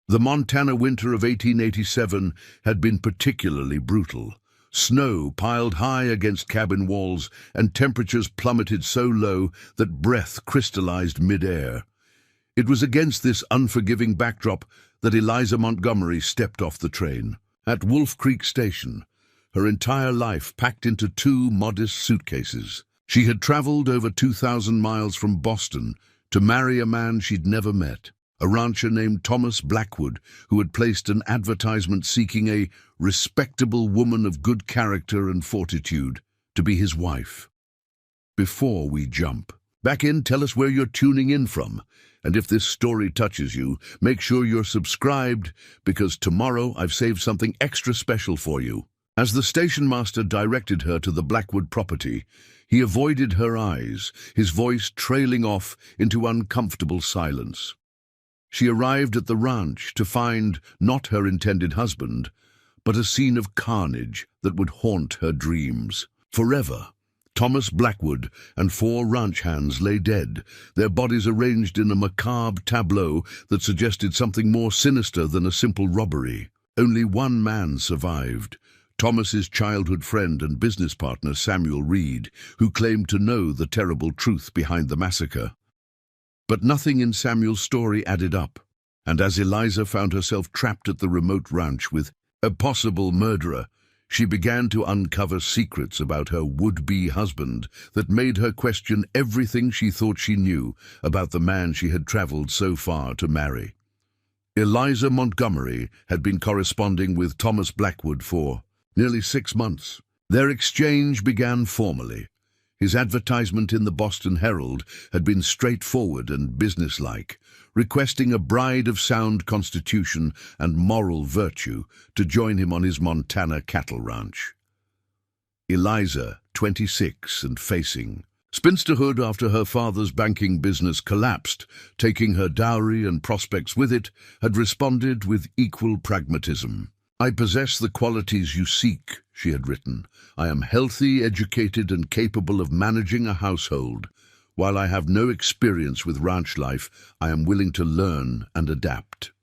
The Montana winter of 1887 had been particularly brutal. Snow piled high against cabin walls, and temperatures plummeted so low that breath crystallized mid-air. It was against this unforgiving backdrop that Eliza Montgomery stepped off the train. At Wolf Creek Station, her entire life packed into 2 modest suitcases. She had traveled over 2,000 miles from Boston to marry a man she'd never met, a rancher named Thomas Blackwood, who had placed an advertisement seeking a respectable woman of good character and fortitude to be his wife. Before we jump back in, tell us where you're tuning in from. And if this story touches you, make sure you're subscribed, because tomorrow I've saved something extra special for you. As the station master directed her to the Blackwood property, he avoided her eyes, his voice trailing off into uncomfortable silence. She arrived at the ranch to find not her intended husband, but a scene of carnage that would haunt her dreams forever. Thomas Blackwood and 4 ranch hands lay dead, their bodies arranged in a macabre tableau that suggested something more sinister than a simple robbery. Only one man survived, Thomas's childhood friend and business partner Samuel Reed, who claimed to know the terrible truth behind the massacre. But nothing in Samuel's story added up, and as Eliza found herself trapped at the remote ranch with a possible murderer, she began to uncover secrets about her would-be husband that made her question everything she thought she knew about the man she had traveled so far to marry. Eliza Montgomery had been corresponding with Thomas Blackwood for nearly 6 months. Their exchange began formally. His advertisement in the Boston Herald had been straightforward and businesslike, requesting a bride of sound constitution and moral virtue to join him on his Montana cattle ranch. Eliza, 26 and facing spinsterhood after her father's banking business collapsed, taking her dowry and prospects with it, had responded with equal pragmatism. "I possess the qualities you seek," she had written. "I am healthy, educated, and capable of managing a household. While I have no experience with ranch life, I am willing to learn and adapt."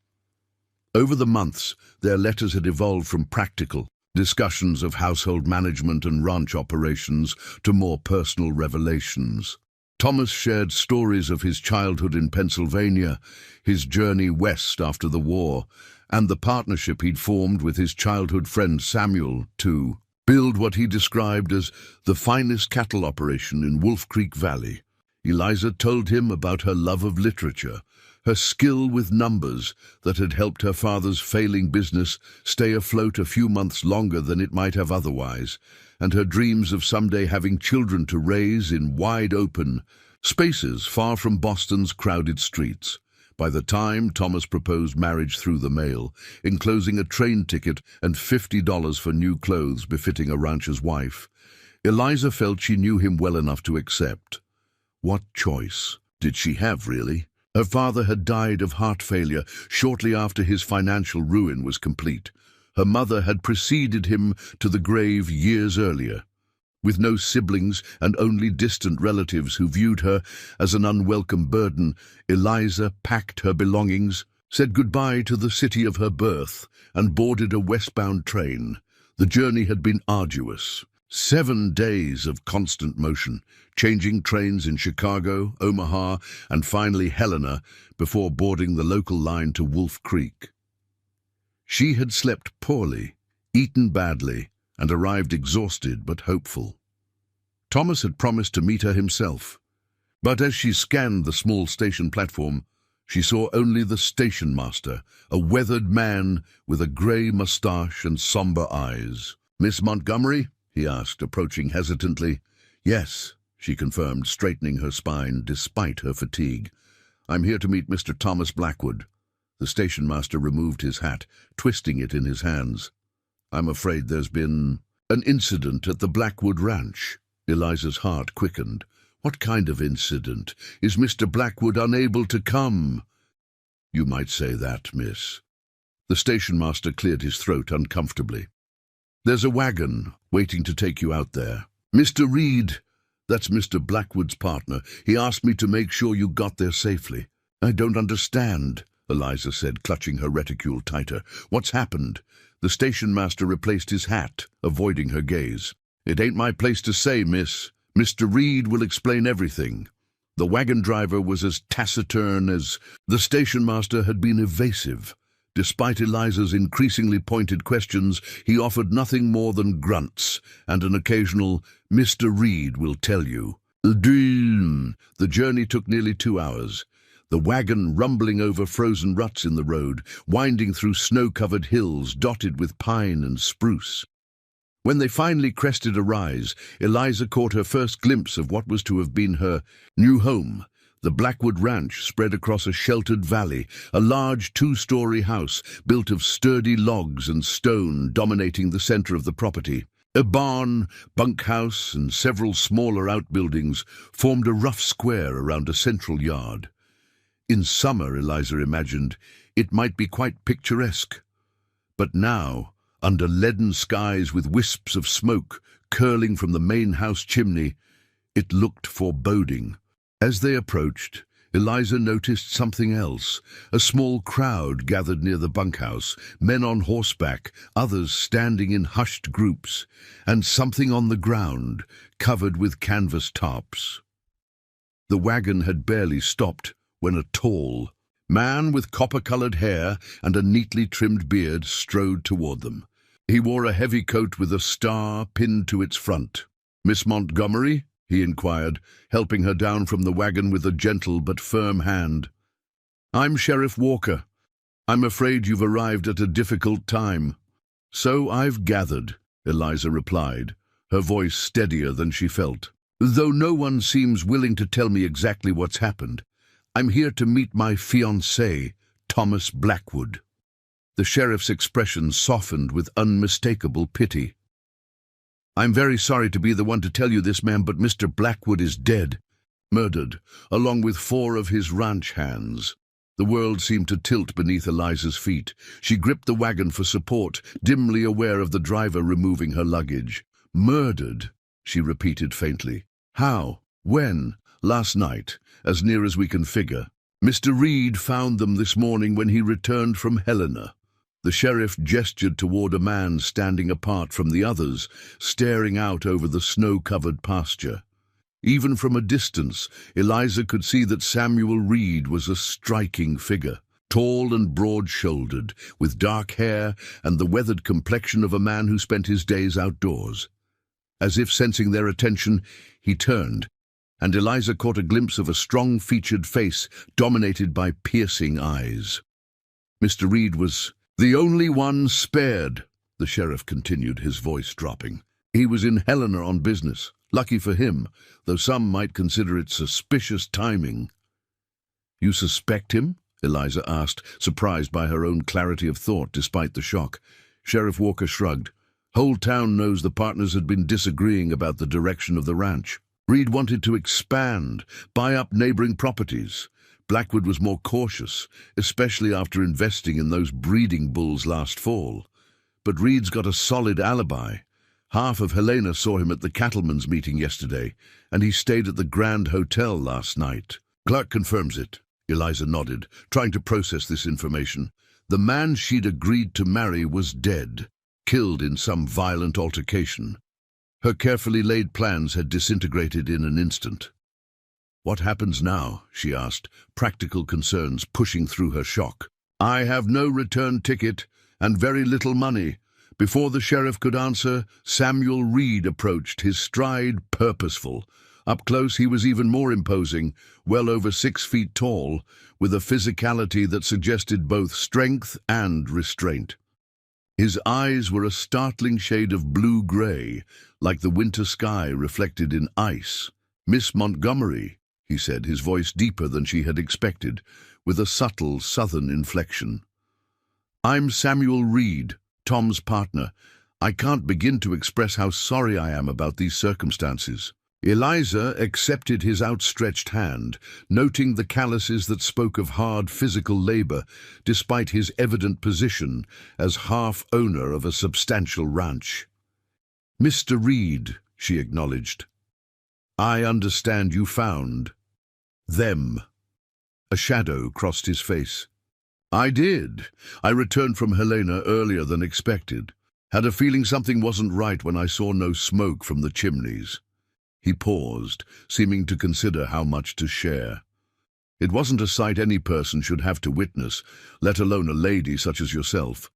Over the months, their letters had evolved from practical discussions of household management and ranch operations to more personal revelations. Thomas shared stories of his childhood in Pennsylvania, his journey west after the war, and the partnership he'd formed with his childhood friend Samuel to build what he described as the finest cattle operation in Wolf Creek Valley. Eliza told him about her love of literature, her skill with numbers that had helped her father's failing business stay afloat a few months longer than it might have otherwise, and her dreams of someday having children to raise in wide-open spaces far from Boston's crowded streets. By the time Thomas proposed marriage through the mail, enclosing a train ticket and $50 for new clothes befitting a rancher's wife, Eliza felt she knew him well enough to accept. What choice did she have, really? Her father had died of heart failure shortly after his financial ruin was complete. Her mother had preceded him to the grave years earlier. With no siblings and only distant relatives who viewed her as an unwelcome burden, Eliza packed her belongings, said goodbye to the city of her birth, and boarded a westbound train. The journey had been arduous. 7 days of constant motion, changing trains in Chicago, Omaha, and finally Helena before boarding the local line to Wolf Creek. She had slept poorly, eaten badly, and arrived exhausted but hopeful. Thomas had promised to meet her himself, but as she scanned the small station platform, she saw only the station master, a weathered man with a grey moustache and somber eyes. "Miss Montgomery?" he asked, approaching hesitantly. "Yes," she confirmed, straightening her spine despite her fatigue. "I'm here to meet Mr. Thomas Blackwood." The station master removed his hat, twisting it in his hands. "I'm afraid there's been an incident at the Blackwood Ranch." Eliza's heart quickened. "What kind of incident? Is Mr. Blackwood unable to come?" "You might say that, miss." The station master cleared his throat uncomfortably. "There's a wagon waiting to take you out there. Mr. Reed, that's Mr. Blackwood's partner, he asked me to make sure you got there safely." "I don't understand," Eliza said, clutching her reticule tighter. "What's happened?" The station master replaced his hat, avoiding her gaze. "It ain't my place to say, miss. Mr. Reed will explain everything." The wagon driver was as taciturn as the station master had been evasive. Despite Eliza's increasingly pointed questions, he offered nothing more than grunts and an occasional, "Mr. Reed will tell you." The journey took nearly 2 hours. The wagon rumbling over frozen ruts in the road, winding through snow-covered hills dotted with pine and spruce. When they finally crested a rise, Eliza caught her first glimpse of what was to have been her new home. The Blackwood Ranch spread across a sheltered valley, a large 2-story house built of sturdy logs and stone dominating the center of the property. A barn, bunkhouse, and several smaller outbuildings formed a rough square around a central yard. In summer, Eliza imagined, it might be quite picturesque. But now, under leaden skies with wisps of smoke curling from the main house chimney, it looked foreboding. As they approached, Eliza noticed something else. A small crowd gathered near the bunkhouse, men on horseback, others standing in hushed groups, and something on the ground, covered with canvas tarps. The wagon had barely stopped when a tall man with copper-colored hair and a neatly trimmed beard strode toward them. He wore a heavy coat with a star pinned to its front. "Miss Montgomery?" he inquired, helping her down from the wagon with a gentle but firm hand. "I'm Sheriff Walker. I'm afraid you've arrived at a difficult time." "So I've gathered," Eliza replied, her voice steadier than she felt. "Though no one seems willing to tell me exactly what's happened, I'm here to meet my fiancé, Thomas Blackwood." The sheriff's expression softened with unmistakable pity. "I'm very sorry to be the one to tell you this, ma'am, but Mr. Blackwood is dead, murdered, along with 4 of his ranch hands." The world seemed to tilt beneath Eliza's feet. She gripped the wagon for support, dimly aware of the driver removing her luggage. "Murdered," she repeated faintly. "How? When?" "Last night, as near as we can figure. Mr. Reed found them this morning when he returned from Helena." The sheriff gestured toward a man standing apart from the others, staring out over the snow-covered pasture. Even from a distance, Eliza could see that Samuel Reed was a striking figure, tall and broad-shouldered, with dark hair and the weathered complexion of a man who spent his days outdoors. As if sensing their attention, he turned, and Eliza caught a glimpse of a strong-featured face dominated by piercing eyes. Mr. Reed was the only one spared, the sheriff continued, his voice dropping. "He was in Helena on business. Lucky for him, though some might consider it suspicious timing." "You suspect him?" Eliza asked, surprised by her own clarity of thought despite the shock. Sheriff Walker shrugged. "Whole town knows the partners had been disagreeing about the direction of the ranch. Reed wanted to expand, buy up neighboring properties. Blackwood was more cautious, especially after investing in those breeding bulls last fall. But Reed's got a solid alibi. Half of Helena saw him at the cattlemen's meeting yesterday, and he stayed at the Grand Hotel last night." "Clark confirms it," Eliza nodded, trying to process this information. The man she'd agreed to marry was dead, killed in some violent altercation. Her carefully laid plans had disintegrated in an instant. "What happens now?" she asked, practical concerns pushing through her shock. "I have no return ticket and very little money." Before the sheriff could answer, Samuel Reed approached, his stride purposeful. Up close he was even more imposing, well over 6 feet tall, with a physicality that suggested both strength and restraint. His eyes were a startling shade of blue-gray, like the winter sky reflected in ice. "Miss Montgomery," he said, his voice deeper than she had expected, with a subtle southern inflection. "I'm Samuel Reed, Tom's partner. I can't begin to express how sorry I am about these circumstances." Eliza accepted his outstretched hand, noting the calluses that spoke of hard physical labor, despite his evident position as half-owner of a substantial ranch. "Mr. Reed," she acknowledged, "I understand you found them." A shadow crossed his face. I did. I returned from Helena earlier than expected. Had a feeling something wasn't right when I saw no smoke from the chimneys. He paused, seeming to consider how much to share. It wasn't a sight any person should have to witness, let alone a lady such as yourself.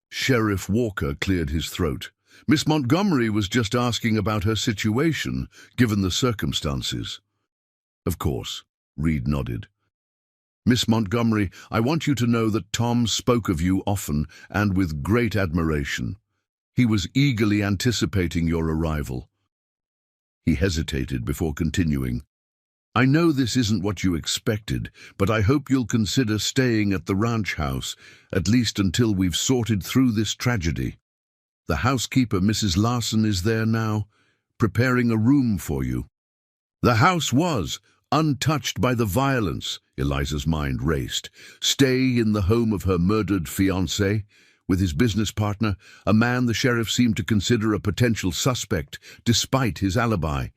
Sheriff Walker cleared his throat. Miss Montgomery was just asking about her situation, given the circumstances. Of course, Reed nodded. Miss Montgomery, I want you to know that Tom spoke of you often and with great admiration. He was eagerly anticipating your arrival. He hesitated before continuing. I know this isn't what you expected, but I hope you'll consider staying at the ranch house, at least until we've sorted through this tragedy. The housekeeper, Mrs. Larson, is there now, preparing a room for you. The house was untouched by the violence. Eliza's mind raced. Stay in the home of her murdered fiancé, with his business partner, a man the sheriff seemed to consider a potential suspect, despite his alibi.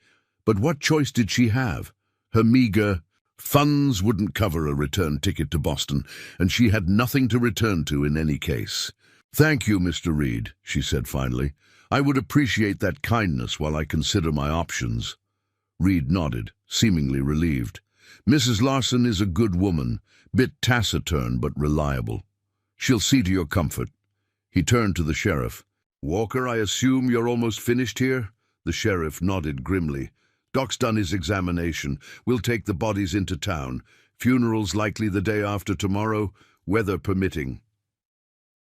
But what choice did she have? Her meager funds wouldn't cover a return ticket to Boston, and she had nothing to return to in any case. Thank you, Mr. Reed, she said finally. I would appreciate that kindness while I consider my options. Reed nodded, seemingly relieved. Mrs. Larson is a good woman, bit taciturn but reliable. She'll see to your comfort. He turned to the sheriff. Walker, I assume you're almost finished here? The sheriff nodded grimly. Doc's done his examination. We'll take the bodies into town. Funeral's likely the day after tomorrow, weather permitting.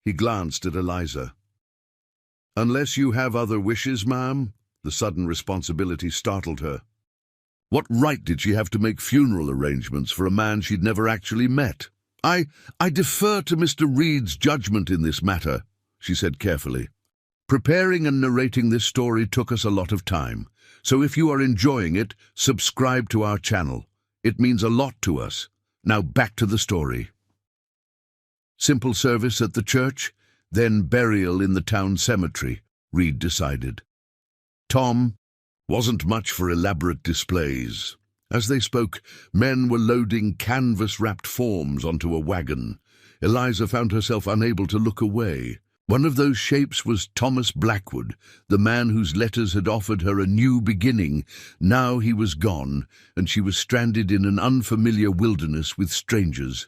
He glanced at Eliza. Unless you have other wishes, ma'am? The sudden responsibility startled her. What right did she have to make funeral arrangements for a man she'd never actually met? I defer to Mr. Reed's judgment in this matter, she said carefully. Preparing and narrating this story took us a lot of time, so if you are enjoying it, subscribe to our channel. It means a lot to us. Now back to the story. Simple service at the church, then burial in the town cemetery, Reed decided. Tom wasn't much for elaborate displays. As they spoke, men were loading canvas-wrapped forms onto a wagon. Eliza found herself unable to look away. One of those shapes was Thomas Blackwood, the man whose letters had offered her a new beginning. Now he was gone, and she was stranded in an unfamiliar wilderness with strangers.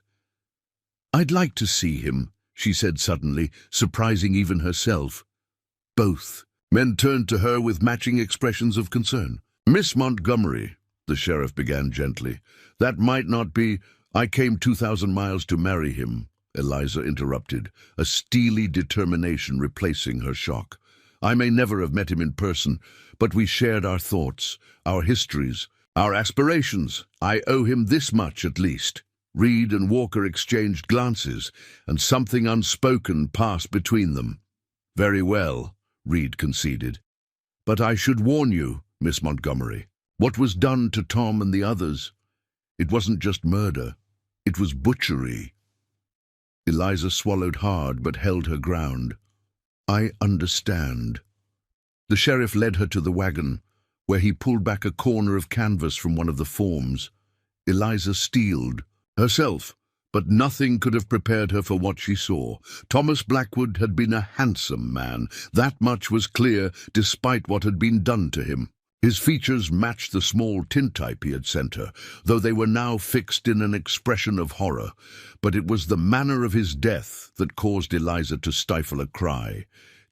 I'd like to see him, she said suddenly, surprising even herself. Both. Men turned to her with matching expressions of concern. Miss Montgomery, the sheriff began gently. That might not be. I came 2,000 miles to marry him, Eliza interrupted, a steely determination replacing her shock. I may never have met him in person, but we shared our thoughts, our histories, our aspirations. I owe him this much at least. Reed and Walker exchanged glances, and something unspoken passed between them. Very well, Reed conceded. But I should warn you, Miss Montgomery, what was done to Tom and the others, it wasn't just murder, it was butchery. Eliza swallowed hard but held her ground. I understand. The sheriff led her to the wagon, where he pulled back a corner of canvas from one of the forms. Eliza steeled herself, but nothing could have prepared her for what she saw. Thomas Blackwood had been a handsome man. That much was clear, despite what had been done to him. His features matched the small tintype he had sent her, though they were now fixed in an expression of horror. But it was the manner of his death that caused Eliza to stifle a cry.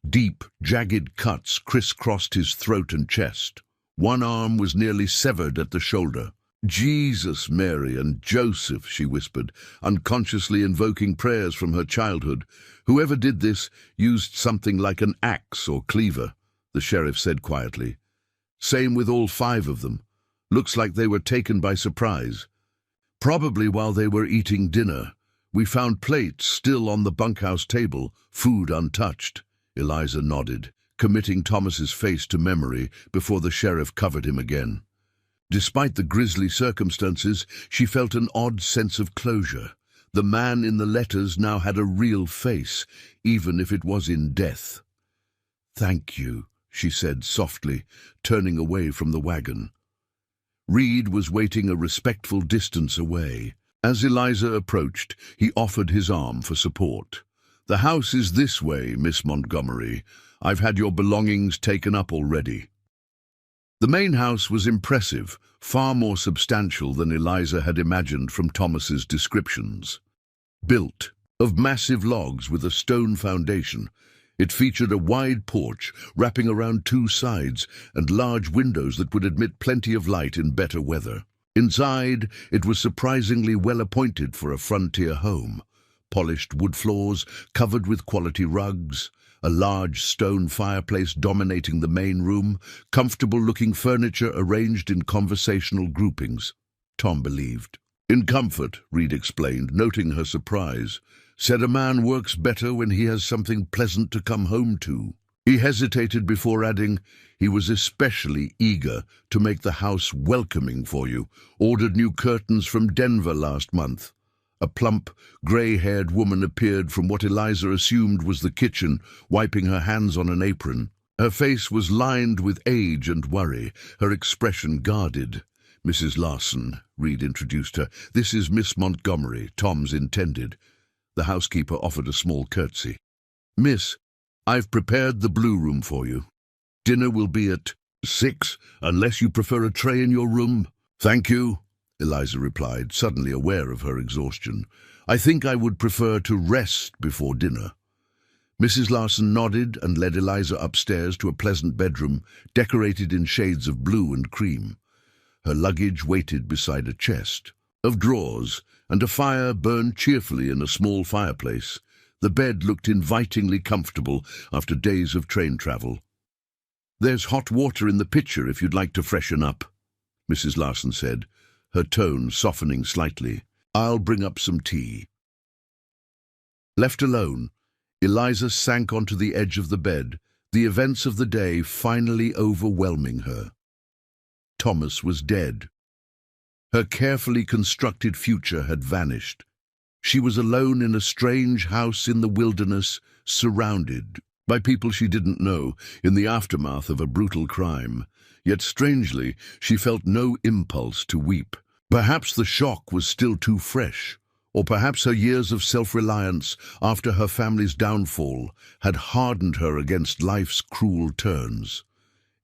Deep, jagged cuts crisscrossed his throat and chest. One arm was nearly severed at the shoulder. Jesus, Mary, and Joseph, she whispered, unconsciously invoking prayers from her childhood. Whoever did this used something like an axe or cleaver, the sheriff said quietly. Same with all 5 of them. Looks like they were taken by surprise. Probably while they were eating dinner. We found plates still on the bunkhouse table, food untouched. Eliza nodded, committing Thomas's face to memory before the sheriff covered him again. Despite the grisly circumstances, she felt an odd sense of closure. The man in the letters now had a real face, even if it was in death. Thank you, she said softly, turning away from the wagon. Reed was waiting a respectful distance away. As Eliza approached, he offered his arm for support. "The house is this way, Miss Montgomery. I've had your belongings taken up already." The main house was impressive, far more substantial than Eliza had imagined from Thomas's descriptions. Built of massive logs with a stone foundation, it featured a wide porch wrapping around two sides and large windows that would admit plenty of light in better weather. Inside, it was surprisingly well appointed for a frontier home. Polished wood floors covered with quality rugs, a large stone fireplace dominating the main room, comfortable-looking furniture arranged in conversational groupings, Tom believed. "In comfort," Reed explained, noting her surprise. "Said a man works better when he has something pleasant to come home to." He hesitated before adding, "He was especially eager to make the house welcoming for you. Ordered new curtains from Denver last month." A plump, grey-haired woman appeared from what Eliza assumed was the kitchen, wiping her hands on an apron. Her face was lined with age and worry, her expression guarded. "Mrs. Larson," Reed introduced her. "This is Miss Montgomery, Tom's intended." The housekeeper offered a small curtsy. "Miss, I've prepared the blue room for you. Dinner will be at 6, unless you prefer a tray in your room." "Thank you," Eliza replied, suddenly aware of her exhaustion. "I think I would prefer to rest before dinner." Mrs. Larson nodded and led Eliza upstairs to a pleasant bedroom decorated in shades of blue and cream. Her luggage waited beside a chest of drawers, and a fire burned cheerfully in a small fireplace. The bed looked invitingly comfortable after days of train travel. "There's hot water in the pitcher if you'd like to freshen up," Mrs. Larson said, her tone softening slightly. "I'll bring up some tea." Left alone, Eliza sank onto the edge of the bed, the events of the day finally overwhelming her. Thomas was dead. Her carefully constructed future had vanished. She was alone in a strange house in the wilderness, surrounded by people she didn't know, in the aftermath of a brutal crime. Yet strangely, she felt no impulse to weep. Perhaps the shock was still too fresh, or perhaps her years of self-reliance after her family's downfall had hardened her against life's cruel turns.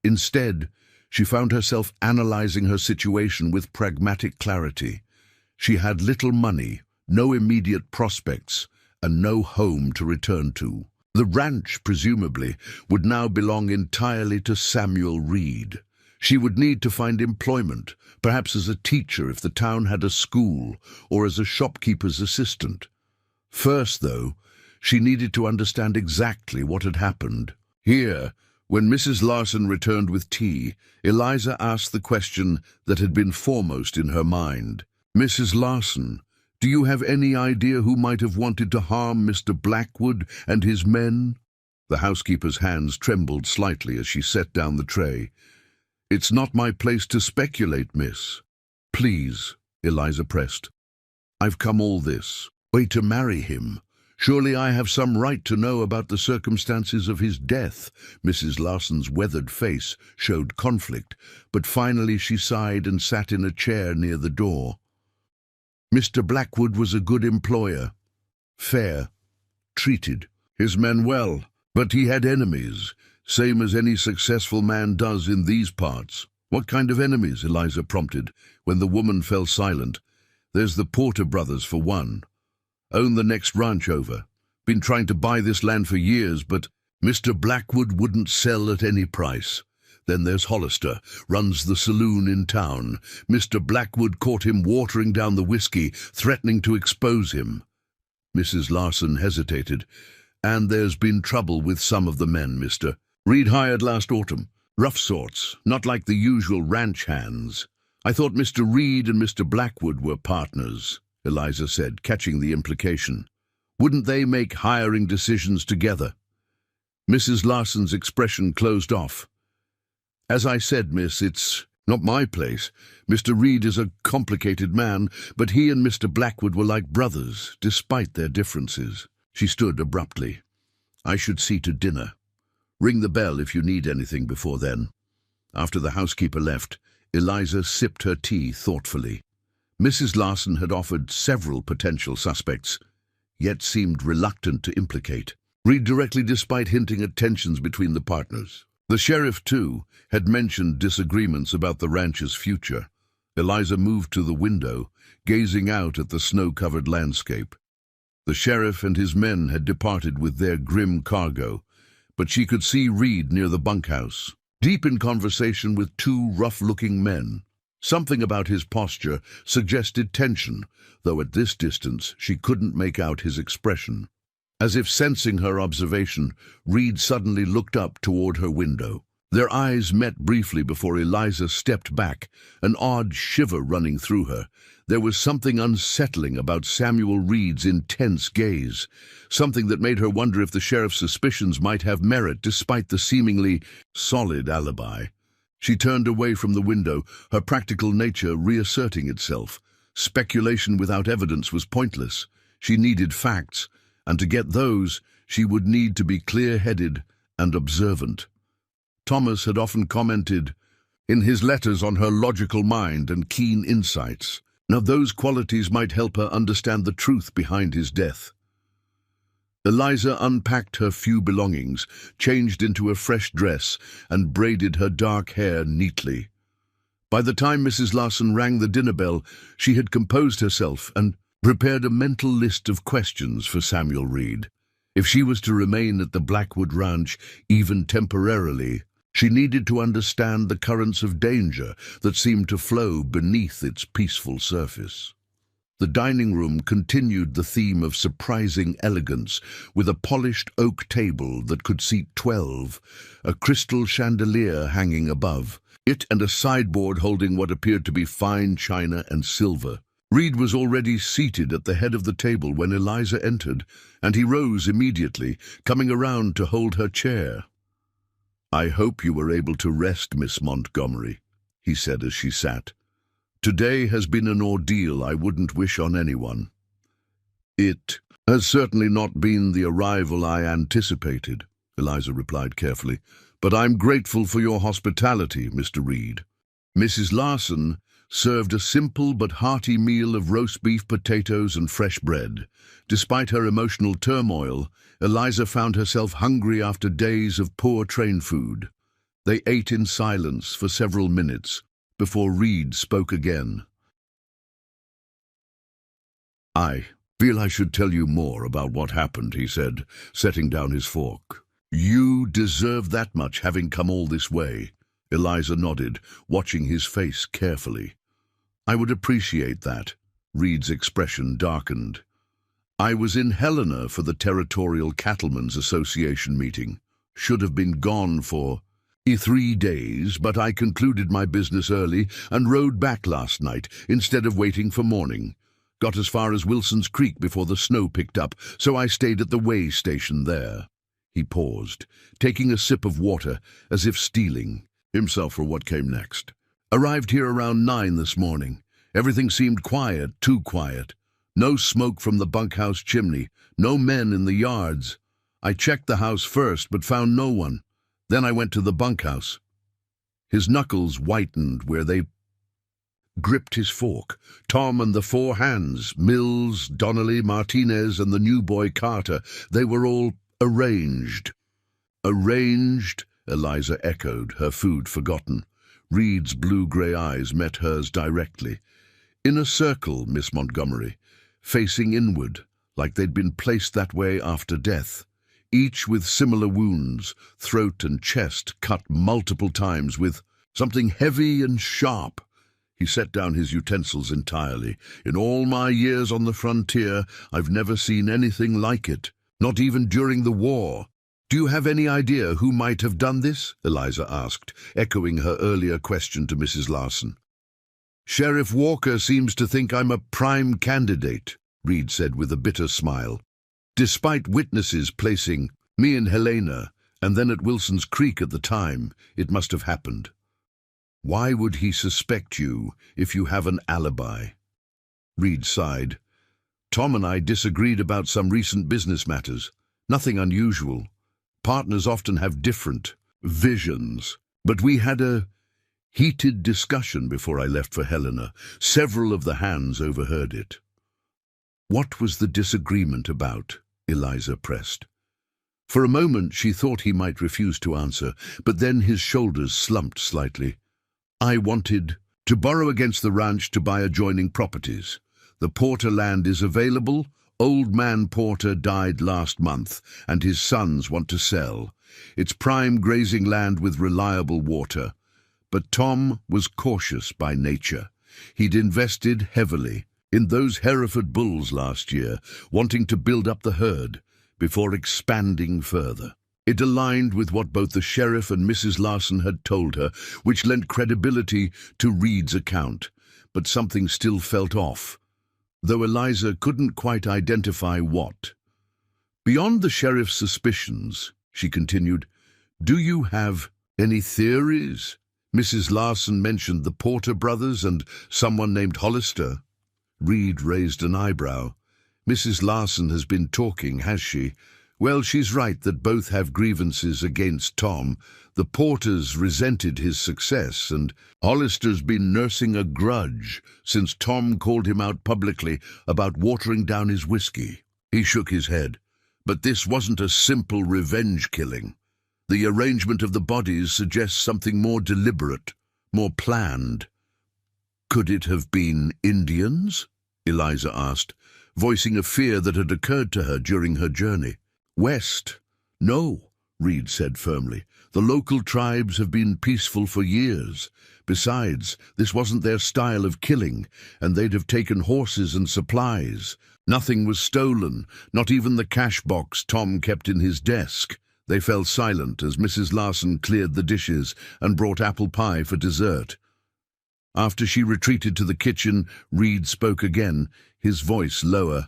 Instead, she found herself analyzing her situation with pragmatic clarity. She had little money, no immediate prospects, and no home to return to. The ranch, presumably, would now belong entirely to Samuel Reed. She would need to find employment, perhaps as a teacher if the town had a school, or as a shopkeeper's assistant. First, though, she needed to understand exactly what had happened. Here, when Mrs. Larson returned with tea, Eliza asked the question that had been foremost in her mind. "Mrs. Larson, do you have any idea who might have wanted to harm Mr. Blackwood and his men?" The housekeeper's hands trembled slightly as she set down the tray. "It's not my place to speculate, miss." "Please," Eliza pressed. "I've come all this way to marry him. Surely I have some right to know about the circumstances of his death." Mrs. Larson's weathered face showed conflict, but finally she sighed and sat in a chair near the door. "Mr. Blackwood was a good employer, fair, treated his men well, but he had enemies, same as any successful man does in these parts." "What kind of enemies?" Eliza prompted, when the woman fell silent. "There's the Porter brothers, for one. Own the next ranch over. Been trying to buy this land for years, but Mr. Blackwood wouldn't sell at any price. Then there's Hollister, runs the saloon in town. Mr. Blackwood caught him watering down the whiskey, threatening to expose him." Mrs. Larson hesitated. "And there's been trouble with some of the men, Mr. Reed hired last autumn. Rough sorts, not like the usual ranch hands." "I thought Mr. Reed and Mr. Blackwood were partners," Eliza said, catching the implication. "Wouldn't they make hiring decisions together?" Mrs. Larson's expression closed off. "As I said, miss, it's not my place. Mr. Reed is a complicated man, but he and Mr. Blackwood were like brothers, despite their differences." She stood abruptly. "I should see to dinner. Ring the bell if you need anything before then." After the housekeeper left, Eliza sipped her tea thoughtfully. Mrs. Larson had offered several potential suspects, yet seemed reluctant to implicate Reed directly despite hinting at tensions between the partners. The sheriff, too, had mentioned disagreements about the ranch's future. Eliza moved to the window, gazing out at the snow-covered landscape. The sheriff and his men had departed with their grim cargo, but she could see Reed near the bunkhouse, deep in conversation with two rough-looking men. Something about his posture suggested tension, though at this distance she couldn't make out his expression. As if sensing her observation, Reed suddenly looked up toward her window. Their eyes met briefly before Eliza stepped back, an odd shiver running through her. There was something unsettling about Samuel Reed's intense gaze, something that made her wonder if the sheriff's suspicions might have merit despite the seemingly solid alibi. She turned away from the window, her practical nature reasserting itself. Speculation without evidence was pointless. She needed facts, and to get those, she would need to be clear-headed and observant. Thomas had often commented in his letters on her logical mind and keen insights. Now those qualities might help her understand the truth behind his death. Eliza unpacked her few belongings, changed into a fresh dress, and braided her dark hair neatly. By the time Mrs. Larson rang the dinner bell, she had composed herself and prepared a mental list of questions for Samuel Reed. If she was to remain at the Blackwood Ranch, even temporarily, she needed to understand the currents of danger that seemed to flow beneath its peaceful surface. The dining room continued the theme of surprising elegance, with a polished oak table that could seat 12, a crystal chandelier hanging above it, and a sideboard holding what appeared to be fine china and silver. Reed was already seated at the head of the table when Eliza entered, and he rose immediately, coming around to hold her chair. "I hope you were able to rest, Miss Montgomery," he said as she sat. "Today has been an ordeal I wouldn't wish on anyone." "It has certainly not been the arrival I anticipated," Eliza replied carefully, "but I'm grateful for your hospitality, Mr. Reed." Mrs. Larson served a simple but hearty meal of roast beef, potatoes, and fresh bread. Despite her emotional turmoil, Eliza found herself hungry after days of poor train food. They ate in silence for several minutes before Reed spoke again. "I feel I should tell you more about what happened," he said, setting down his fork. "You deserve that much, having come all this way." Eliza nodded, watching his face carefully. "I would appreciate that." Reed's expression darkened. "I was in Helena for the Territorial Cattlemen's Association meeting. Should have been gone for 3 days, but I concluded my business early and rode back last night instead of waiting for morning. Got as far as Wilson's Creek before the snow picked up, so I stayed at the way station there." He paused, taking a sip of water as if steeling himself for what came next. "Arrived here around 9 this morning. Everything seemed quiet, too quiet. No smoke from the bunkhouse chimney, no men in the yards. I checked the house first, but found no one. Then I went to the bunkhouse." His knuckles whitened where they gripped his fork. Tom and the 4 hands, Mills, Donnelly, Martinez, and the new boy Carter, they were all arranged. "Arranged?" Eliza echoed, her food forgotten. Reed's blue-grey eyes met hers directly. "In a circle, Miss Montgomery, facing inward, like they'd been placed that way after death. Each with similar wounds, throat and chest cut multiple times with something heavy and sharp." He set down his utensils entirely. "In all my years on the frontier, I've never seen anything like it, not even during the war." "Do you have any idea who might have done this?" Eliza asked, echoing her earlier question to Mrs. Larson. "Sheriff Walker seems to think I'm a prime candidate," Reed said with a bitter smile. "Despite witnesses placing me in Helena, and then at Wilson's Creek at the time, it must have happened. Why would he suspect you if you have an alibi?" Reed sighed. "Tom and I disagreed about some recent business matters. Nothing unusual. Partners often have different visions, but we had a heated discussion before I left for Helena. Several of the hands overheard it. What was the disagreement about? Eliza pressed. For a moment she thought he might refuse to answer, but then his shoulders slumped slightly. I wanted to borrow against the ranch to buy adjoining properties. The Porter land is available. Old man Porter died last month, and his sons want to sell. It's prime grazing land with reliable water. But Tom was cautious by nature. He'd invested heavily in those Hereford bulls last year, wanting to build up the herd before expanding further. It aligned with what both the sheriff and Mrs. Larson had told her, which lent credibility to Reed's account. But something still felt off, though Eliza couldn't quite identify what. Beyond the sheriff's suspicions, she continued, do you have any theories? Mrs. Larson mentioned the Porter brothers and someone named Hollister. Reed raised an eyebrow. Mrs. Larson has been talking, has she? Well, she's right that both have grievances against Tom. The Porters resented his success, and Hollister's been nursing a grudge since Tom called him out publicly about watering down his whiskey. He shook his head. But this wasn't a simple revenge killing. The arrangement of the bodies suggests something more deliberate, more planned. Could it have been Indians? Eliza asked, voicing a fear that had occurred to her during her journey. West? No, Reed said firmly. The local tribes have been peaceful for years. Besides, this wasn't their style of killing, and they'd have taken horses and supplies. Nothing was stolen, not even the cash box Tom kept in his desk. They fell silent as Mrs. Larson cleared the dishes and brought apple pie for dessert. After she retreated to the kitchen, Reed spoke again, his voice lower.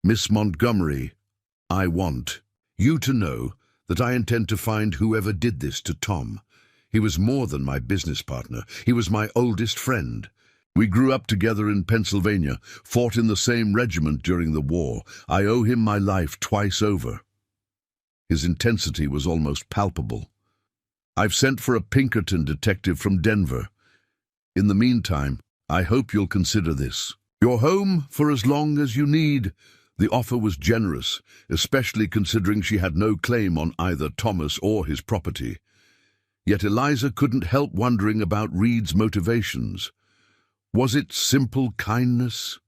Miss Montgomery, I want you to know that I intend to find whoever did this to Tom. He was more than my business partner. He was my oldest friend. We grew up together in Pennsylvania, fought in the same regiment during the war. I owe him my life twice over. His intensity was almost palpable. I've sent for a Pinkerton detective from Denver. In the meantime, I hope you'll consider this. Your home for as long as you need. The offer was generous, especially considering she had no claim on either Thomas or his property. Yet Eliza couldn't help wondering about Reed's motivations. Was it simple kindness,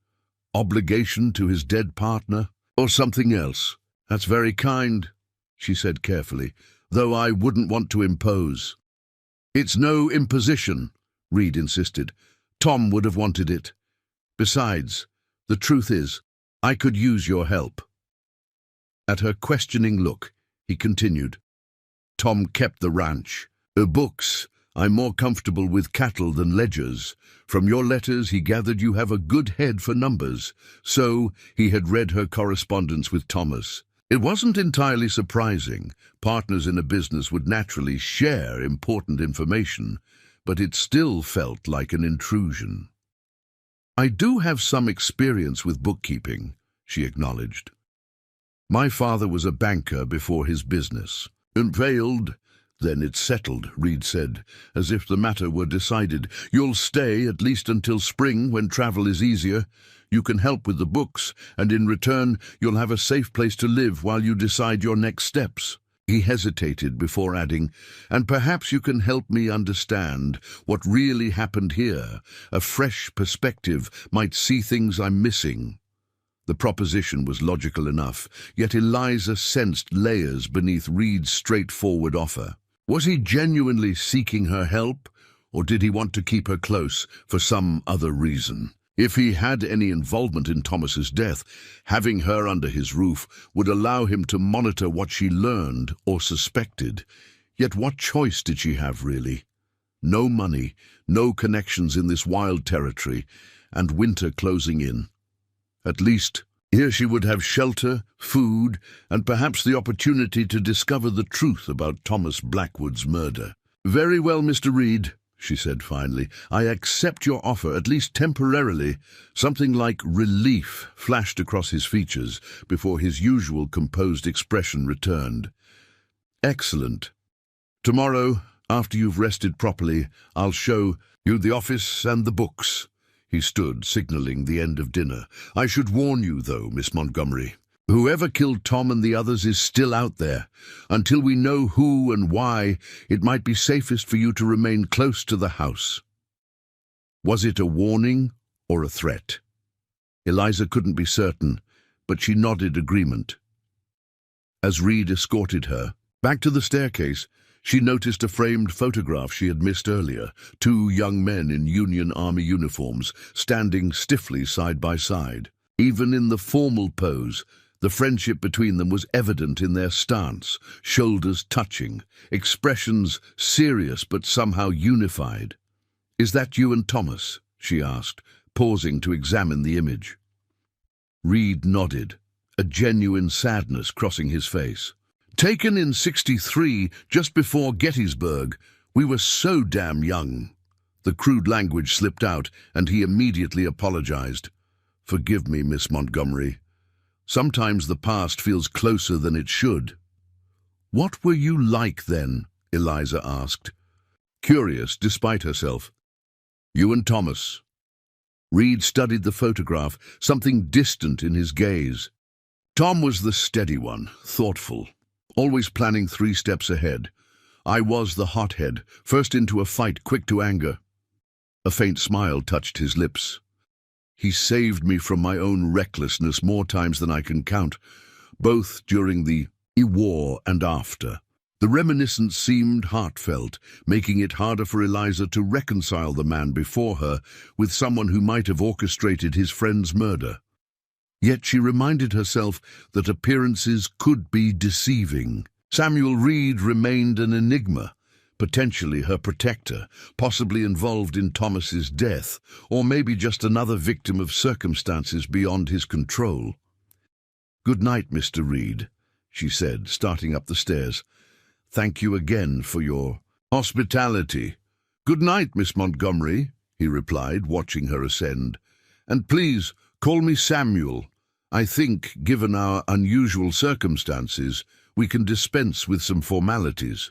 obligation to his dead partner, or something else? That's very kind, she said carefully, though I wouldn't want to impose. It's no imposition, Reed insisted. Tom would have wanted it. Besides, the truth is, I could use your help. At her questioning look, he continued, Tom kept the ranch. Books. I'm more comfortable with cattle than ledgers. From your letters he gathered you have a good head for numbers. So he had read her correspondence with Thomas. It wasn't entirely surprising. Partners in a business would naturally share important information, but it still felt like an intrusion. I do have some experience with bookkeeping, she acknowledged. My father was a banker before his business, and failed. Then it's settled, Reed said, as if the matter were decided. You'll stay at least until spring, when travel is easier. You can help with the books, and in return you'll have a safe place to live while you decide your next steps. He hesitated before adding, and perhaps you can help me understand what really happened here. A fresh perspective might see things I'm missing. The proposition was logical enough, yet Eliza sensed layers beneath Reed's straightforward offer. Was he genuinely seeking her help, or did he want to keep her close for some other reason? If he had any involvement in Thomas's death, having her under his roof would allow him to monitor what she learned or suspected. Yet what choice did she have, really? No money, no connections in this wild territory, and winter closing in. At least, here she would have shelter, food, and perhaps the opportunity to discover the truth about Thomas Blackwood's murder. Very well, Mr. Reed, she said finally. I accept your offer, at least temporarily. Something like relief flashed across his features before his usual composed expression returned. Excellent. Tomorrow, After you've rested properly, I'll show you the office and the books." He stood, signaling the end of dinner. "I should warn you, though, Miss Montgomery. Whoever killed Tom and the others is still out there. Until we know who and why, it might be safest for you to remain close to the house." Was it a warning or a threat? Eliza couldn't be certain, but she nodded agreement. As Reed escorted her back to the staircase, she noticed a framed photograph she had missed earlier, two young men in Union Army uniforms, standing stiffly side by side. Even in the formal pose, the friendship between them was evident in their stance, shoulders touching, expressions serious but somehow unified. "Is that you and Thomas?" she asked, pausing to examine the image. Reed nodded, a genuine sadness crossing his face. "Taken in '63, just before Gettysburg. We were so damn young." The crude language slipped out, and he immediately apologized. "Forgive me, Miss Montgomery. Sometimes the past feels closer than it should." "What were you like then?" Eliza asked, curious despite herself. "You and Thomas." Reed studied the photograph, something distant in his gaze. Tom was the steady one, thoughtful, always planning 3 steps ahead. I was the hothead, first into a fight, quick to anger. A faint smile touched his lips. He saved me from my own recklessness more times than I can count, both during the war and after. The reminiscence seemed heartfelt, making it harder for Eliza to reconcile the man before her with someone who might have orchestrated his friend's murder. Yet she reminded herself that appearances could be deceiving. Samuel Reed remained an enigma, potentially her protector, possibly involved in Thomas's death, or maybe just another victim of circumstances beyond his control. "Good night, Mr. Reed," she said, starting up the stairs. "Thank you again for your hospitality." "Good night, Miss Montgomery," he replied, watching her ascend. "And please, call me Samuel. I think, given our unusual circumstances, we can dispense with some formalities."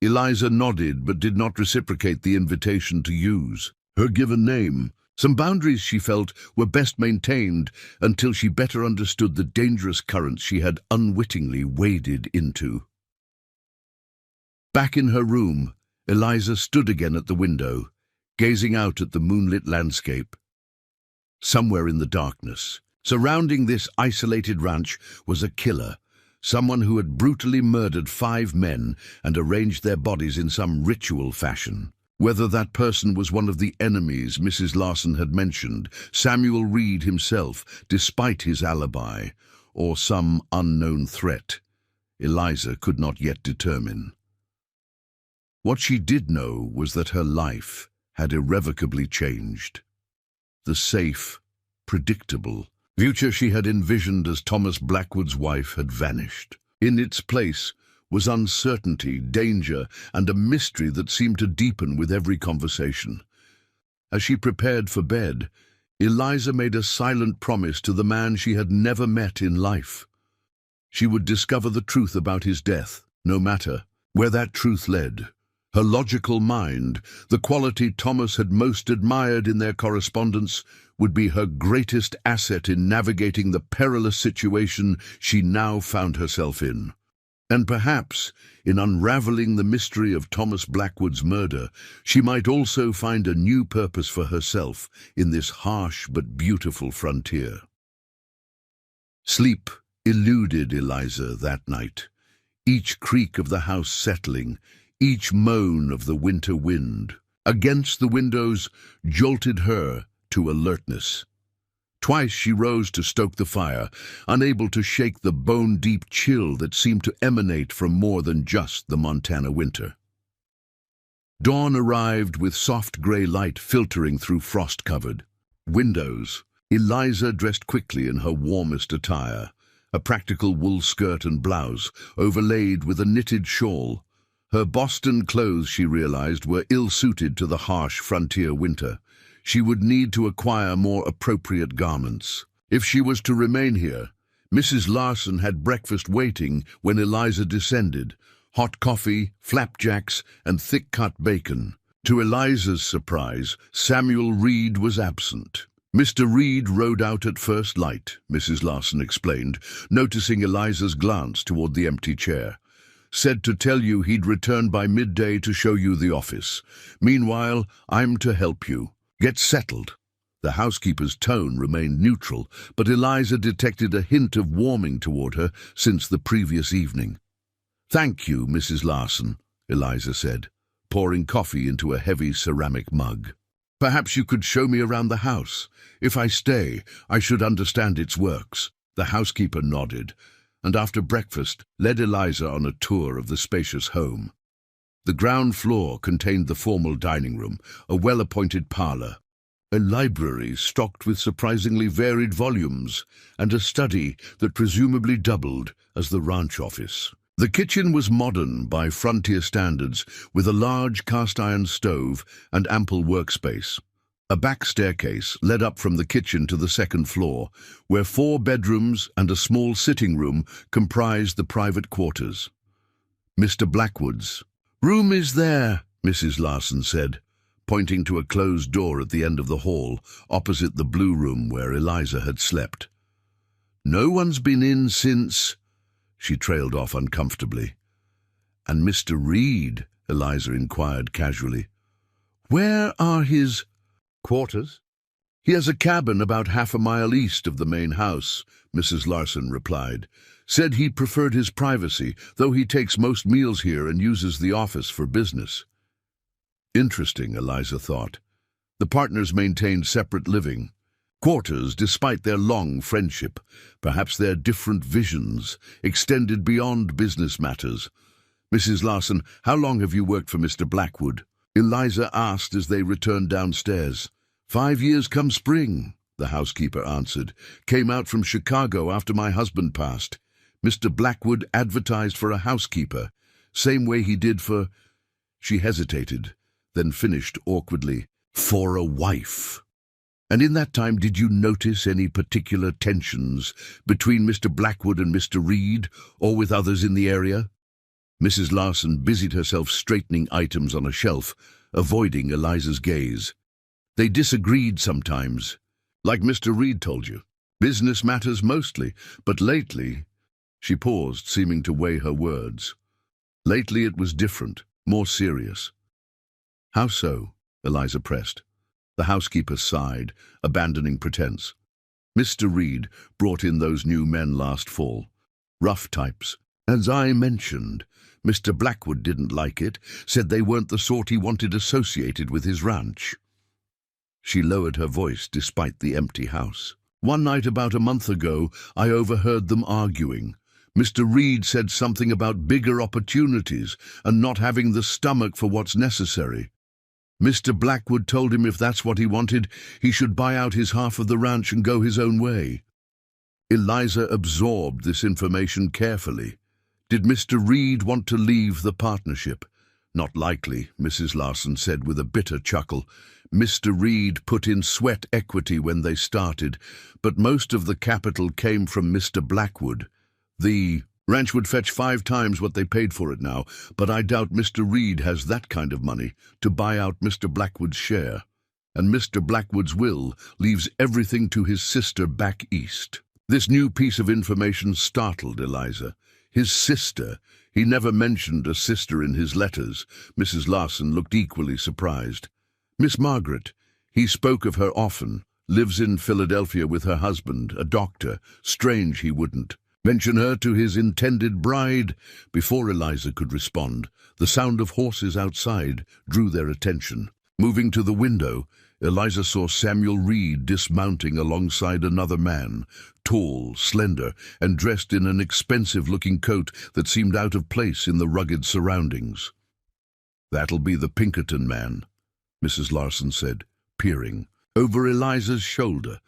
Eliza nodded but did not reciprocate the invitation to use her given name. Some boundaries, she felt, were best maintained until she better understood the dangerous currents she had unwittingly waded into. Back in her room, Eliza stood again at the window, gazing out at the moonlit landscape. Somewhere in the darkness, surrounding this isolated ranch, was a killer, someone who had brutally murdered 5 men and arranged their bodies in some ritual fashion. Whether that person was one of the enemies Mrs. Larson had mentioned, Samuel Reed himself, despite his alibi, or some unknown threat, Eliza could not yet determine. What she did know was that her life had irrevocably changed. The safe, predictable future she had envisioned as Thomas Blackwood's wife had vanished. In its place was uncertainty, danger, and a mystery that seemed to deepen with every conversation. As she prepared for bed, Eliza made a silent promise to the man she had never met in life. She would discover the truth about his death, no matter where that truth led. Her logical mind, the quality Thomas had most admired in their correspondence, would be her greatest asset in navigating the perilous situation she now found herself in. And perhaps, in unraveling the mystery of Thomas Blackwood's murder, she might also find a new purpose for herself in this harsh but beautiful frontier. Sleep eluded Eliza that night, each creak of the house settling, each moan of the winter wind against the windows jolted her to alertness. Twice she rose to stoke the fire, unable to shake the bone-deep chill that seemed to emanate from more than just the Montana winter. Dawn arrived with soft gray light filtering through frost-covered windows. Eliza dressed quickly in her warmest attire, a practical wool skirt and blouse, overlaid with a knitted shawl. Her Boston clothes, she realized, were ill-suited to the harsh frontier winter. She would need to acquire more appropriate garments. If she was to remain here, Mrs. Larson had breakfast waiting when Eliza descended, hot coffee, flapjacks, and thick-cut bacon. To Eliza's surprise, Samuel Reed was absent. "Mr. Reed rode out at first light," Mrs. Larson explained, noticing Eliza's glance toward the empty chair. "Said to tell you he'd return by midday to show you the office. Meanwhile, I'm to help you. Get settled." The housekeeper's tone remained neutral, but Eliza detected a hint of warming toward her since the previous evening. "Thank you, Mrs. Larson," Eliza said, pouring coffee into a heavy ceramic mug. "Perhaps you could show me around the house. If I stay, I should understand its works." The housekeeper nodded, and after breakfast led Eliza on a tour of the spacious home. The ground floor contained the formal dining room, a well-appointed parlor, a library stocked with surprisingly varied volumes, and a study that presumably doubled as the ranch office. The kitchen was modern by frontier standards, with a large cast-iron stove and ample workspace. A back staircase led up from the kitchen to the second floor, where 4 bedrooms and a small sitting room comprised the private quarters. "Mr. Blackwood's room is there," Mrs. Larson said, pointing to a closed door at the end of the hall, opposite the blue room where Eliza had slept. "No one's been in since—" She trailed off uncomfortably. "And Mr. Reed?" Eliza inquired casually. "Where are his quarters?" "He has a cabin about half a mile east of the main house," Mrs. Larson replied. "Said he preferred his privacy, though he takes most meals here and uses the office for business." Interesting, Eliza thought. The partners maintained separate living quarters despite their long friendship. Perhaps their different visions extended beyond business matters. "Mrs. Larson, how long have you worked for Mr. Blackwood?" Eliza asked as they returned downstairs. 5 years come spring," the housekeeper answered. "Came out from Chicago after my husband passed. Mr. Blackwood advertised for a housekeeper, same way he did for—" She hesitated, then finished awkwardly, "for a wife." "And in that time, did you notice any particular tensions between Mr. Blackwood and Mr. Reed, or with others in the area?" Mrs. Larson busied herself straightening items on a shelf, avoiding Eliza's gaze. "They disagreed sometimes. Like Mr. Reed told you. Business matters mostly, but lately—" She paused, seeming to weigh her words. "Lately it was different, more serious." "How so?" Eliza pressed. The housekeeper sighed, abandoning pretense. "Mr. Reed brought in those new men last fall. Rough types. As I mentioned, Mr. Blackwood didn't like it, said they weren't the sort he wanted associated with his ranch." She lowered her voice despite the empty house. "One night about a month ago, I overheard them arguing. Mr. Reed said something about bigger opportunities and not having the stomach for what's necessary. Mr. Blackwood told him if that's what he wanted, he should buy out his half of the ranch and go his own way." Eliza absorbed this information carefully. Did Mr. Reed want to leave the partnership? "Not likely," Mrs. Larson said with a bitter chuckle. "Mr. Reed put in sweat equity when they started, but most of the capital came from Mr. Blackwood. The ranch would fetch 5 times what they paid for it now, but I doubt Mr. Reed has that kind of money to buy out Mr. Blackwood's share. And Mr. Blackwood's will leaves everything to his sister back east." This new piece of information startled Eliza. His sister. He never mentioned a sister in his letters. Mrs. Larson looked equally surprised. "Miss Margaret. He spoke of her often. Lives in Philadelphia with her husband, a doctor. Strange he wouldn't mention her to his intended bride." Before Eliza could respond, the sound of horses outside drew their attention. Moving to the window, Eliza saw Samuel Reed dismounting alongside another man, tall, slender, and dressed in an expensive-looking coat that seemed out of place in the rugged surroundings. "That'll be the Pinkerton man," Mrs. Larson said, peering over Eliza's shoulder.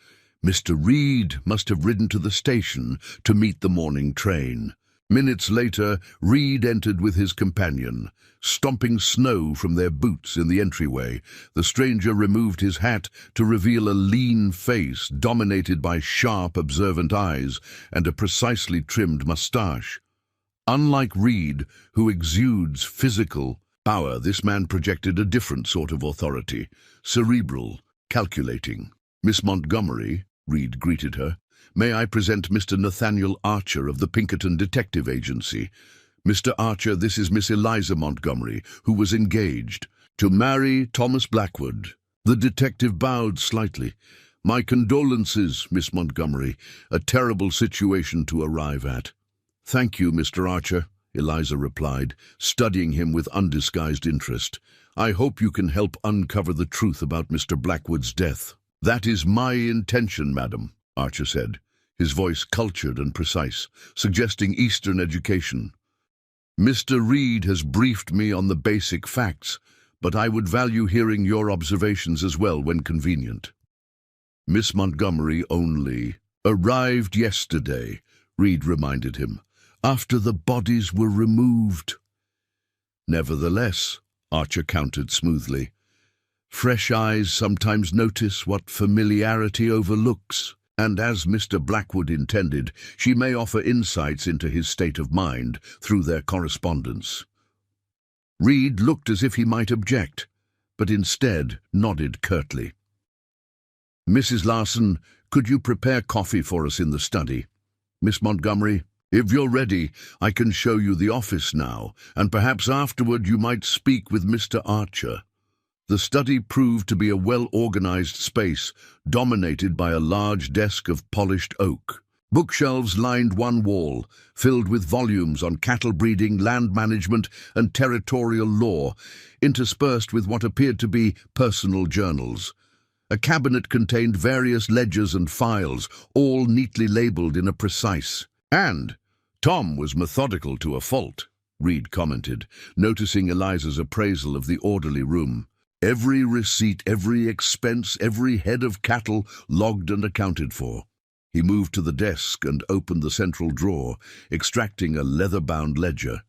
"Mr. Reed must have ridden to the station to meet the morning train." Minutes later, Reed entered with his companion. Stomping snow from their boots in the entryway, the stranger removed his hat to reveal a lean face dominated by sharp, observant eyes and a precisely trimmed mustache. Unlike Reed, who exudes physical power, this man projected a different sort of authority, cerebral, calculating. "Miss Montgomery," Reed greeted her, "may I present Mr. Nathaniel Archer of the Pinkerton Detective Agency. Mr. Archer, this is Miss Eliza Montgomery, who was engaged to marry Thomas Blackwood." The detective bowed slightly. "My condolences, Miss Montgomery. A terrible situation to arrive at." "Thank you, Mr. Archer," Eliza replied, studying him with undisguised interest. "I hope you can help uncover the truth about Mr. Blackwood's death." "That is my intention, madam," Archer said, his voice cultured and precise, suggesting Eastern education. "Mr. Reed has briefed me on the basic facts, but I would value hearing your observations as well when convenient." "Miss Montgomery only arrived yesterday," Reed reminded him, "after the bodies were removed." "Nevertheless," Archer countered smoothly, "fresh eyes sometimes notice what familiarity overlooks, and as Mr. Blackwood intended, she may offer insights into his state of mind through their correspondence." Reed looked as if he might object, but instead nodded curtly. "Mrs. Larson, could you prepare coffee for us in the study? Miss Montgomery, if you're ready, I can show you the office now, and perhaps afterward you might speak with Mr. Archer." The study proved to be a well-organized space, dominated by a large desk of polished oak. Bookshelves lined one wall, filled with volumes on cattle breeding, land management, and territorial law, interspersed with what appeared to be personal journals. A cabinet contained various ledgers and files, all neatly labeled in a precise. "And Tom was methodical to a fault," Reed commented, noticing Eliza's appraisal of the orderly room. "Every receipt, every expense, every head of cattle logged and accounted for." He moved to the desk and opened the central drawer, extracting a leather-bound ledger.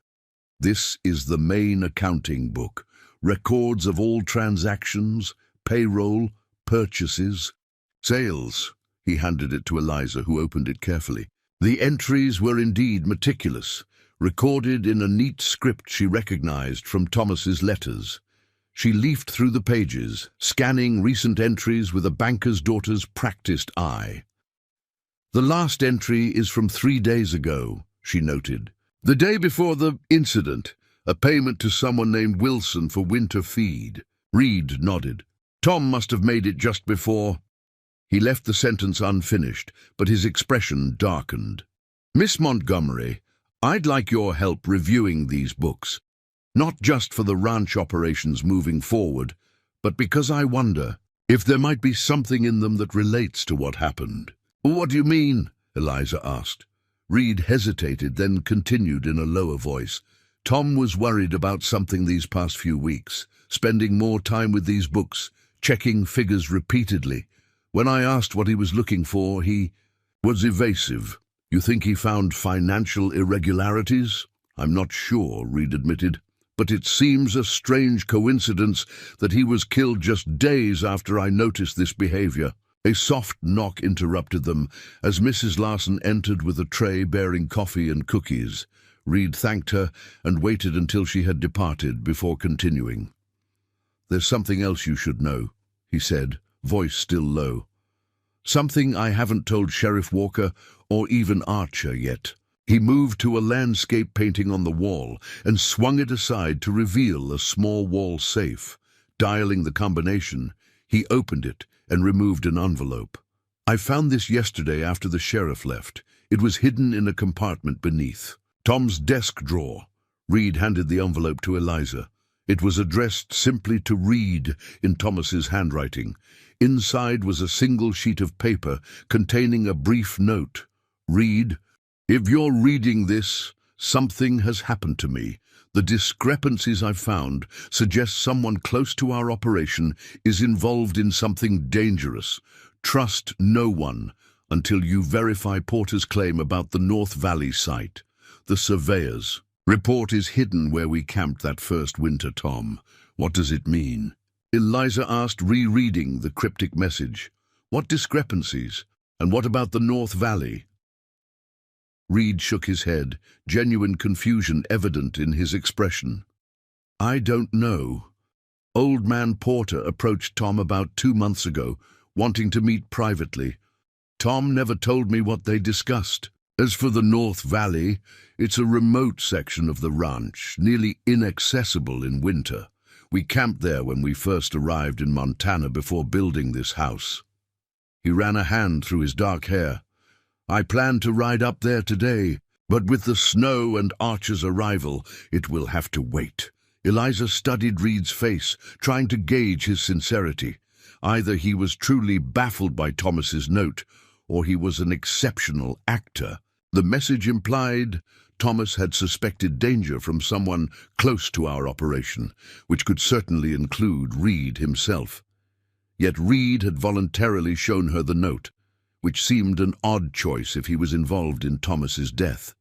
"This is the main accounting book. Records of all transactions, payroll, purchases, sales." He handed it to Eliza, who opened it carefully. The entries were indeed meticulous, recorded in a neat script she recognized from Thomas's letters. She leafed through the pages, scanning recent entries with a banker's daughter's practiced eye. "The last entry is from 3 days ago," she noted. "The day before the incident, a payment to someone named Wilson for winter feed." Reed nodded. "Tom must have made it just before." He left the sentence unfinished, but his expression darkened. "Miss Montgomery, I'd like your help reviewing these books, not just for the ranch operations moving forward, but because I wonder if there might be something in them that relates to what happened." "What do you mean?" Eliza asked. Reed hesitated, then continued in a lower voice. "Tom was worried about something these past few weeks, spending more time with these books, checking figures repeatedly. When I asked what he was looking for, he was evasive." "You think he found financial irregularities?" "I'm not sure," Reed admitted, "but it seems a strange coincidence that he was killed just days after I noticed this behavior." A soft knock interrupted them as Mrs. Larson entered with a tray bearing coffee and cookies. Reed thanked her and waited until she had departed before continuing. "There's something else you should know," he said, voice still low. "Something I haven't told Sheriff Walker or even Archer yet." He moved to a landscape painting on the wall and swung it aside to reveal a small wall safe. Dialing the combination, he opened it and removed an envelope. "I found this yesterday after the sheriff left. It was hidden in a compartment beneath Tom's desk drawer." Reed handed the envelope to Eliza. It was addressed simply to Reed in Thomas's handwriting. Inside was a single sheet of paper containing a brief note. "Reed, if you're reading this, something has happened to me. The discrepancies I've found suggest someone close to our operation is involved in something dangerous. Trust no one until you verify Porter's claim about the North Valley site. The surveyor's report is hidden where we camped that first winter, Tom. What does it mean?" Eliza asked, rereading the cryptic message. "What discrepancies? And what about the North Valley?" Reed shook his head, genuine confusion evident in his expression. "I don't know. Old man Porter approached Tom about 2 months ago, wanting to meet privately. Tom never told me what they discussed. As for the North Valley, it's a remote section of the ranch, nearly inaccessible in winter. We camped there when we first arrived in Montana before building this house." He ran a hand through his dark hair. "I plan to ride up there today, but with the snow and Archer's arrival, it will have to wait." Eliza studied Reed's face, trying to gauge his sincerity. Either he was truly baffled by Thomas's note, or he was an exceptional actor. The message implied Thomas had suspected danger from someone close to our operation, which could certainly include Reed himself. Yet Reed had voluntarily shown her the note, which seemed an odd choice if he was involved in Thomas's death.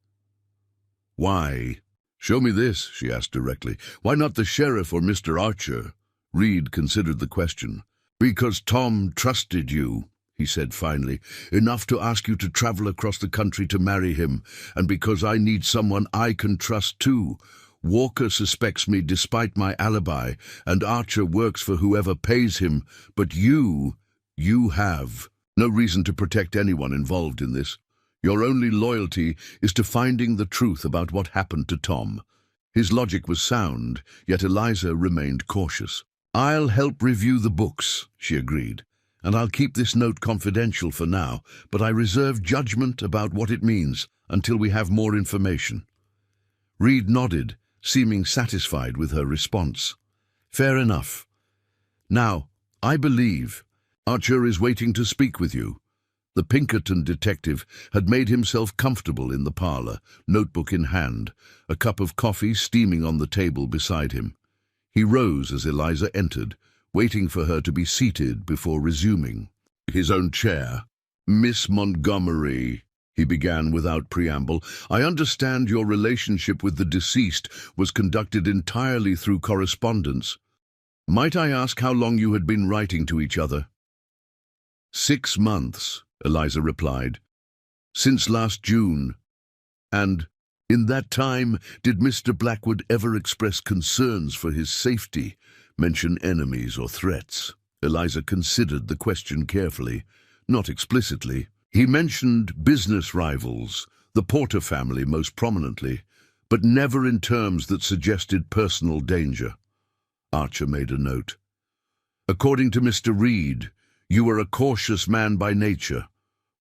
"Why?" "Show me this," she asked directly. "Why not the sheriff or Mr. Archer?" Reed considered the question. "Because Tom trusted you," he said finally, "enough to ask you to travel across the country to marry him, and because I need someone I can trust too. Walker suspects me despite my alibi, and Archer works for whoever pays him, but you have no reason to protect anyone involved in this. Your only loyalty is to finding the truth about what happened to Tom." His logic was sound, yet Eliza remained cautious. "I'll help review the books," she agreed, "and I'll keep this note confidential for now, but I reserve judgment about what it means until we have more information." Reed nodded, seeming satisfied with her response. "Fair enough. Now, I believe Archer is waiting to speak with you." The Pinkerton detective had made himself comfortable in the parlor, notebook in hand, a cup of coffee steaming on the table beside him. He rose as Eliza entered, waiting for her to be seated before resuming his own chair. "Miss Montgomery," he began without preamble, "I understand your relationship with the deceased was conducted entirely through correspondence. Might I ask how long you had been writing to each other?" "6 months," Eliza replied. "Since last June." "And in that time, did Mr. Blackwood ever express concerns for his safety, mention enemies or threats?" Eliza considered the question carefully. "Not explicitly. He mentioned business rivals, the Porter family most prominently, but never in terms that suggested personal danger." Archer made a note. "According to Mr. Reed, you are a cautious man by nature.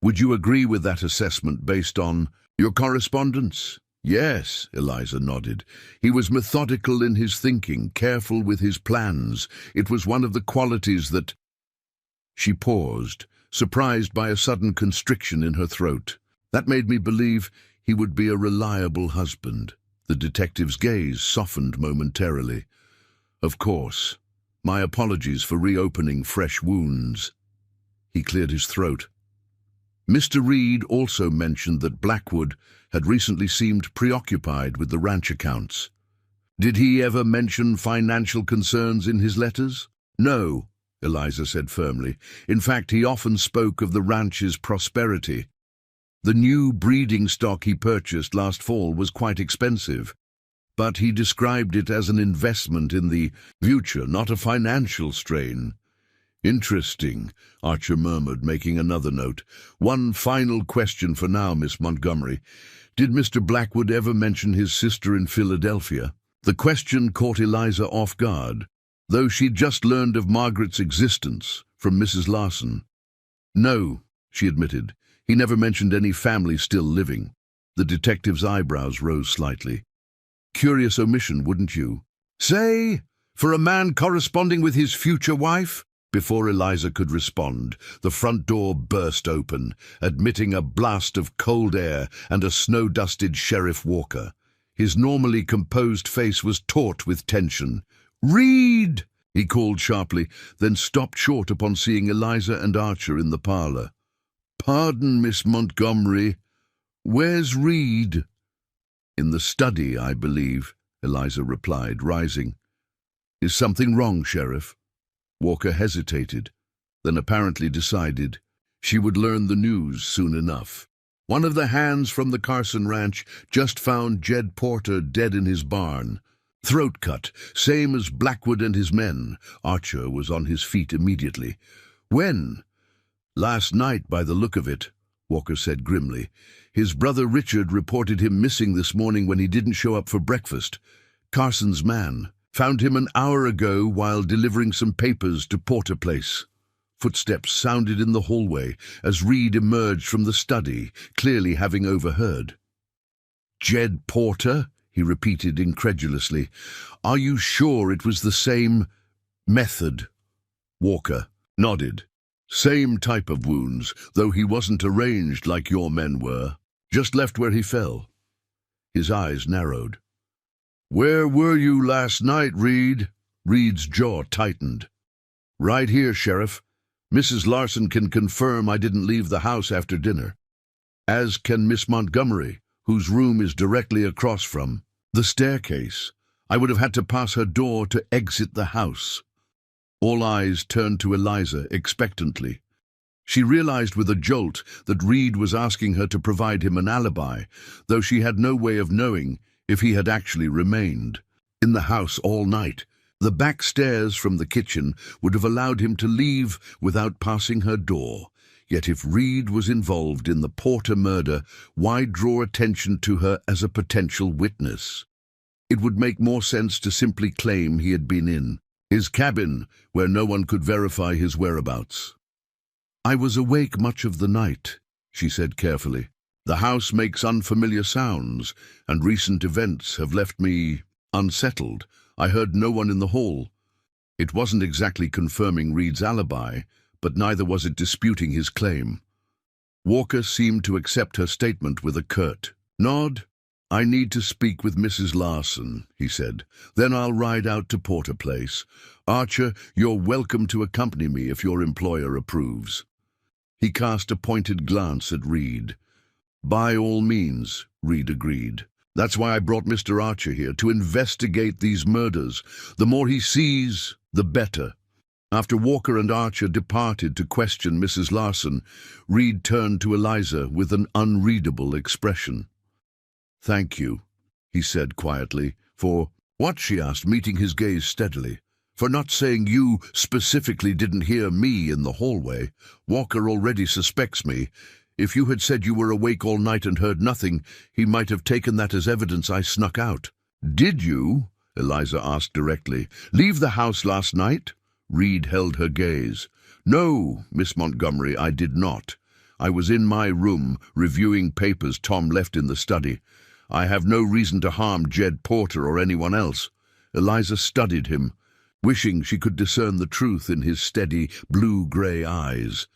Would you agree with that assessment based on your correspondence?" "Yes," Eliza nodded. "He was methodical in his thinking, careful with his plans. It was one of the qualities that—" She paused, surprised by a sudden constriction in her throat. "That made me believe he would be a reliable husband." The detective's gaze softened momentarily. "Of course. My apologies for reopening fresh wounds." He cleared his throat. Mr. Reed also mentioned that Blackwood had recently seemed preoccupied with the ranch accounts. "Did he ever mention financial concerns in his letters?" "No," Eliza said firmly. "In fact, he often spoke of the ranch's prosperity. The new breeding stock he purchased last fall was quite expensive, but he described it as an investment in the future, not a financial strain." "Interesting," Archer murmured, making another note. "One final question for now, Miss Montgomery. Did Mr. Blackwood ever mention his sister in Philadelphia?" The question caught Eliza off guard, though she'd just learned of Margaret's existence from Mrs. Larson. "No," she admitted. "He never mentioned any family still living." The detective's eyebrows rose slightly. "Curious omission, wouldn't you say, for a man corresponding with his future wife?" Before Eliza could respond, the front door burst open, admitting a blast of cold air and a snow-dusted Sheriff Walker. His normally composed face was taut with tension. "Reed!" he called sharply, then stopped short upon seeing Eliza and Archer in the parlor. "Pardon, Miss Montgomery. Where's Reed?" "In the study, I believe," Eliza replied, rising. "Is something wrong, Sheriff?" Walker hesitated, then apparently decided she would learn the news soon enough. One of the hands from the Carson ranch just found Jed Porter dead in his barn. Throat cut, same as Blackwood and his men. Archer was on his feet immediately. When? Last night, by the look of it, Walker said grimly. His brother Richard reported him missing this morning when he didn't show up for breakfast. Carson's man found him an hour ago while delivering some papers to Porter Place. Footsteps sounded in the hallway as Reed emerged from the study, clearly having overheard. "Jed Porter?" he repeated incredulously. "Are you sure it was the same method?" Walker nodded. "Same type of wounds, though he wasn't arranged like your men were. Just left where he fell." His eyes narrowed. "Where were you last night, Reed?" Reed's jaw tightened. "Right here, Sheriff. Mrs. Larson can confirm I didn't leave the house after dinner. As can Miss Montgomery, whose room is directly across from the staircase. I would have had to pass her door to exit the house." All eyes turned to Eliza expectantly. She realized with a jolt that Reed was asking her to provide him an alibi, though she had no way of knowing if he had actually remained in the house all night. The back stairs from the kitchen would have allowed him to leave without passing her door. Yet if Reed was involved in the Porter murder, why draw attention to her as a potential witness? It would make more sense to simply claim he had been in his cabin, where no one could verify his whereabouts. "I was awake much of the night," she said carefully. "The house makes unfamiliar sounds, and recent events have left me unsettled. I heard no one in the hall." It wasn't exactly confirming Reed's alibi, but neither was it disputing his claim. Walker seemed to accept her statement with a curt nod. "I need to speak with Mrs. Larson," he said. "Then I'll ride out to Porter Place. Archer, you're welcome to accompany me if your employer approves." He cast a pointed glance at Reed. "By all means," Reed agreed. "That's why I brought Mr. Archer here, to investigate these murders. The more he sees, the better." After Walker and Archer departed to question Mrs. Larson, Reed turned to Eliza with an unreadable expression. "Thank you," he said quietly. "For what?" she asked, meeting his gaze steadily. "For not saying you specifically didn't hear me in the hallway. Walker already suspects me. If you had said you were awake all night and heard nothing, he might have taken that as evidence I snuck out." "Did you?" Eliza asked directly. "Leave the house last night?" Reed held her gaze. "No, Miss Montgomery, I did not. I was in my room, reviewing papers Tom left in the study. I have no reason to harm Jed Porter or anyone else." Eliza studied him, wishing she could discern the truth in his steady, blue-gray eyes.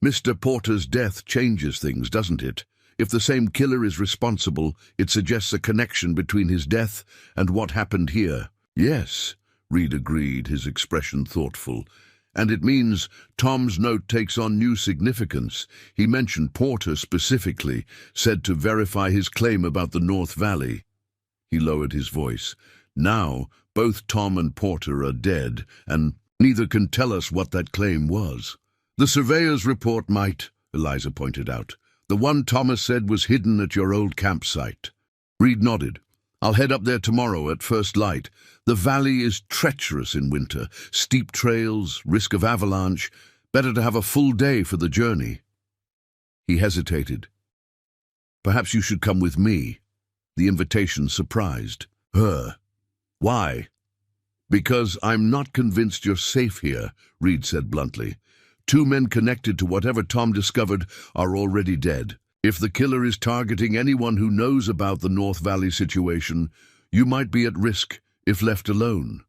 "Mr. Porter's death changes things, doesn't it? If the same killer is responsible, it suggests a connection between his death and what happened here." "Yes," Reed agreed, his expression thoughtful. "And it means Tom's note takes on new significance. He mentioned Porter specifically, said to verify his claim about the North Valley." He lowered his voice. "Now, both Tom and Porter are dead, and neither can tell us what that claim was." "The surveyor's report might," Eliza pointed out. "The one Thomas said was hidden at your old campsite." Reed nodded. "I'll head up there tomorrow at first light. The valley is treacherous in winter. Steep trails, risk of avalanche. Better to have a full day for the journey." He hesitated. "Perhaps you should come with me." The invitation surprised her. "Why?" "Because I'm not convinced you're safe here," Reed said bluntly. "Two men connected to whatever Tom discovered are already dead. If the killer is targeting anyone who knows about the North Valley situation, you might be at risk if left alone."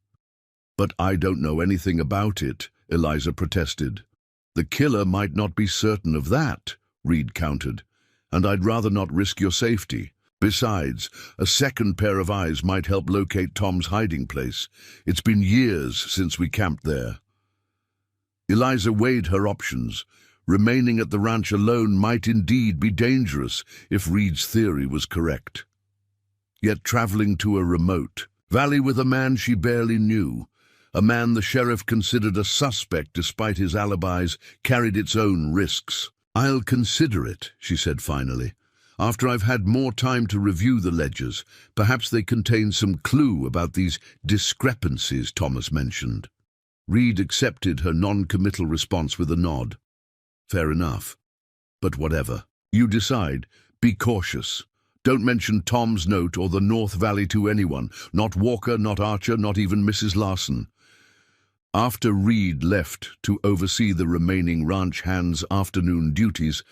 "But I don't know anything about it," Eliza protested. "The killer might not be certain of that," Reed countered, "and I'd rather not risk your safety. Besides, a second pair of eyes might help locate Tom's hiding place. It's been years since we camped there." Eliza weighed her options. Remaining at the ranch alone might indeed be dangerous if Reed's theory was correct. Yet traveling to a remote valley with a man she barely knew, a man the sheriff considered a suspect despite his alibis, carried its own risks. "I'll consider it," she said finally. After I've had more time to review the ledgers, perhaps they contain some clue about these discrepancies Thomas mentioned. Reed accepted her non-committal response with a nod. Fair enough. But whatever. You decide. Be cautious. Don't mention Tom's note or the North Valley to anyone. Not Walker, not Archer, not even Mrs. Larson. After Reed left to oversee the remaining ranch hands' afternoon duties,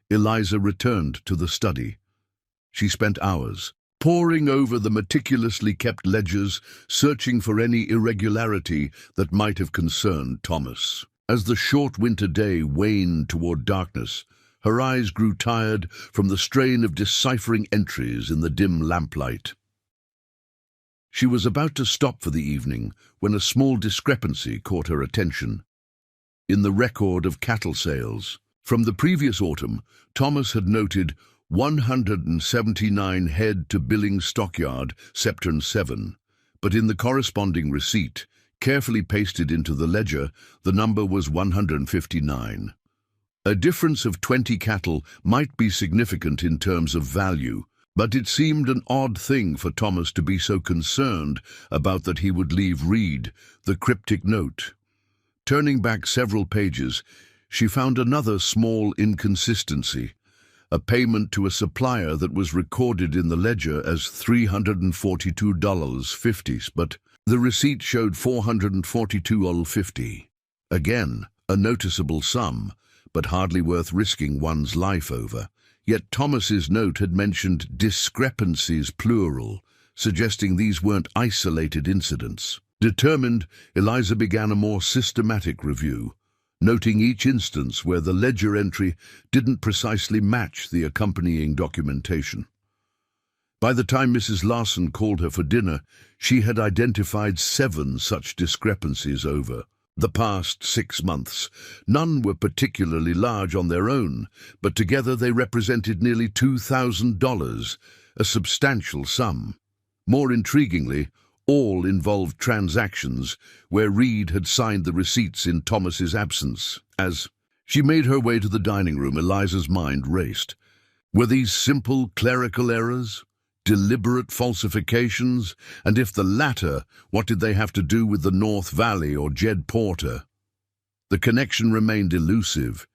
Eliza returned to the study. She spent hours poring over the meticulously kept ledgers, searching for any irregularity that might have concerned Thomas. As the short winter day waned toward darkness, her eyes grew tired from the strain of deciphering entries in the dim lamplight. She was about to stop for the evening when a small discrepancy caught her attention. In the record of cattle sales from the previous autumn, Thomas had noted 179 head to Billings Stockyard, Septurn 7, but in the corresponding receipt, carefully pasted into the ledger, the number was 159. A difference of 20 cattle might be significant in terms of value, but it seemed an odd thing for Thomas to be so concerned about that he would leave Reed the cryptic note. Turning back several pages, she found another small inconsistency, a payment to a supplier that was recorded in the ledger as $342.50, but the receipt showed $442.50. Again, a noticeable sum, but hardly worth risking one's life over. Yet Thomas's note had mentioned discrepancies plural, suggesting these weren't isolated incidents. Determined, Eliza began a more systematic review, noting each instance where the ledger entry didn't precisely match the accompanying documentation. By the time Mrs. Larson called her for dinner, she had identified 7 such discrepancies over the past 6 months. None were particularly large on their own, but together they represented nearly $2,000, a substantial sum. More intriguingly, all involved transactions where Reed had signed the receipts in Thomas's absence. As she made her way to the dining room, Eliza's mind raced. Were these simple clerical errors? Deliberate falsifications? And if the latter, what did they have to do with the North Valley or Jed Porter? The connection remained elusive,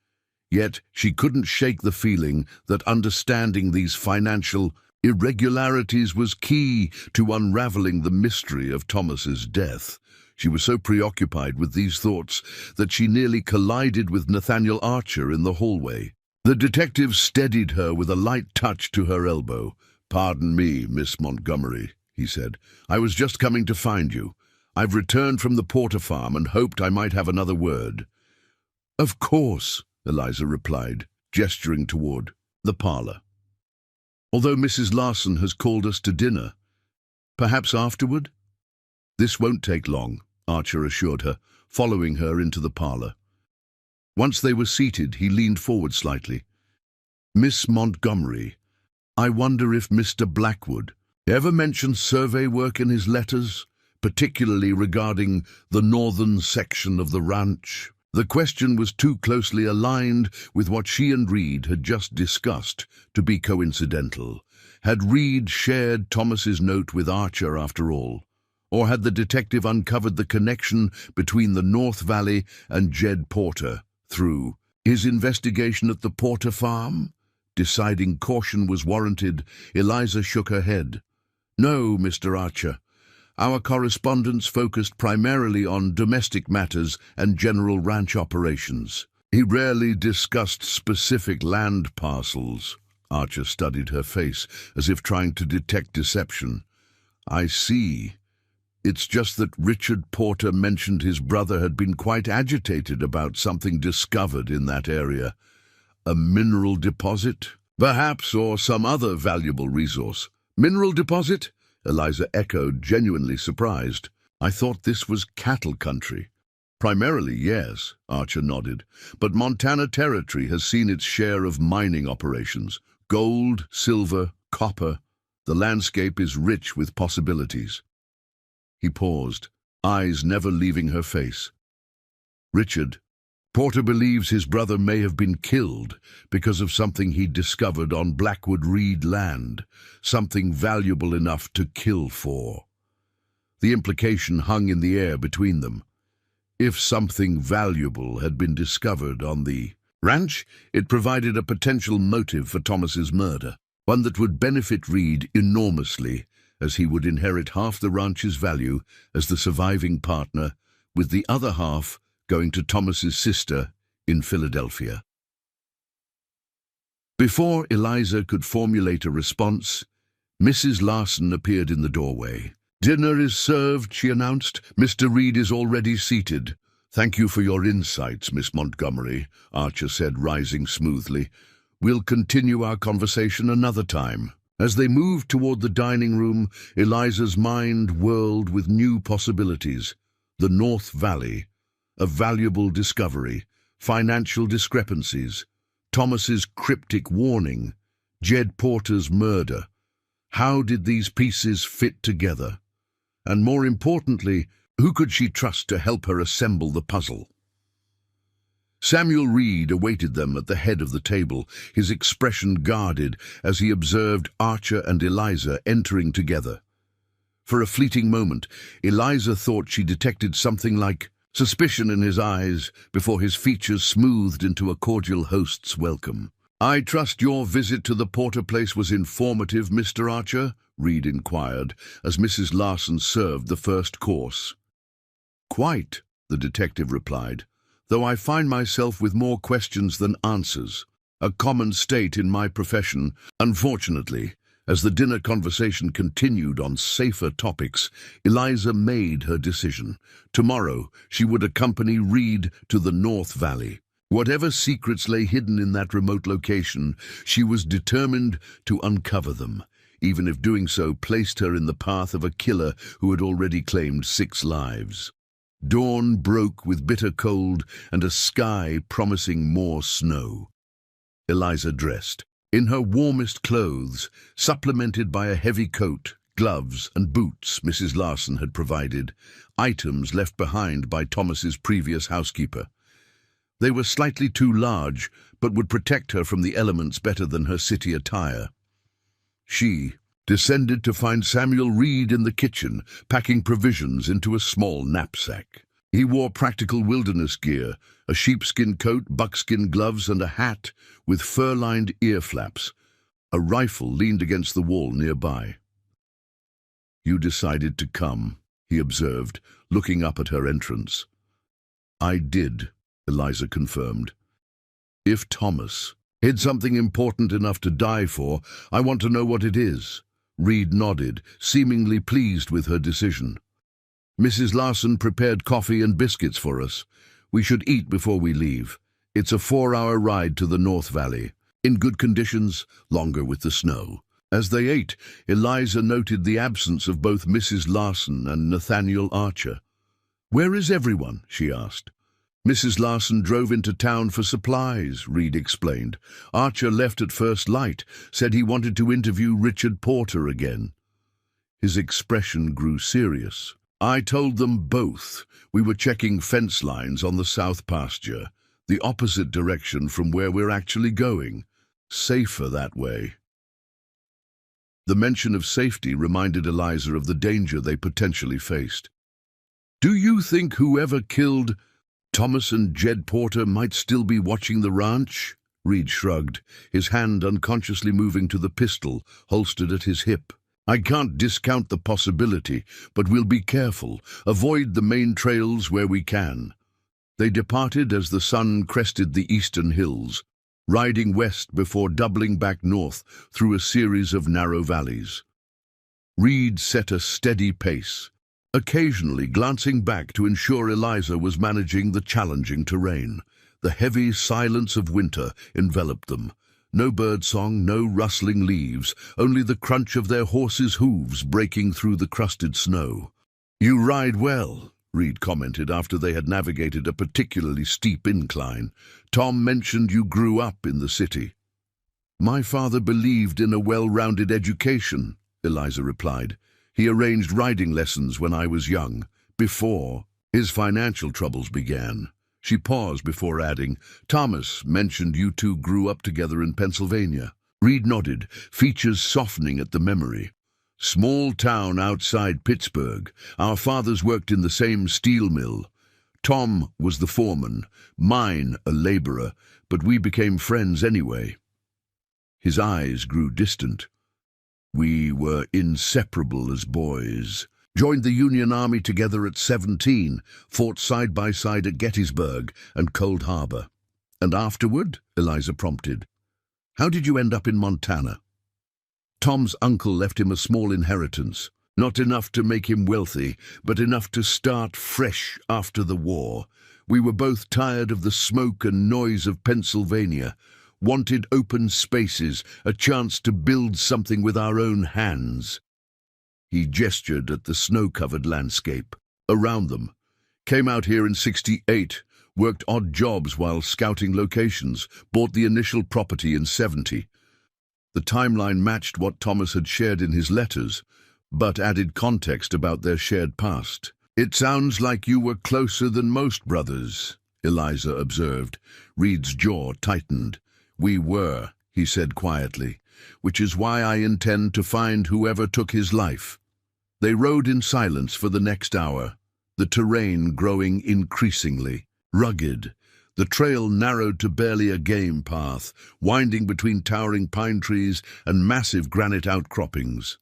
yet she couldn't shake the feeling that understanding these financial irregularities was key to unraveling the mystery of Thomas's death. She was so preoccupied with these thoughts that she nearly collided with Nathaniel Archer in the hallway. The detective steadied her with a light touch to her elbow. "Pardon me, Miss Montgomery," he said. "I was just coming to find you. I've returned from the Porter farm and hoped I might have another word." "Of course," Eliza replied, gesturing toward the parlor. "Although Mrs. Larson has called us to dinner. Perhaps afterward?" "This won't take long," Archer assured her, following her into the parlor. Once they were seated, he leaned forward slightly. "Miss Montgomery, I wonder if Mr. Blackwood ever mentioned survey work in his letters, particularly regarding the northern section of the ranch?" The question was too closely aligned with what she and Reed had just discussed to be coincidental. Had Reed shared Thomas's note with Archer after all? Or had the detective uncovered the connection between the North Valley and Jed Porter through his investigation at the Porter farm? Deciding caution was warranted, Eliza shook her head. "No, Mr. Archer. Our correspondence focused primarily on domestic matters and general ranch operations. He rarely discussed specific land parcels." Archer studied her face, as if trying to detect deception. "I see. It's just that Richard Porter mentioned his brother had been quite agitated about something discovered in that area. A mineral deposit, perhaps, or some other valuable resource." "Mineral deposit?" Eliza echoed, genuinely surprised. "I thought this was cattle country." "Primarily, yes," Archer nodded, "but Montana Territory has seen its share of mining operations. Gold, silver, copper. The landscape is rich with possibilities." He paused, eyes never leaving her face. "Richard, Porter believes his brother may have been killed because of something he discovered on Blackwood Reed land, something valuable enough to kill for. The implication hung in the air between them. If something valuable had been discovered on the ranch, it provided a potential motive for Thomas's murder, one that would benefit Reed enormously, as he would inherit half the ranch's value as the surviving partner, with the other half going to Thomas's sister in Philadelphia. Before Eliza could formulate a response, Mrs. Larson appeared in the doorway. "Dinner is served," she announced. "Mr. Reed is already seated." "Thank you for your insights, Miss Montgomery," Archer said, rising smoothly. "We'll continue our conversation another time." As they moved toward the dining room, Eliza's mind whirled with new possibilities. The North Valley, a valuable discovery, financial discrepancies, Thomas's cryptic warning, Jed Porter's murder. How did these pieces fit together? And more importantly, who could she trust to help her assemble the puzzle? Samuel Reed awaited them at the head of the table, his expression guarded as he observed Archer and Eliza entering together. For a fleeting moment, Eliza thought she detected something like suspicion in his eyes before his features smoothed into a cordial host's welcome. "I trust your visit to the Porter place was informative, Mr. Archer?" Reed inquired, as Mrs. Larson served the first course. "Quite," the detective replied, "though I find myself with more questions than answers. A common state in my profession, unfortunately." As the dinner conversation continued on safer topics, Eliza made her decision. Tomorrow, she would accompany Reed to the North Valley. Whatever secrets lay hidden in that remote location, she was determined to uncover them, even if doing so placed her in the path of a killer who had already claimed 6 lives. Dawn broke with bitter cold and a sky promising more snow. Eliza dressed. In her warmest clothes, supplemented by a heavy coat, gloves and boots Mrs. Larson had provided, items left behind by Thomas's previous housekeeper. They were slightly too large, but would protect her from the elements better than her city attire. She descended to find Samuel Reed in the kitchen, packing provisions into a small knapsack. He wore practical wilderness gear, a sheepskin coat, buckskin gloves, and a hat with fur-lined ear flaps. A rifle leaned against the wall nearby. "You decided to come," he observed, looking up at her entrance. "I did," Eliza confirmed. "If Thomas hid something important enough to die for, I want to know what it is." Reed nodded, seemingly pleased with her decision. "Mrs. Larson prepared coffee and biscuits for us. We should eat before we leave. It's a 4-hour ride to the North Valley. In good conditions, longer with the snow." As they ate, Eliza noted the absence of both Mrs. Larson and Nathaniel Archer. "Where is everyone?" she asked. "Mrs. Larson drove into town for supplies," Reed explained. "Archer left at first light, said he wanted to interview Richard Porter again." His expression grew serious. "I told them both we were checking fence lines on the south pasture, the opposite direction from where we're actually going. Safer that way." The mention of safety reminded Eliza of the danger they potentially faced. "Do you think whoever killed Thomas and Jed Porter might still be watching the ranch?" Reed shrugged, his hand unconsciously moving to the pistol holstered at his hip. "I can't discount the possibility, but we'll be careful, avoid the main trails where we can." They departed as the sun crested the eastern hills, riding west before doubling back north through a series of narrow valleys. Reed set a steady pace, occasionally glancing back to ensure Eliza was managing the challenging terrain. The heavy silence of winter enveloped them. No birdsong, no rustling leaves, only the crunch of their horses' hooves breaking through the crusted snow. "You ride well," Reed commented after they had navigated a particularly steep incline. "Tom mentioned you grew up in the city." "My father believed in a well-rounded education," Eliza replied. "He arranged riding lessons when I was young, before his financial troubles began." She paused before adding, "Thomas mentioned you two grew up together in Pennsylvania." Reed nodded, features softening at the memory. "Small town outside Pittsburgh. Our fathers worked in the same steel mill. Tom was the foreman, mine a laborer, but we became friends anyway." His eyes grew distant. "We were inseparable as boys. Joined the Union Army together at 17, fought side by side at Gettysburg and Cold Harbor." "And afterward?" Eliza prompted. "How did you end up in Montana?" "Tom's uncle left him a small inheritance. Not enough to make him wealthy, but enough to start fresh after the war. We were both tired of the smoke and noise of Pennsylvania, wanted open spaces, a chance to build something with our own hands." He gestured at the snow-covered landscape around them. "Came out here in '68, worked odd jobs while scouting locations, bought the initial property in '70. The timeline matched what Thomas had shared in his letters, but added context about their shared past. "It sounds like you were closer than most brothers," Eliza observed. Reed's jaw tightened. "We were," he said quietly, "which is why I intend to find whoever took his life." They rode in silence for the next hour, the terrain growing increasingly rugged. The trail narrowed to barely a game path, winding between towering pine trees and massive granite outcroppings.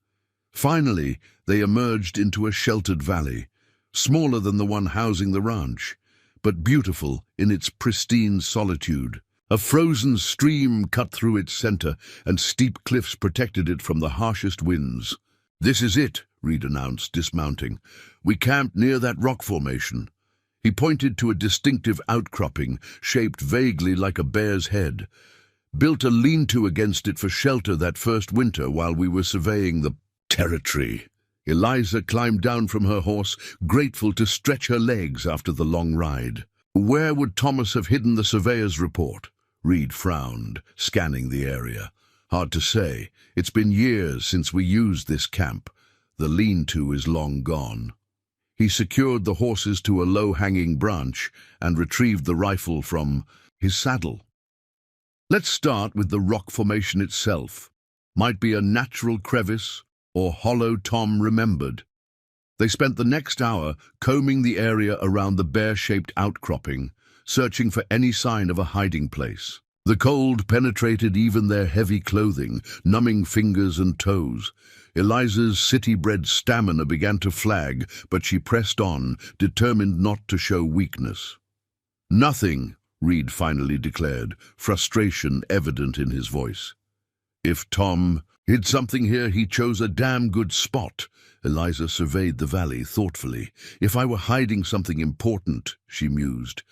Finally, they emerged into a sheltered valley, smaller than the one housing the ranch, but beautiful in its pristine solitude. A frozen stream cut through its center, and steep cliffs protected it from the harshest winds. "This is it," Reed announced, dismounting. "We camped near that rock formation." He pointed to a distinctive outcropping, shaped vaguely like a bear's head. "Built a lean-to against it for shelter that first winter while we were surveying the territory." Eliza climbed down from her horse, grateful to stretch her legs after the long ride. "Where would Thomas have hidden the surveyor's report?" Reed frowned, scanning the area. "Hard to say. It's been years since we used this camp. The lean-to is long gone." He secured the horses to a low-hanging branch and retrieved the rifle from his saddle. "Let's start with the rock formation itself. Might be a natural crevice or hollow Tom remembered." They spent the next hour combing the area around the bear-shaped outcropping, searching for any sign of a hiding place. The cold penetrated even their heavy clothing, numbing fingers and toes. Eliza's city-bred stamina began to flag, but she pressed on, determined not to show weakness. "Nothing," Reed finally declared, frustration evident in his voice. "If Tom hid something here, he chose a damn good spot." Eliza surveyed the valley thoughtfully. "If I were hiding something important," she mused,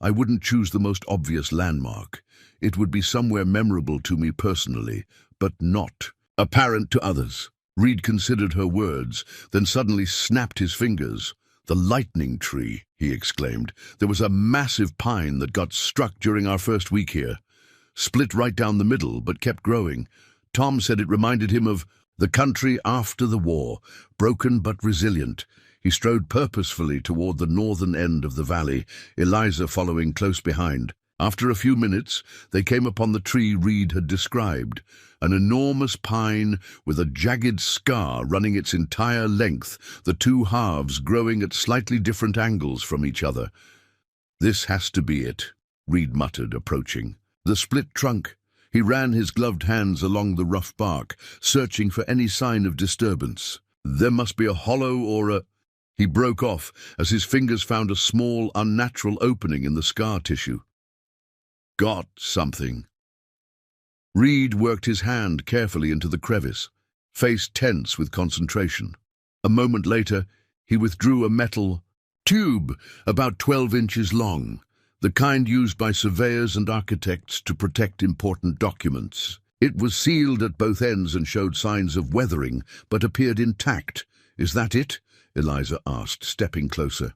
"I wouldn't choose the most obvious landmark. It would be somewhere memorable to me personally, but not apparent to others." Reed considered her words, then suddenly snapped his fingers. "The lightning tree," he exclaimed. "There was a massive pine that got struck during our first week here. Split right down the middle, but kept growing. Tom said it reminded him of the country after the war, broken but resilient." He strode purposefully toward the northern end of the valley, Eliza following close behind. After a few minutes, they came upon the tree Reed had described, an enormous pine with a jagged scar running its entire length, the two halves growing at slightly different angles from each other. "This has to be it," Reed muttered, approaching. The split trunk. He ran his gloved hands along the rough bark, searching for any sign of disturbance. "There must be a hollow or a—" He broke off as his fingers found a small, unnatural opening in the scar tissue. "Got something." Reed worked his hand carefully into the crevice, face tense with concentration. A moment later, he withdrew a metal tube about 12 inches long, the kind used by surveyors and architects to protect important documents. It was sealed at both ends and showed signs of weathering, but appeared intact. "Is that it?" Eliza asked, stepping closer.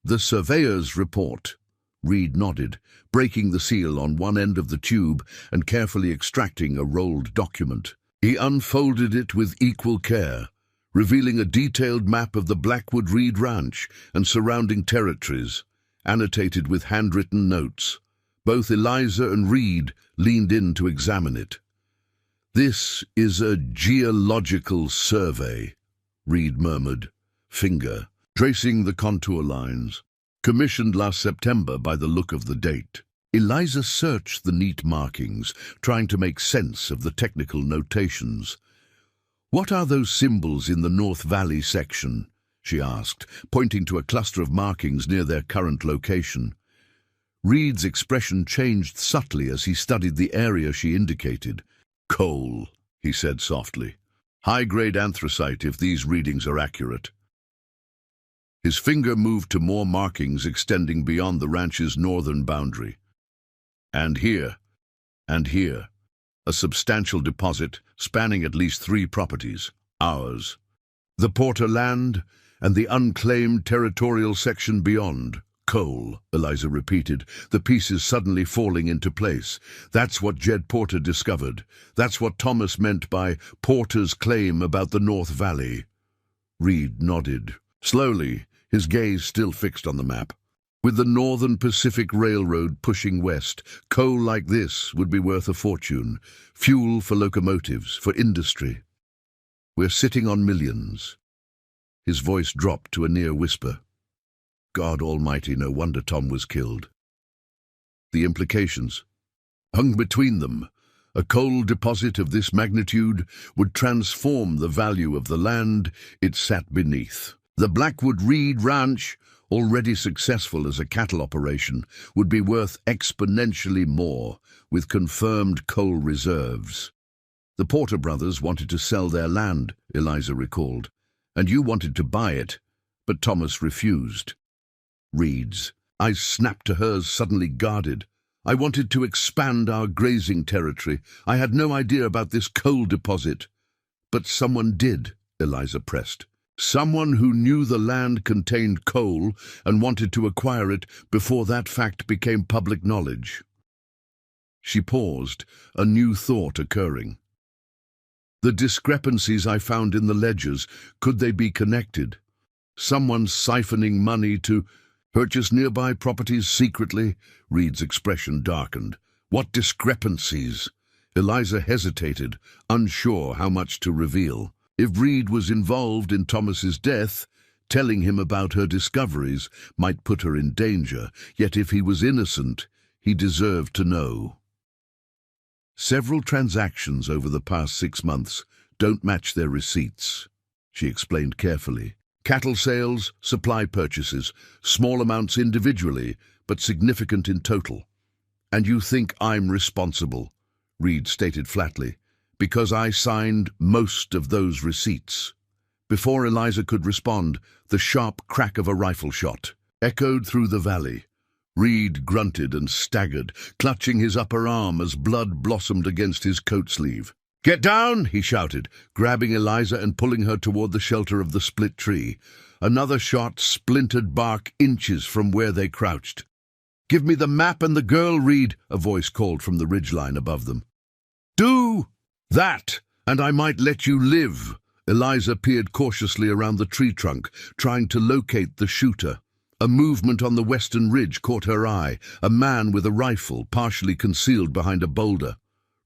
"The surveyor's report." Reed nodded, breaking the seal on one end of the tube and carefully extracting a rolled document. He unfolded it with equal care, revealing a detailed map of the Blackwood Reed Ranch and surrounding territories. annotated with handwritten notes. Both Eliza and Reed leaned in to examine it. "This is a geological survey," Reed murmured, finger tracing the contour lines. "Commissioned last September by the look of the date." Eliza searched the neat markings, trying to make sense of the technical notations. "What are those symbols in the North Valley section?" she asked, pointing to a cluster of markings near their current location. Reed's expression changed subtly as he studied the area she indicated. "Coal," he said softly. "High-grade anthracite if these readings are accurate." His finger moved to more markings extending beyond the ranch's northern boundary. And here, a substantial deposit spanning at least 3 properties, ours. The Porter land and the unclaimed territorial section beyond. "Coal," Eliza repeated, the pieces suddenly falling into place. "That's what Jed Porter discovered. That's what Thomas meant by Porter's claim about the North Valley." Reed nodded. Slowly, his gaze still fixed on the map. With the Northern Pacific Railroad pushing west, coal like this would be worth a fortune. Fuel for locomotives, for industry. "We're sitting on millions." His voice dropped to a near whisper. God almighty, no wonder Tom was killed. The implications hung between them. A coal deposit of this magnitude would transform the value of the land it sat beneath. The Blackwood Reed Ranch, already successful as a cattle operation, would be worth exponentially more with confirmed coal reserves. "The Porter brothers wanted to sell their land," Eliza recalled, "and you wanted to buy it, but Thomas refused." Reed's eyes snapped to hers, suddenly guarded. "I wanted to expand our grazing territory. I had no idea about this coal deposit." "But someone did," Eliza pressed. "Someone who knew the land contained coal and wanted to acquire it before that fact became public knowledge." She paused, a new thought occurring. "The discrepancies I found in the ledgers, could they be connected? Someone siphoning money to purchase nearby properties secretly?" Reed's expression darkened. "What discrepancies?" Eliza hesitated, unsure how much to reveal. If Reed was involved in Thomas's death, telling him about her discoveries might put her in danger, yet if he was innocent, he deserved to know. "Several transactions over the past 6 months don't match their receipts," she explained carefully. "Cattle sales, supply purchases, small amounts individually, but significant in total. And you think I'm responsible," Reed stated flatly, "because I signed most of those receipts." Before Eliza could respond, the sharp crack of a rifle shot echoed through the valley. Reed grunted and staggered, clutching his upper arm as blood blossomed against his coat sleeve. "Get down!" he shouted, grabbing Eliza and pulling her toward the shelter of the split tree. Another shot splintered bark inches from where they crouched. "Give me the map and the girl, Reed," a voice called from the ridgeline above them. "Do that, and I might let you live." Eliza peered cautiously around the tree trunk, trying to locate the shooter. A movement on the western ridge caught her eye, a man with a rifle partially concealed behind a boulder.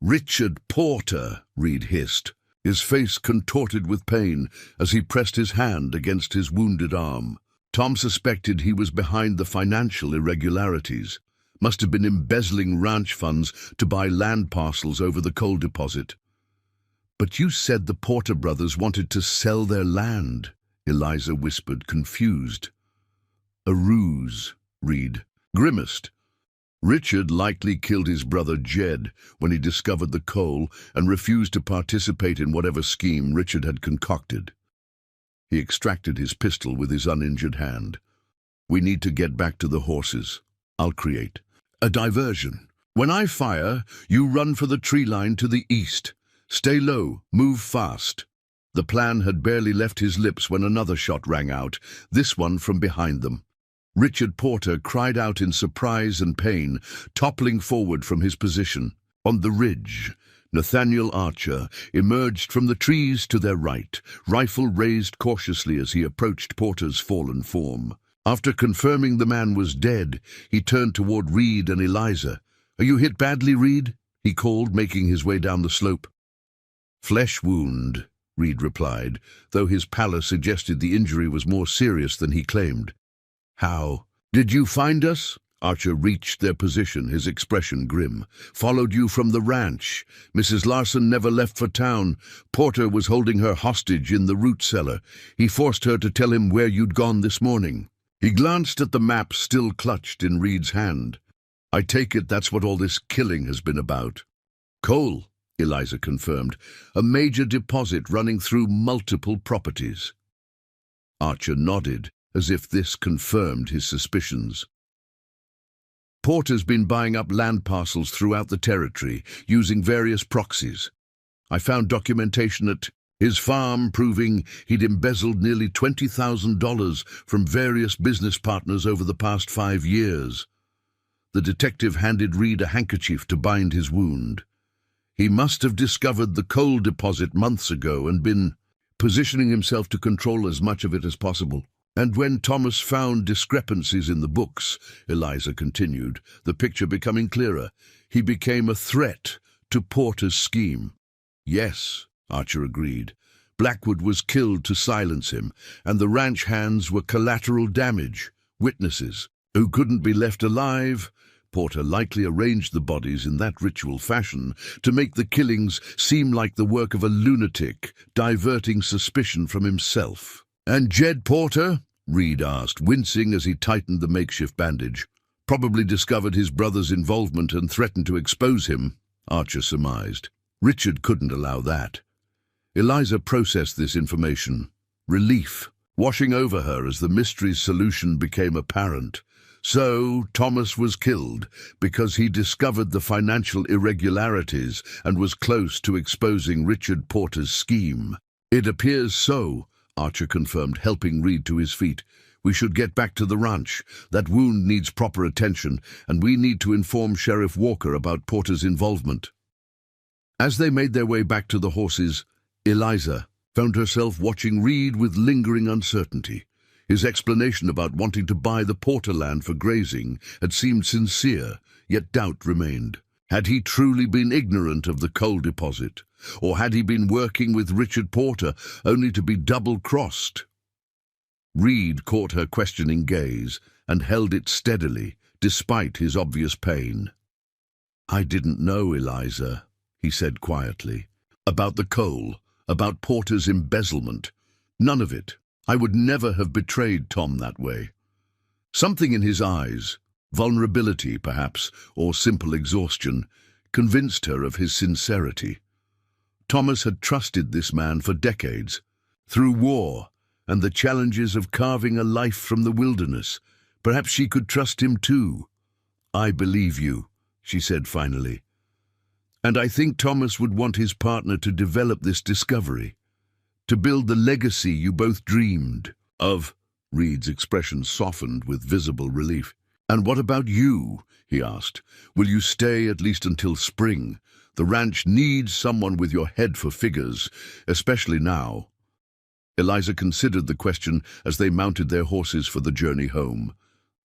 "Richard Porter," Reed hissed, his face contorted with pain as he pressed his hand against his wounded arm. Tom suspected he was behind the financial irregularities. Must have been embezzling ranch funds to buy land parcels over the coal deposit. "But you said the Porter brothers wanted to sell their land," Eliza whispered, confused. "A ruse," Reed grimaced. "Richard likely killed his brother Jed when he discovered the coal and refused to participate in whatever scheme Richard had concocted." He extracted his pistol with his uninjured hand. "We need to get back to the horses. I'll create a diversion. When I fire, you run for the tree line to the east. Stay low, move fast." The plan had barely left his lips when another shot rang out, this one from behind them. Richard Porter cried out in surprise and pain, toppling forward from his position. On the ridge, Nathaniel Archer emerged from the trees to their right, rifle raised cautiously as he approached Porter's fallen form. After confirming the man was dead, he turned toward Reed and Eliza. "Are you hit badly, Reed?" he called, making his way down the slope. "Flesh wound," Reed replied, though his pallor suggested the injury was more serious than he claimed. "How? Did you find us?" Archer reached their position, his expression grim. "Followed you from the ranch. Mrs. Larson never left for town. Porter was holding her hostage in the root cellar. He forced her to tell him where you'd gone this morning." He glanced at the map still clutched in Reed's hand. "I take it that's what all this killing has been about." "Coal," Eliza confirmed. "A major deposit running through multiple properties." Archer nodded, as if this confirmed his suspicions. "Porter's been buying up land parcels throughout the territory, using various proxies. I found documentation at his farm proving he'd embezzled nearly $20,000 from various business partners over the past 5 years. The detective handed Reed a handkerchief to bind his wound. He must have discovered the coal deposit months ago and been positioning himself to control as much of it as possible. And when Thomas found discrepancies in the books, Eliza continued, the picture becoming clearer, he became a threat to Porter's scheme." "Yes," Archer agreed. "Blackwood was killed to silence him, and the ranch hands were collateral damage, witnesses who couldn't be left alive. Porter likely arranged the bodies in that ritual fashion to make the killings seem like the work of a lunatic, diverting suspicion from himself." "And Jed Porter?" Reed asked, wincing as he tightened the makeshift bandage. "Probably discovered his brother's involvement and threatened to expose him," Archer surmised. "Richard couldn't allow that." Eliza processed this information. Relief washing over her as the mystery's solution became apparent. So Thomas was killed because he discovered the financial irregularities and was close to exposing Richard Porter's scheme. "It appears so," Archer confirmed, helping Reed to his feet. "We should get back to the ranch. That wound needs proper attention, and we need to inform Sheriff Walker about Porter's involvement." As they made their way back to the horses, Eliza found herself watching Reed with lingering uncertainty. His explanation about wanting to buy the Porter land for grazing had seemed sincere, yet doubt remained. Had he truly been ignorant of the coal deposit? Or had he been working with Richard Porter only to be double-crossed? Reed caught her questioning gaze and held it steadily, despite his obvious pain. "I didn't know, Eliza," he said quietly. "About the coal, about Porter's embezzlement. None of it. I would never have betrayed Tom that way." Something in his eyes, vulnerability perhaps, or simple exhaustion, convinced her of his sincerity. Thomas had trusted this man for decades. Through war and the challenges of carving a life from the wilderness, perhaps she could trust him too. "I believe you," she said finally. "And I think Thomas would want his partner to develop this discovery, to build the legacy you both dreamed of." Reed's expression softened with visible relief. "And what about you?" he asked. "Will you stay at least until spring? The ranch needs someone with your head for figures, especially now." Eliza considered the question as they mounted their horses for the journey home.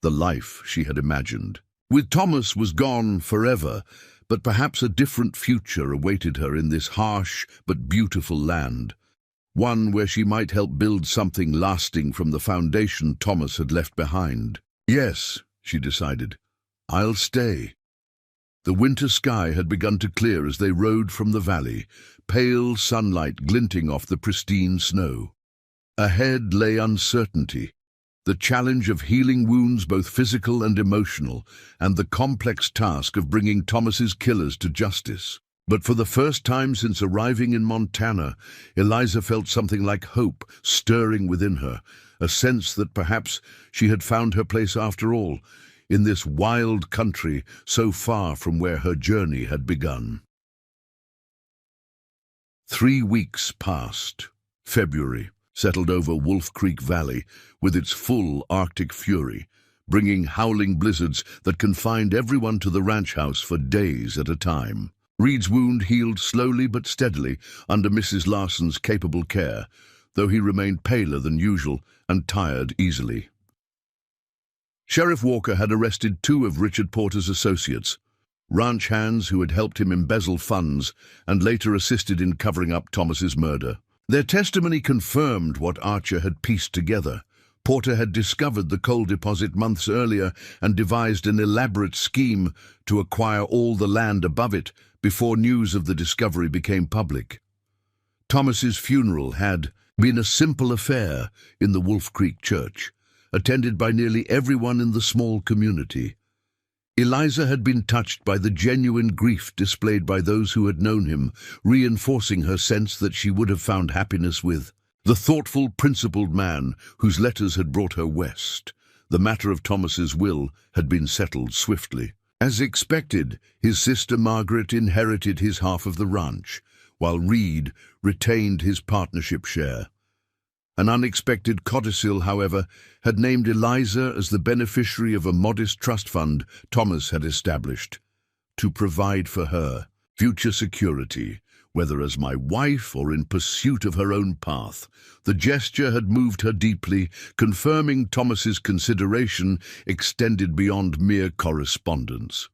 The life she had imagined. With Thomas was gone forever, but perhaps a different future awaited her in this harsh but beautiful land. One where she might help build something lasting from the foundation Thomas had left behind. "Yes," she decided, "I'll stay." The winter sky had begun to clear as they rode from the valley, pale sunlight glinting off the pristine snow. Ahead lay uncertainty, the challenge of healing wounds both physical and emotional, and the complex task of bringing Thomas's killers to justice. But for the first time since arriving in Montana, Eliza felt something like hope stirring within her, a sense that perhaps she had found her place after all, in this wild country so far from where her journey had begun. 3 weeks passed. February settled over Wolf Creek Valley with its full Arctic fury, bringing howling blizzards that confined everyone to the ranch house for days at a time. Reed's wound healed slowly but steadily under Mrs. Larson's capable care, though he remained paler than usual and tired easily. Sheriff Walker had arrested 2 of Richard Porter's associates, ranch hands who had helped him embezzle funds and later assisted in covering up Thomas's murder. Their testimony confirmed what Archer had pieced together. Porter had discovered the coal deposit months earlier and devised an elaborate scheme to acquire all the land above it before news of the discovery became public. Thomas's funeral had been a simple affair in the Wolf Creek Church, attended by nearly everyone in the small community. Eliza had been touched by the genuine grief displayed by those who had known him, reinforcing her sense that she would have found happiness with the thoughtful, principled man whose letters had brought her west. The matter of Thomas's will had been settled swiftly. As expected, his sister Margaret inherited his half of the ranch, while Reed retained his partnership share. An unexpected codicil, however, had named Eliza as the beneficiary of a modest trust fund Thomas had established to provide for her future security, whether as my wife or in pursuit of her own path. The gesture had moved her deeply, confirming Thomas's consideration extended beyond mere correspondence.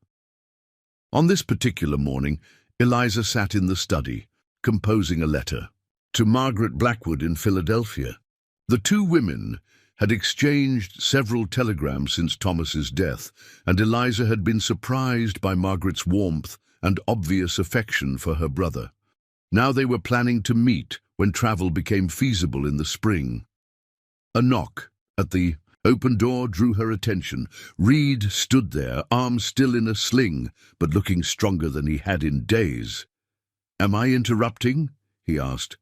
On this particular morning, Eliza sat in the study, composing a letter to Margaret Blackwood in Philadelphia. The 2 women had exchanged several telegrams since Thomas's death, and Eliza had been surprised by Margaret's warmth and obvious affection for her brother. Now they were planning to meet when travel became feasible in the spring. A knock at the open door drew her attention. Reed stood there, arms still in a sling, but looking stronger than he had in days. "Am I interrupting?" he asked.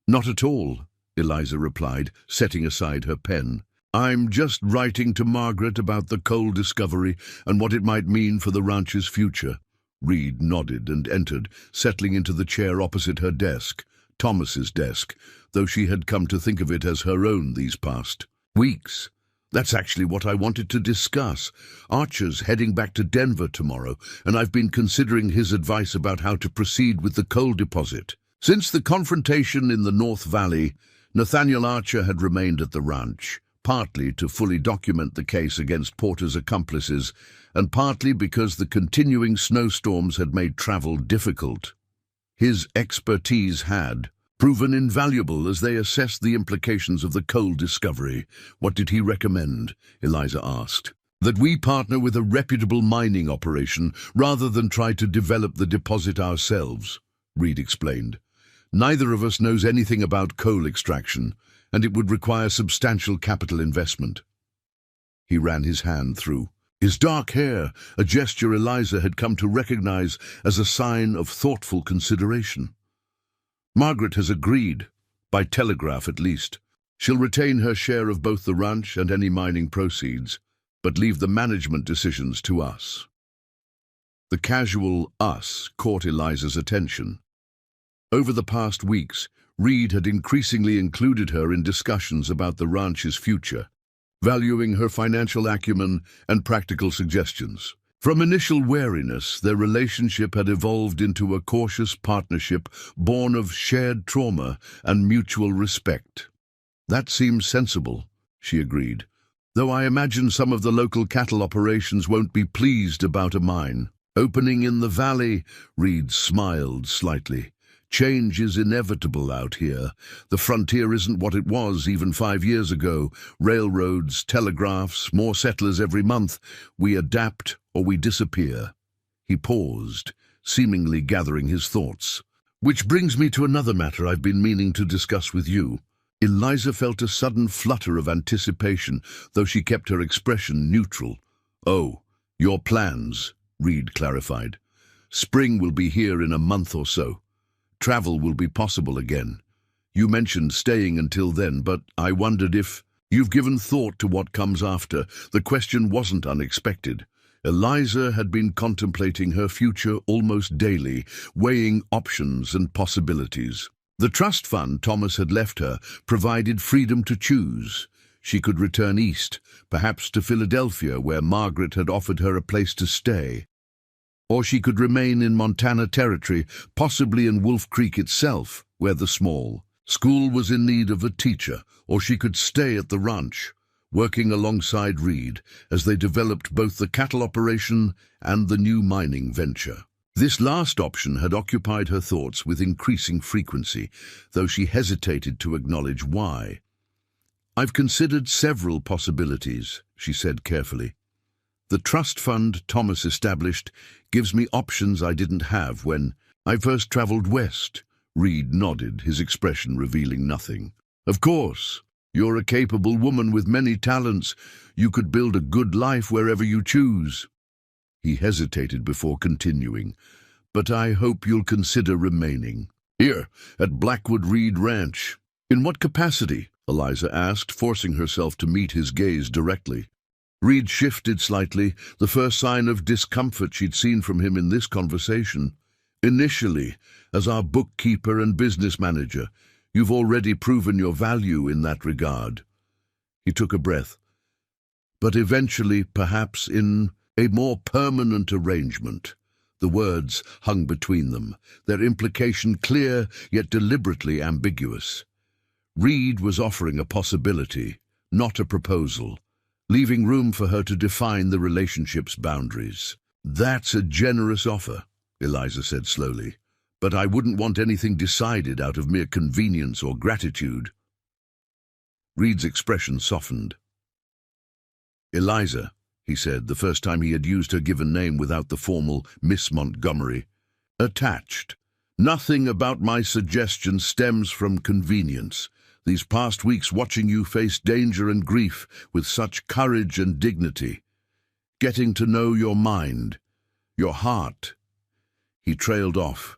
"Not at all," Eliza replied, setting aside her pen. "I'm just writing to Margaret about the coal discovery and what it might mean for the ranch's future." Reed nodded and entered, settling into the chair opposite her desk, Thomas's desk, though she had come to think of it as her own these past weeks. "That's actually what I wanted to discuss. Archer's heading back to Denver tomorrow, and I've been considering his advice about how to proceed with the coal deposit. Since the confrontation in the North Valley, Nathaniel Archer had remained at the ranch, partly to fully document the case against Porter's accomplices, and partly because the continuing snowstorms had made travel difficult. His expertise had proven invaluable as they assessed the implications of the coal discovery. "What did he recommend?" Eliza asked. "That we partner with a reputable mining operation rather than try to develop the deposit ourselves," Reed explained. "Neither of us knows anything about coal extraction, and it would require substantial capital investment." He ran his hand through his dark hair, a gesture Eliza had come to recognize as a sign of thoughtful consideration. "Margaret has agreed, by telegraph at least. She'll retain her share of both the ranch and any mining proceeds, but leave the management decisions to us." The casual "us" caught Eliza's attention. Over the past weeks, Reed had increasingly included her in discussions about the ranch's future, valuing her financial acumen and practical suggestions. From initial wariness, their relationship had evolved into a cautious partnership born of shared trauma and mutual respect. "That seems sensible," she agreed, "though I imagine some of the local cattle operations won't be pleased about a mine opening in the valley." Reed smiled slightly. "Change is inevitable out here. The frontier isn't what it was even 5 years ago. Railroads, telegraphs, more settlers every month. We adapt or we disappear." He paused, seemingly gathering his thoughts. "Which brings me to another matter I've been meaning to discuss with you." Eliza felt a sudden flutter of anticipation, though she kept her expression neutral. "Oh, your plans," Reed clarified. "Spring will be here in a month or so. Travel will be possible again. You mentioned staying until then, but I wondered if you've given thought to what comes after." The question wasn't unexpected. Eliza had been contemplating her future almost daily, weighing options and possibilities. The trust fund Thomas had left her provided freedom to choose. She could return east, perhaps to Philadelphia, where Margaret had offered her a place to stay. Or she could remain in Montana Territory, possibly in Wolf Creek itself, where the small school was in need of a teacher. Or she could stay at the ranch, working alongside Reed as they developed both the cattle operation and the new mining venture. This last option had occupied her thoughts with increasing frequency, though she hesitated to acknowledge why. "I've considered several possibilities," she said carefully. "The trust fund Thomas established gives me options I didn't have when I first traveled west." Reed nodded, his expression revealing nothing. "Of course, you're a capable woman with many talents. You could build a good life wherever you choose." He hesitated before continuing. "But I hope you'll consider remaining here at Blackwood Reed Ranch." "In what capacity?" Eliza asked, forcing herself to meet his gaze directly. Reed shifted slightly, the first sign of discomfort she'd seen from him in this conversation. "Initially, as our bookkeeper and business manager, you've already proven your value in that regard." He took a breath. "But eventually, perhaps in a more permanent arrangement." The words hung between them, their implication clear yet deliberately ambiguous. Reed was offering a possibility, not a proposal, leaving room for her to define the relationship's boundaries. "That's a generous offer," Eliza said slowly, "but I wouldn't want anything decided out of mere convenience or gratitude." Reed's expression softened. "Eliza," he said, the first time he had used her given name without the formal Miss Montgomery, "attached. Nothing about my suggestion stems from convenience. These past weeks watching you face danger and grief with such courage and dignity. Getting to know your mind, your heart." He trailed off,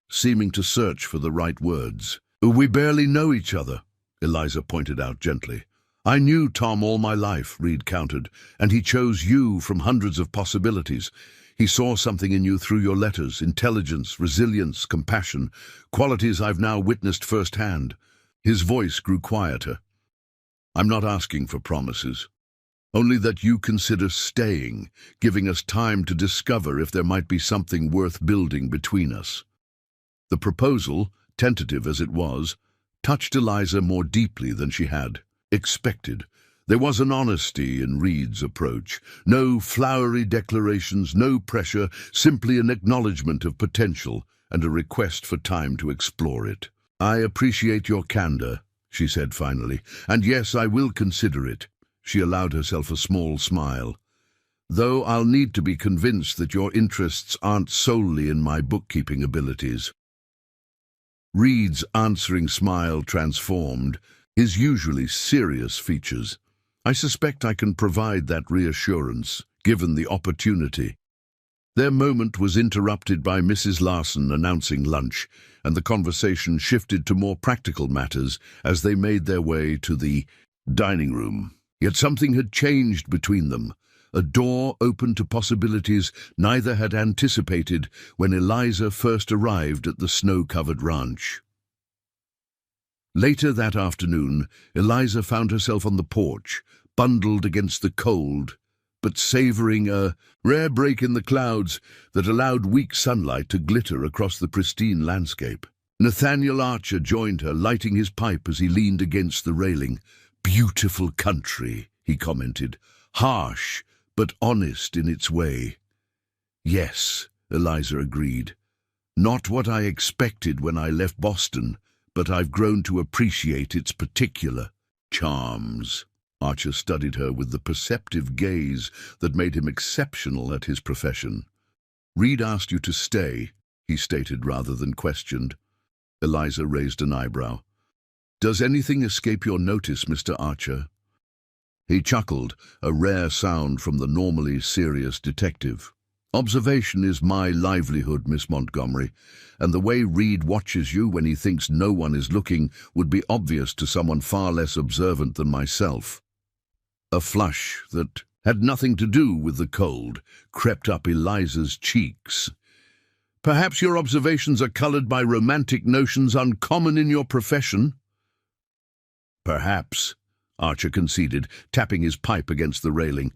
seeming to search for the right words. "We barely know each other," Eliza pointed out gently. "I knew Tom all my life," Reed countered, "and he chose you from hundreds of possibilities. He saw something in you through your letters, intelligence, resilience, compassion, qualities I've now witnessed firsthand." His voice grew quieter. "I'm not asking for promises, only that you consider staying, giving us time to discover if there might be something worth building between us." The proposal, tentative as it was, touched Eliza more deeply than she had expected. There was an honesty in Reed's approach. No flowery declarations, no pressure, simply an acknowledgement of potential and a request for time to explore it. "I appreciate your candor," she said finally, "and yes, I will consider it." She allowed herself a small smile. "Though I'll need to be convinced that your interests aren't solely in my bookkeeping abilities." Reed's answering smile transformed, his usually serious features. "I suspect I can provide that reassurance, given the opportunity." Their moment was interrupted by Mrs. Larson announcing lunch, and the conversation shifted to more practical matters as they made their way to the dining room. Yet something had changed between them, a door open to possibilities neither had anticipated when Eliza first arrived at the snow-covered ranch. Later that afternoon, Eliza found herself on the porch, bundled against the cold, but savoring a rare break in the clouds that allowed weak sunlight to glitter across the pristine landscape. Nathaniel Archer joined her, lighting his pipe as he leaned against the railing. "Beautiful country," he commented, "harsh, but honest in its way." "Yes," Eliza agreed. "Not what I expected when I left Boston, but I've grown to appreciate its particular charms." Archer studied her with the perceptive gaze that made him exceptional at his profession. "Reed asked you to stay," he stated rather than questioned. Eliza raised an eyebrow. "Does anything escape your notice, Mr. Archer?" He chuckled, a rare sound from the normally serious detective. "Observation is my livelihood, Miss Montgomery, and the way Reed watches you when he thinks no one is looking would be obvious to someone far less observant than myself." A flush that had nothing to do with the cold crept up Eliza's cheeks. "Perhaps your observations are colored by romantic notions uncommon in your profession." "Perhaps," Archer conceded, tapping his pipe against the railing.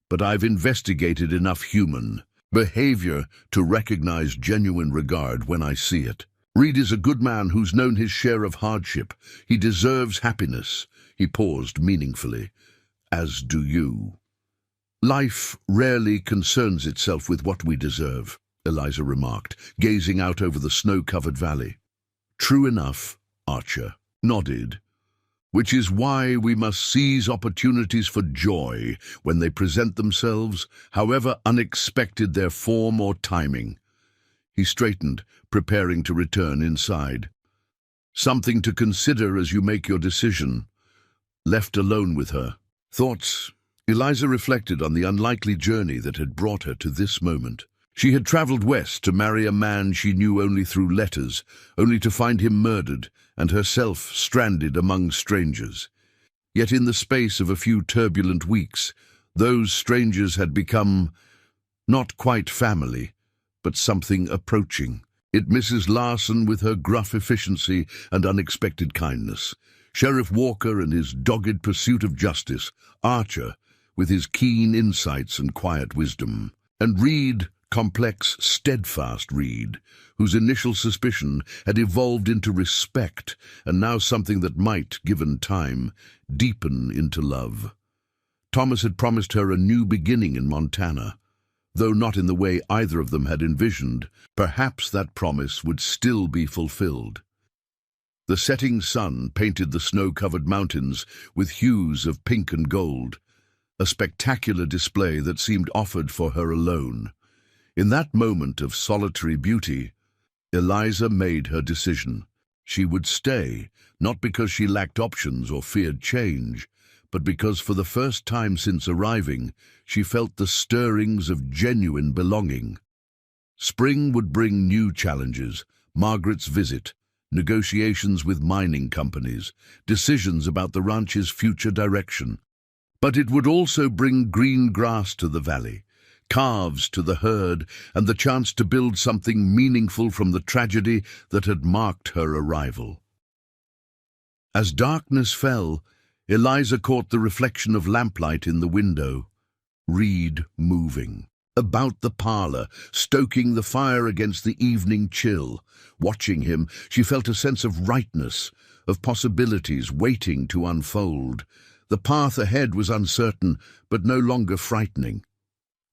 "But I've investigated enough human behavior to recognize genuine regard when I see it. Reed is a good man who's known his share of hardship. He deserves happiness." He paused meaningfully. as do you. Life rarely concerns itself with what we deserve, Eliza remarked, gazing out over the snow-covered valley. True enough, Archer nodded. Which is why we must seize opportunities for joy when they present themselves, however unexpected their form or timing. He straightened, preparing to return inside. Something to consider as you make your decision. Left alone with her. Thoughts? Eliza reflected on the unlikely journey that had brought her to this moment. She had traveled west to marry a man she knew only through letters, only to find him murdered and herself stranded among strangers. Yet in the space of a few turbulent weeks, those strangers had become not quite family, but something approaching. It Mrs. Larson with her gruff efficiency and unexpected kindness, Sheriff Walker and his dogged pursuit of justice, Archer with his keen insights and quiet wisdom, and Reed, complex, steadfast Reed, whose initial suspicion had evolved into respect and now something that might, given time, deepen into love. Thomas had promised her a new beginning in Montana. Though not in the way either of them had envisioned, perhaps that promise would still be fulfilled. The setting sun painted the snow-covered mountains with hues of pink and gold, a spectacular display that seemed offered for her alone. In that moment of solitary beauty, Eliza made her decision. She would stay, not because she lacked options or feared change, but because for the first time since arriving, she felt the stirrings of genuine belonging. Spring would bring new challenges, Margaret's visit, negotiations with mining companies, decisions about the ranch's future direction. But it would also bring green grass to the valley, calves to the herd, and the chance to build something meaningful from the tragedy that had marked her arrival. As darkness fell, Eliza caught the reflection of lamplight in the window. Reed moving. About the parlor, stoking the fire against the evening chill. Watching him, she felt a sense of rightness, of possibilities waiting to unfold. The path ahead was uncertain, but no longer frightening.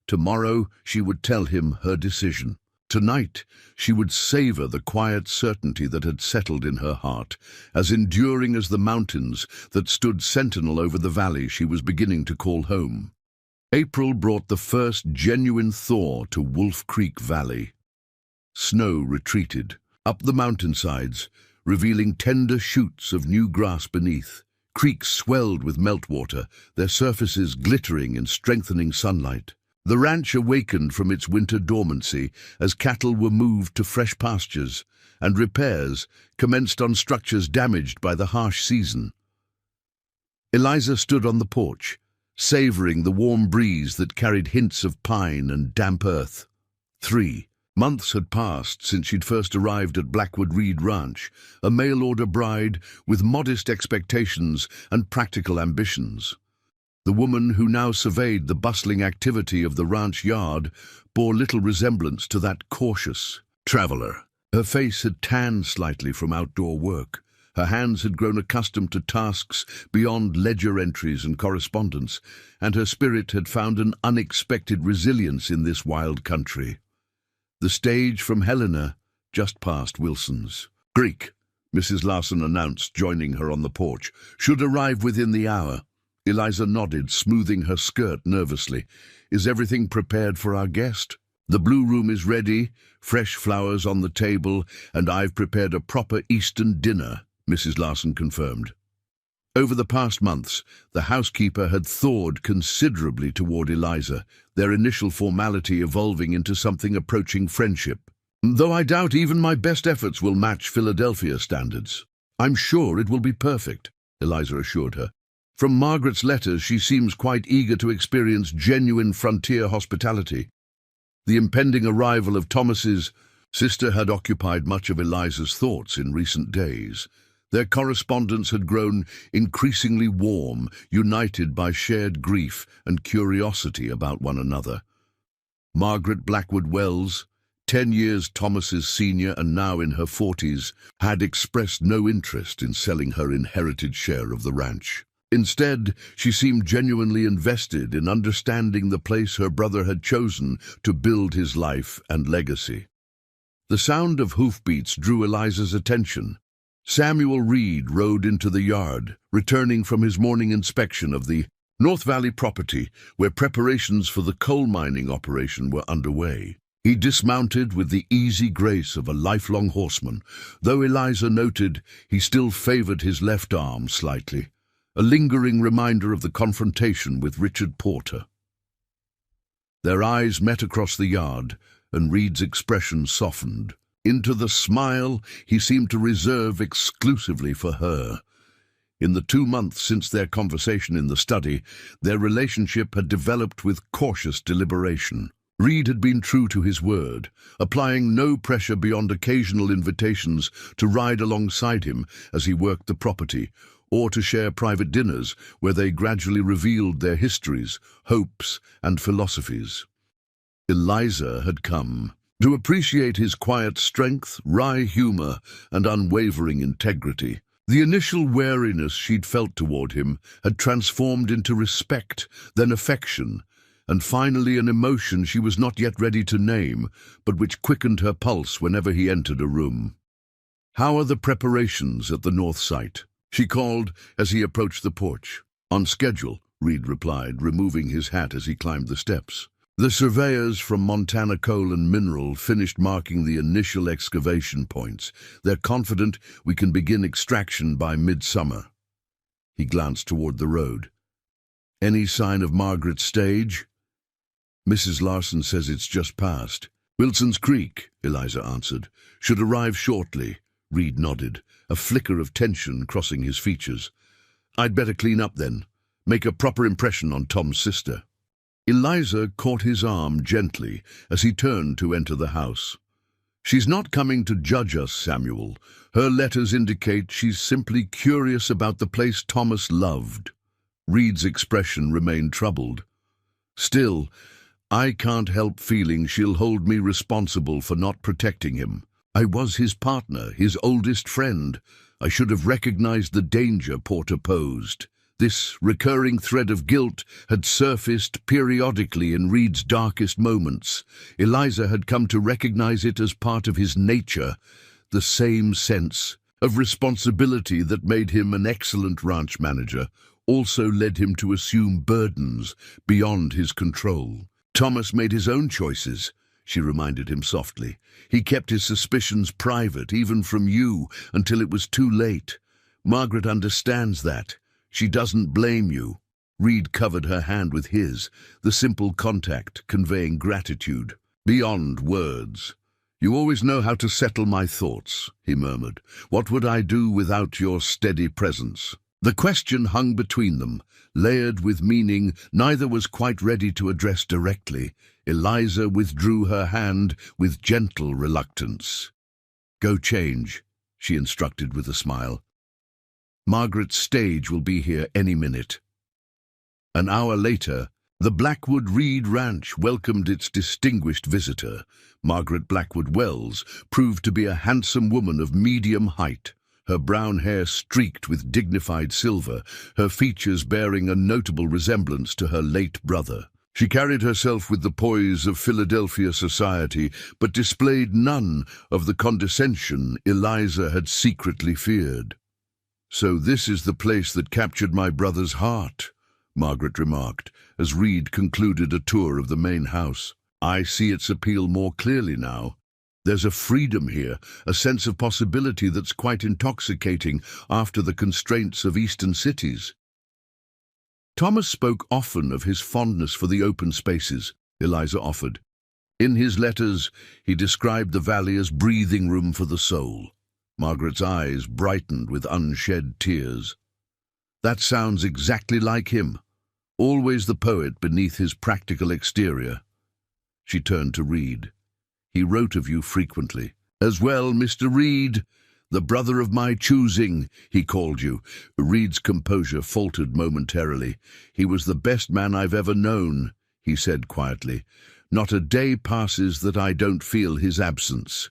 Tomorrow she would tell him her decision. Tonight she would savor the quiet certainty that had settled in her heart, as enduring as the mountains that stood sentinel over the valley she was beginning to call home. April brought the first genuine thaw to Wolf Creek Valley. Snow retreated, up the mountainsides, revealing tender shoots of new grass beneath. Creeks swelled with meltwater, their surfaces glittering in strengthening sunlight. The ranch awakened from its winter dormancy as cattle were moved to fresh pastures, and repairs commenced on structures damaged by the harsh season. Eliza stood on the porch, savoring the warm breeze that carried hints of pine and damp earth. 3 months had passed since she'd first arrived at Blackwood Reed Ranch, a mail-order bride with modest expectations and practical ambitions. The woman who now surveyed the bustling activity of the ranch yard bore little resemblance to that cautious traveler. Her face had tanned slightly from outdoor work. Her hands had grown accustomed to tasks beyond ledger entries and correspondence, and her spirit had found an unexpected resilience in this wild country. The stage from Helena, just past Wilson's. Greek, Mrs. Larson announced, joining her on the porch, should arrive within the hour. Eliza nodded, smoothing her skirt nervously. Is everything prepared for our guest? The blue room is ready, fresh flowers on the table, and I've prepared a proper Eastern dinner, Mrs. Larson confirmed. Over the past months, the housekeeper had thawed considerably toward Eliza, their initial formality evolving into something approaching friendship. Though I doubt even my best efforts will match Philadelphia standards. I'm sure it will be perfect, Eliza assured her. From Margaret's letters, she seems quite eager to experience genuine frontier hospitality. The impending arrival of Thomas's sister had occupied much of Eliza's thoughts in recent days. Their correspondence had grown increasingly warm, united by shared grief and curiosity about one another. Margaret Blackwood Wells, 10 years Thomas's senior and now in her 40s, had expressed no interest in selling her inherited share of the ranch. Instead, she seemed genuinely invested in understanding the place her brother had chosen to build his life and legacy. The sound of hoofbeats drew Eliza's attention. Samuel Reed rode into the yard, returning from his morning inspection of the North Valley property, where preparations for the coal mining operation were underway. He dismounted with the easy grace of a lifelong horseman, though Eliza noted he still favored his left arm slightly, a lingering reminder of the confrontation with Richard Porter. Their eyes met across the yard, and Reed's expression softened into the smile he seemed to reserve exclusively for her. In the 2 months since their conversation in the study, their relationship had developed with cautious deliberation. Reed had been true to his word, applying no pressure beyond occasional invitations to ride alongside him as he worked the property, or to share private dinners where they gradually revealed their histories, hopes, and philosophies. Eliza had come to appreciate his quiet strength, wry humor, and unwavering integrity. The initial wariness she'd felt toward him had transformed into respect, then affection, and finally an emotion she was not yet ready to name, but which quickened her pulse whenever he entered a room. "How are the preparations at the north site?" she called as he approached the porch. "On schedule," Reed replied, removing his hat as he climbed the steps. "The surveyors from Montana Coal and Mineral finished marking the initial excavation points. They're confident we can begin extraction by midsummer." He glanced toward the road. "Any sign of Margaret's stage?" "Mrs. Larson says it's just past." "Wilson's Creek," Eliza answered. "Should arrive shortly." Reed nodded, a flicker of tension crossing his features. "I'd better clean up then. Make a proper impression on Tom's sister." Eliza caught his arm gently as he turned to enter the house. "She's not coming to judge us, Samuel. Her letters indicate she's simply curious about the place Thomas loved." Reed's expression remained troubled. "Still, I can't help feeling she'll hold me responsible for not protecting him. I was his partner, his oldest friend. I should have recognized the danger Porter posed." This recurring thread of guilt had surfaced periodically in Reed's darkest moments. Eliza had come to recognize it as part of his nature, the same sense of responsibility that made him an excellent ranch manager also led him to assume burdens beyond his control. "Thomas made his own choices," she reminded him softly. "He kept his suspicions private, even from you, until it was too late. Margaret understands that. She doesn't blame you." Reed covered her hand with his, the simple contact conveying gratitude beyond words. "You always know how to settle my thoughts," he murmured. "What would I do without your steady presence?" The question hung between them, layered with meaning neither was quite ready to address directly. Eliza withdrew her hand with gentle reluctance. "Go change," she instructed with a smile. "Margaret's stage will be here any minute." An hour later, the Blackwood Reed Ranch welcomed its distinguished visitor. Margaret Blackwood Wells proved to be a handsome woman of medium height, her brown hair streaked with dignified silver, her features bearing a notable resemblance to her late brother. She carried herself with the poise of Philadelphia society, but displayed none of the condescension Eliza had secretly feared. "So this is the place that captured my brother's heart," Margaret remarked, as Reed concluded a tour of the main house. "I see its appeal more clearly now. There's a freedom here, a sense of possibility that's quite intoxicating after the constraints of eastern cities." "Thomas spoke often of his fondness for the open spaces," Eliza offered. "In his letters, he described the valley as breathing room for the soul." Margaret's eyes brightened with unshed tears. "That sounds exactly like him, always the poet beneath his practical exterior." She turned to Reed. "He wrote of you frequently." "As well, Mr. Reed, the brother of my choosing, he called you." Reed's composure faltered momentarily. "He was the best man I've ever known," he said quietly. "Not a day passes that I don't feel his absence.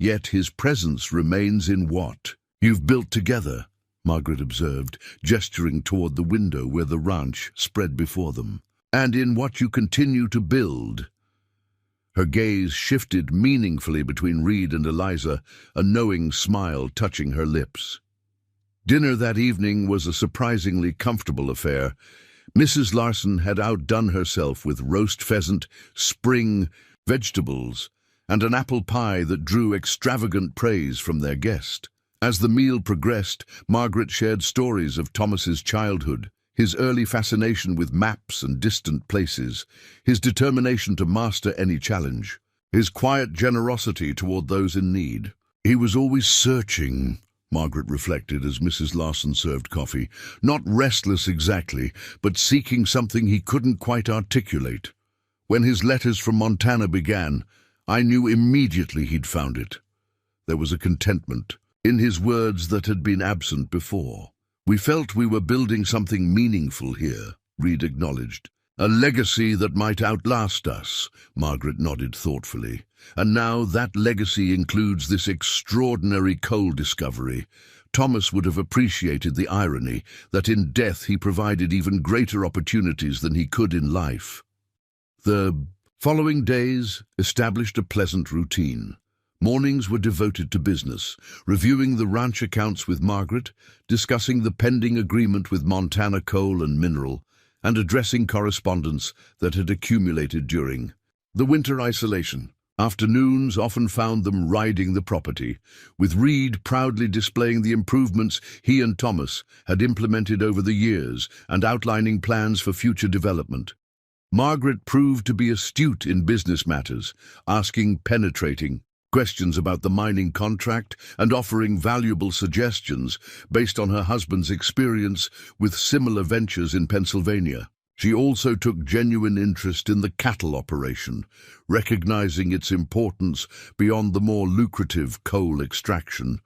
Yet his presence remains in what you've built together." Margaret observed, gesturing toward the window where the ranch spread before them. "And in what you continue to build." Her gaze shifted meaningfully between Reed and Eliza, a knowing smile touching her lips. Dinner that evening was a surprisingly comfortable affair. Mrs. Larson had outdone herself with roast pheasant, spring, vegetables, and an apple pie that drew extravagant praise from their guest. As the meal progressed, Margaret shared stories of Thomas's childhood, his early fascination with maps and distant places, his determination to master any challenge, his quiet generosity toward those in need. "He was always searching," Margaret reflected as Mrs. Larson served coffee. "Not restless exactly, but seeking something he couldn't quite articulate. When his letters from Montana began, I knew immediately he'd found it." There was a contentment in his words that had been absent before. "We felt we were building something meaningful here," Reed acknowledged. "A legacy that might outlast us," Margaret nodded thoughtfully. "And now that legacy includes this extraordinary coal discovery." Thomas would have appreciated the irony that in death he provided even greater opportunities than he could in life. The following days established a pleasant routine. Mornings were devoted to business, reviewing the ranch accounts with Margaret, discussing the pending agreement with Montana Coal and Mineral, and addressing correspondence that had accumulated during the winter isolation. Afternoons often found them riding the property, with Reed proudly displaying the improvements he and Thomas had implemented over the years and outlining plans for future development. Margaret proved to be astute in business matters, asking penetrating questions about the mining contract and offering valuable suggestions based on her husband's experience with similar ventures in Pennsylvania. She also took genuine interest in the cattle operation, recognizing its importance beyond the more lucrative coal extraction.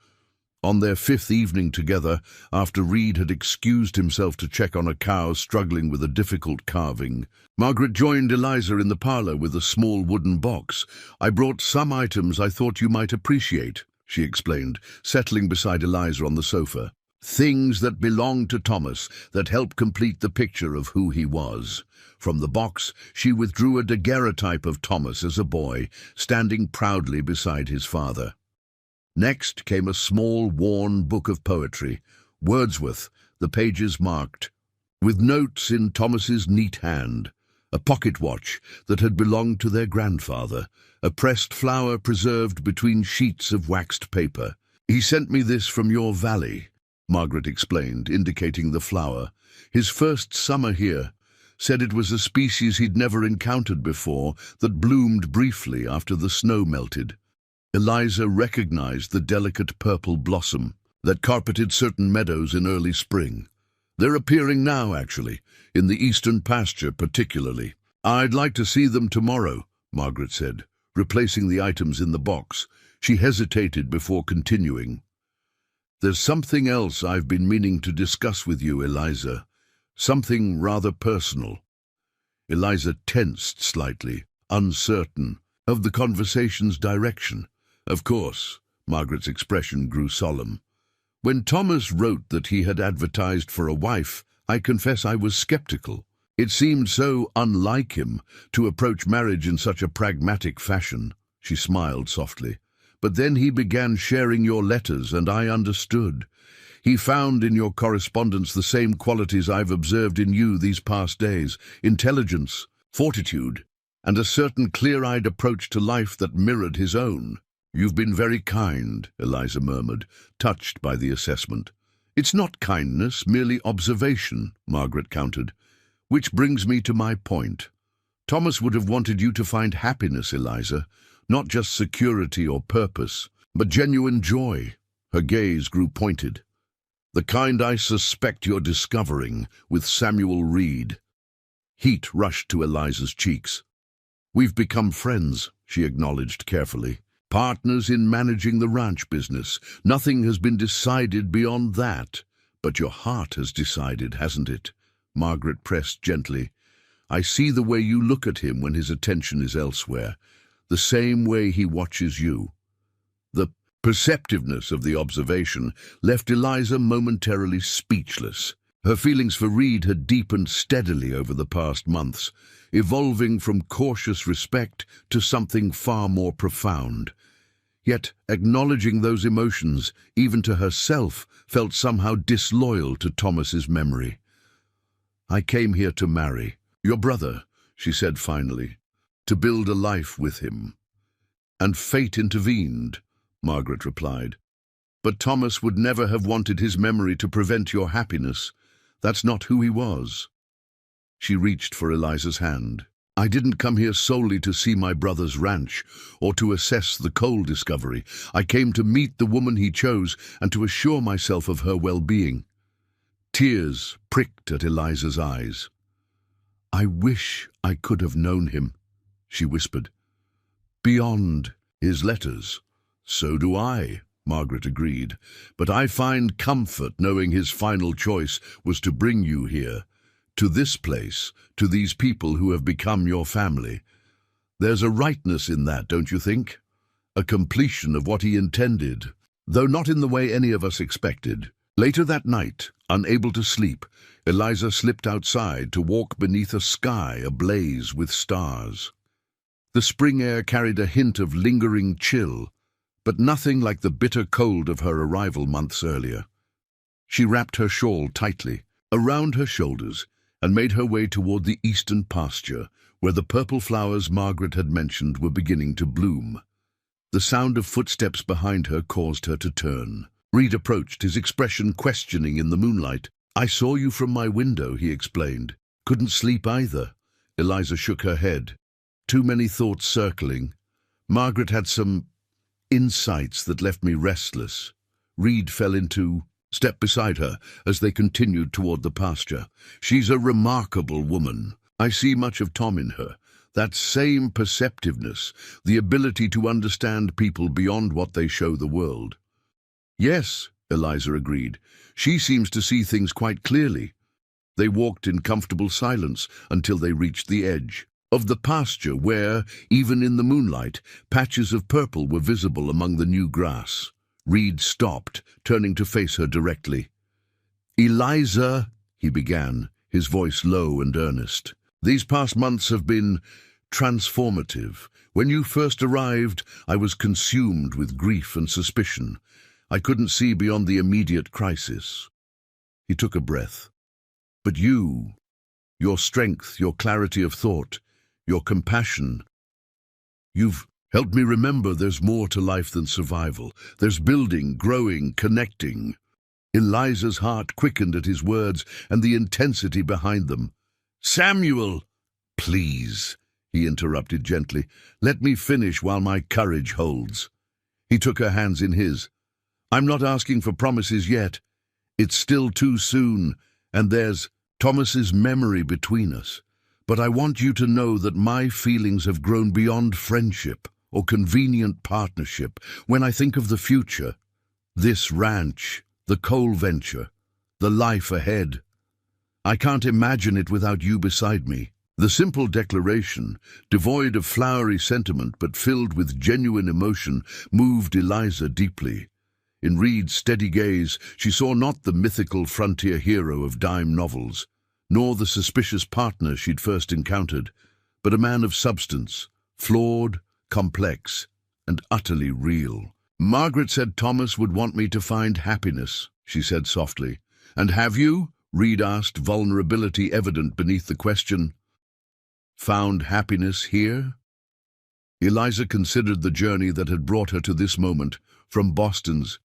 On their fifth evening together, after Reed had excused himself to check on a cow struggling with a difficult calving, Margaret joined Eliza in the parlor with a small wooden box. "I brought some items I thought you might appreciate," she explained, settling beside Eliza on the sofa. "Things that belonged to Thomas, that help complete the picture of who he was." From the box, she withdrew a daguerreotype of Thomas as a boy, standing proudly beside his father. Next came a small, worn book of poetry, Wordsworth, the pages marked, with notes in Thomas's neat hand, a pocket watch that had belonged to their grandfather, a pressed flower preserved between sheets of waxed paper. "He sent me this from your valley," Margaret explained, indicating the flower. "His first summer here. Said it was a species he'd never encountered before, that bloomed briefly after the snow melted." Eliza recognized the delicate purple blossom that carpeted certain meadows in early spring. "They're appearing now, actually, in the eastern pasture particularly." "I'd like to see them tomorrow," Margaret said, replacing the items in the box. She hesitated before continuing. "There's something else I've been meaning to discuss with you, Eliza. Something rather personal." Eliza tensed slightly, uncertain of the conversation's direction. "Of course," Margaret's expression grew solemn. "When Thomas wrote that he had advertised for a wife, I confess I was skeptical. It seemed so unlike him to approach marriage in such a pragmatic fashion." She smiled softly. "But then he began sharing your letters, and I understood. He found in your correspondence the same qualities I've observed in you these past days: intelligence, fortitude, and a certain clear-eyed approach to life that mirrored his own." "You've been very kind," Eliza murmured, touched by the assessment. "It's not kindness, merely observation," Margaret countered. "Which brings me to my point. Thomas would have wanted you to find happiness, Eliza, not just security or purpose, but genuine joy." Her gaze grew pointed. "The kind I suspect you're discovering with Samuel Reed." Heat rushed to Eliza's cheeks. "We've become friends," she acknowledged carefully. "Partners in managing the ranch business. Nothing has been decided beyond that. But your heart has decided, hasn't it?" Margaret pressed gently. "I see the way you look at him when his attention is elsewhere, the same way he watches you. The perceptiveness of the observation left Eliza momentarily speechless. Her feelings for Reed had deepened steadily over the past months, evolving from cautious respect to something far more profound. Yet, acknowledging those emotions, even to herself, felt somehow disloyal to Thomas's memory. "I came here to marry your brother," she said finally, "to build a life with him." "And fate intervened," Margaret replied. "But Thomas would never have wanted his memory to prevent your happiness. That's not who he was." She reached for Eliza's hand. "I didn't come here solely to see my brother's ranch or to assess the coal discovery. I came to meet the woman he chose and to assure myself of her well-being." Tears pricked at Eliza's eyes. "I wish I could have known him," she whispered. "Beyond his letters." "So do I," Margaret agreed, "but I find comfort knowing his final choice was to bring you here, to this place, to these people who have become your family. There's a rightness in that, don't you think? A completion of what he intended, though not in the way any of us expected." Later that night, unable to sleep, Eliza slipped outside to walk beneath a sky ablaze with stars. The spring air carried a hint of lingering chill, but nothing like the bitter cold of her arrival months earlier. She wrapped her shawl tightly around her shoulders and made her way toward the eastern pasture, where the purple flowers Margaret had mentioned were beginning to bloom. The sound of footsteps behind her caused her to turn. Reed approached, his expression questioning in the moonlight. "I saw you from my window," he explained. "Couldn't sleep either." Eliza shook her head. "Too many thoughts circling. Margaret had some insights that left me restless." Reed fell into step beside her as they continued toward the pasture. "She's a remarkable woman. I see much of Tom in her. That same perceptiveness, the ability to understand people beyond what they show the world." "Yes," Eliza agreed. "She seems to see things quite clearly." They walked in comfortable silence until they reached the edge of the pasture where, even in the moonlight, patches of purple were visible among the new grass. Reed stopped, turning to face her directly. "Eliza," he began, his voice low and earnest, "these past months have been transformative. When you first arrived, I was consumed with grief and suspicion. I couldn't see beyond the immediate crisis." He took a breath. "But you, your strength, your clarity of thought, your compassion, you've helped me remember there's more to life than survival. There's building, growing, connecting." Eliza's heart quickened at his words and the intensity behind them. "Samuel!" "Please," he interrupted gently, "let me finish while my courage holds." He took her hands in his. "I'm not asking for promises yet. It's still too soon, and there's Thomas's memory between us. But I want you to know that my feelings have grown beyond friendship or convenient partnership. When I think of the future, this ranch, the coal venture, the life ahead, I can't imagine it without you beside me." The simple declaration, devoid of flowery sentiment but filled with genuine emotion, moved Eliza deeply. In Reed's steady gaze, she saw not the mythical frontier hero of dime novels, nor the suspicious partner she'd first encountered, but a man of substance, flawed, complex, and utterly real. "Margaret said Thomas would want me to find happiness," she said softly. "And have you?" Reed asked, vulnerability evident beneath the question. "Found happiness here?" Eliza considered the journey that had brought her to this moment, from Boston's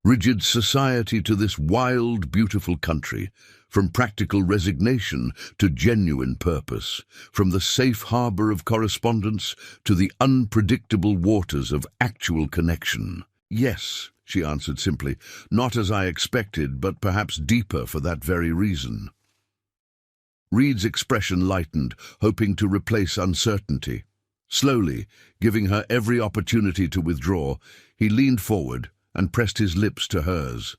rigid society to this wild, beautiful country, from practical resignation to genuine purpose, from the safe harbor of correspondence to the unpredictable waters of actual connection. "Yes," she answered simply, "not as I expected, but perhaps deeper for that very reason." Reed's expression lightened, hoping to replace uncertainty. Slowly, giving her every opportunity to withdraw, he leaned forward and pressed his lips to hers.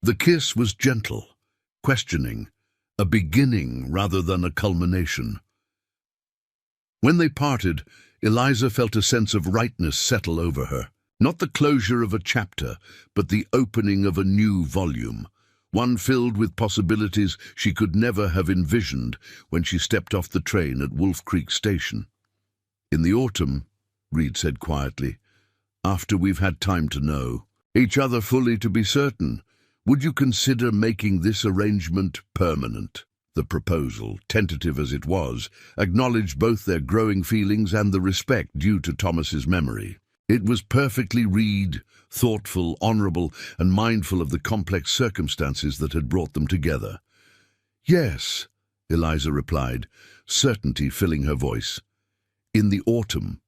The kiss was gentle, questioning, a beginning rather than a culmination. When they parted, Eliza felt a sense of rightness settle over her. Not the closure of a chapter, but the opening of a new volume, one filled with possibilities she could never have envisioned when she stepped off the train at Wolf Creek Station. "In the autumn," Reed said quietly, "after we've had time to know each other fully to be certain, would you consider making this arrangement permanent?" The proposal, tentative as it was, acknowledged both their growing feelings and the respect due to Thomas's memory. It was perfectly Reed, thoughtful, honorable, and mindful of the complex circumstances that had brought them together. "Yes," Eliza replied, certainty filling her voice. "In the autumn."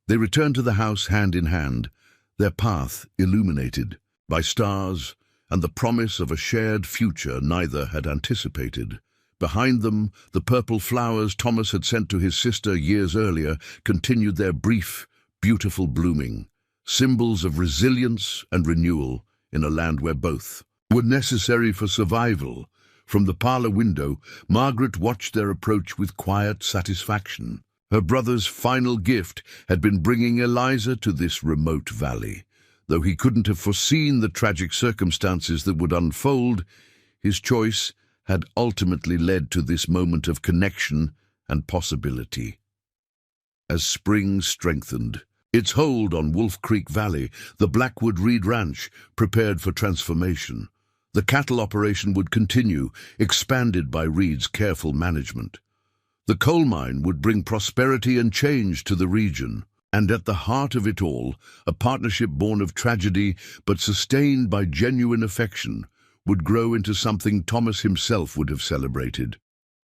They returned to the house hand in hand, their path illuminated by stars and the promise of a shared future neither had anticipated. Behind them, the purple flowers Thomas had sent to his sister years earlier continued their brief, beautiful blooming, symbols of resilience and renewal in a land where both were necessary for survival. From the parlor window, Margaret watched their approach with quiet satisfaction. Her brother's final gift had been bringing Eliza to this remote valley. Though he couldn't have foreseen the tragic circumstances that would unfold, his choice had ultimately led to this moment of connection and possibility. As spring strengthened its hold on Wolf Creek Valley, the Blackwood Reed Ranch prepared for transformation. The cattle operation would continue, expanded by Reed's careful management. The coal mine would bring prosperity and change to the region. And at the heart of it all, a partnership born of tragedy but sustained by genuine affection would grow into something Thomas himself would have celebrated.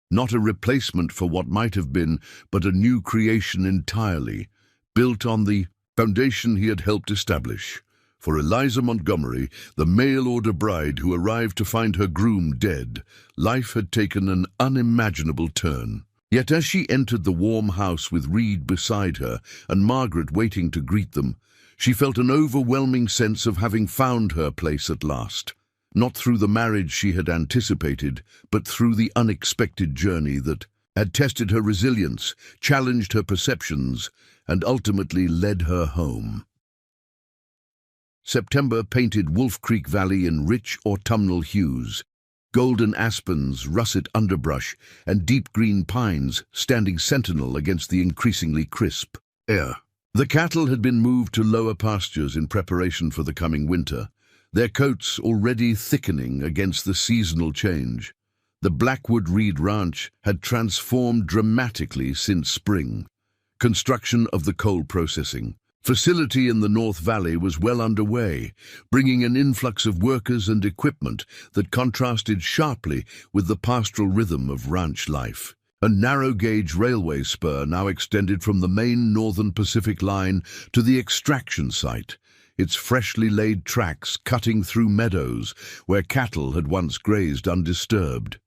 Not a replacement for what might have been, but a new creation entirely, built on the foundation he had helped establish. For Eliza Montgomery, the mail-order bride who arrived to find her groom dead, life had taken an unimaginable turn. Yet as she entered the warm house with Reed beside her and Margaret waiting to greet them, she felt an overwhelming sense of having found her place at last. Not through the marriage she had anticipated, but through the unexpected journey that had tested her resilience, challenged her perceptions, and ultimately led her home. September painted Wolf Creek Valley in rich autumnal hues. Golden aspens, russet underbrush, and deep green pines standing sentinel against the increasingly crisp air. The cattle had been moved to lower pastures in preparation for the coming winter, their coats already thickening against the seasonal change. The Blackwood Reed Ranch had transformed dramatically since spring. Construction of the coal processing facility in the North Valley was well underway, bringing an influx of workers and equipment that contrasted sharply with the pastoral rhythm of ranch life. A narrow-gauge railway spur now extended from the main Northern Pacific line to the extraction site, its freshly laid tracks cutting through meadows where cattle had once grazed undisturbed.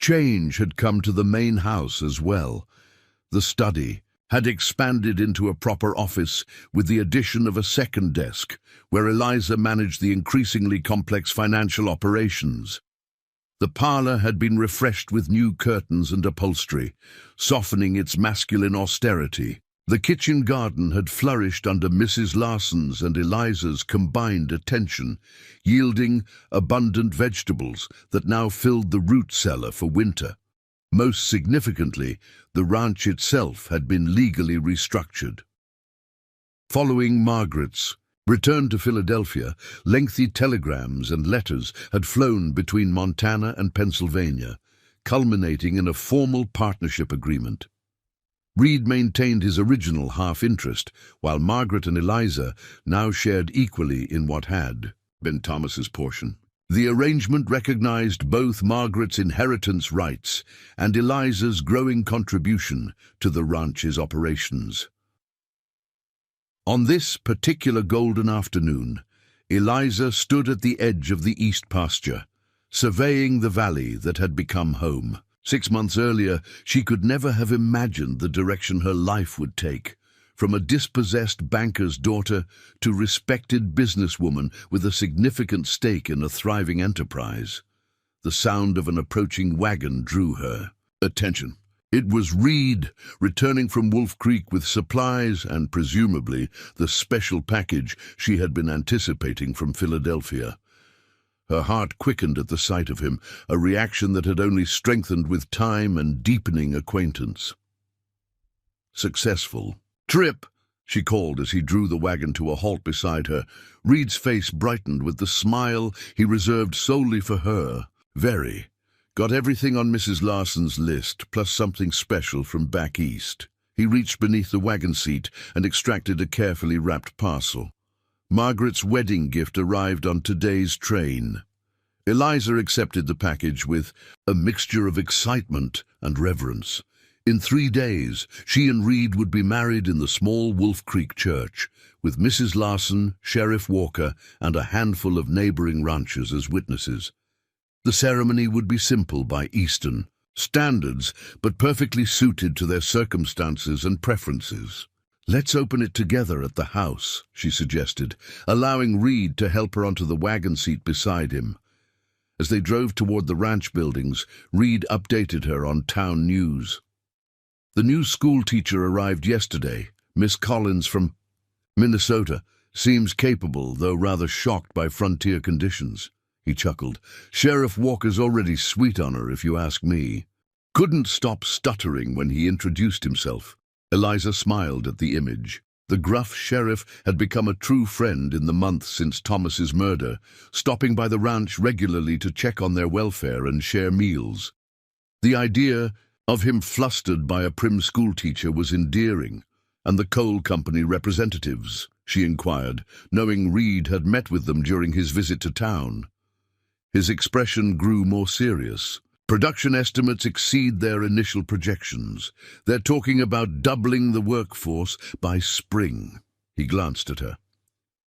Change had come to the main house as well. The study had expanded into a proper office with the addition of a second desk, where Eliza managed the increasingly complex financial operations. The parlor had been refreshed with new curtains and upholstery, softening its masculine austerity. The kitchen garden had flourished under Mrs. Larson's and Eliza's combined attention, yielding abundant vegetables that now filled the root cellar for winter. Most significantly, the ranch itself had been legally restructured. Following Margaret's return to Philadelphia, lengthy telegrams and letters had flown between Montana and Pennsylvania, culminating in a formal partnership agreement. Reed maintained his original half-interest, while Margaret and Eliza now shared equally in what had been Thomas's portion. The arrangement recognized both Margaret's inheritance rights and Eliza's growing contribution to the ranch's operations. On this particular golden afternoon, Eliza stood at the edge of the east pasture, surveying the valley that had become home. 6 months earlier, she could never have imagined the direction her life would take. From a dispossessed banker's daughter to respected businesswoman with a significant stake in a thriving enterprise. The sound of an approaching wagon drew her attention. It was Reed, returning from Wolf Creek with supplies and, presumably, the special package she had been anticipating from Philadelphia. Her heart quickened at the sight of him, a reaction that had only strengthened with time and deepening acquaintance. Successful. "Trip," she called as he drew the wagon to a halt beside her. Reed's face brightened with the smile he reserved solely for her. "Very. Got everything on Mrs. Larson's list, plus something special from back east." He reached beneath the wagon seat and extracted a carefully wrapped parcel. Margaret's wedding gift arrived on today's train. Eliza accepted the package with a mixture of excitement and reverence. In 3 days, she and Reed would be married in the small Wolf Creek church, with Mrs. Larson, Sheriff Walker, and a handful of neighboring ranchers as witnesses. The ceremony would be simple by Eastern standards, but perfectly suited to their circumstances and preferences. "Let's open it together at the house," she suggested, allowing Reed to help her onto the wagon seat beside him. As they drove toward the ranch buildings, Reed updated her on town news. "The new school teacher arrived yesterday, Miss Collins from Minnesota. Seems capable, though rather shocked by frontier conditions." He chuckled. "Sheriff Walker's already sweet on her, if you ask me." Couldn't stop stuttering when he introduced himself. Eliza smiled at the image. The gruff sheriff had become a true friend in the months since Thomas's murder, stopping by the ranch regularly to check on their welfare and share meals. The idea of him flustered by a prim schoolteacher was endearing. "And the coal company representatives?" she inquired, knowing Reed had met with them during his visit to town. His expression grew more serious. "Production estimates exceed their initial projections. They're talking about doubling the workforce by spring." He glanced at her.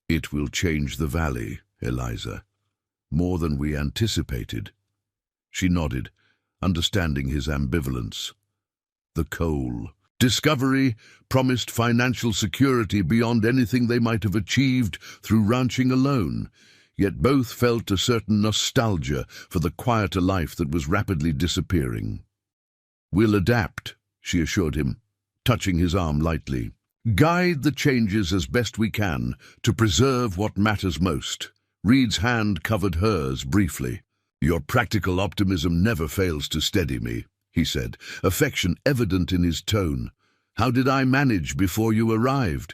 "It will change the valley, Eliza. More than we anticipated." She nodded, understanding his ambivalence. The coal discovery promised financial security beyond anything they might have achieved through ranching alone. Yet both felt a certain nostalgia for the quieter life that was rapidly disappearing. "We'll adapt," she assured him, touching his arm lightly. "Guide the changes as best we can to preserve what matters most." Reed's hand covered hers briefly. "Your practical optimism never fails to steady me," he said, affection evident in his tone. "How did I manage before you arrived?"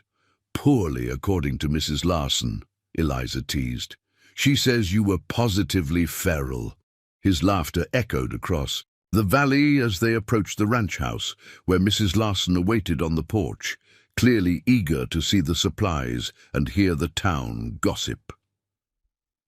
"Poorly, according to Mrs. Larson," Eliza teased. "She says you were positively feral." His laughter echoed across the valley as they approached the ranch house, where Mrs. Larson awaited on the porch, clearly eager to see the supplies and hear the town gossip.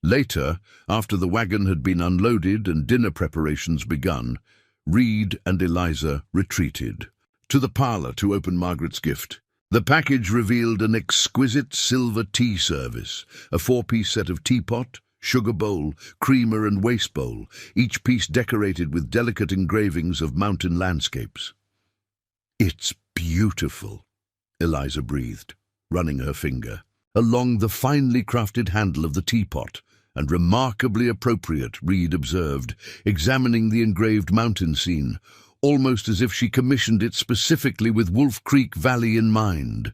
Later, after the wagon had been unloaded and dinner preparations begun, Reed and Eliza retreated to the parlor to open Margaret's gift. The package revealed an exquisite silver tea service, a 4-piece set of teapot, sugar bowl, creamer and waste bowl, each piece decorated with delicate engravings of mountain landscapes. "It's beautiful," Eliza breathed, running her finger along the finely crafted handle of the teapot, and remarkably appropriate, Reed observed, examining the engraved mountain scene, almost as if she commissioned it specifically with Wolf Creek Valley in mind.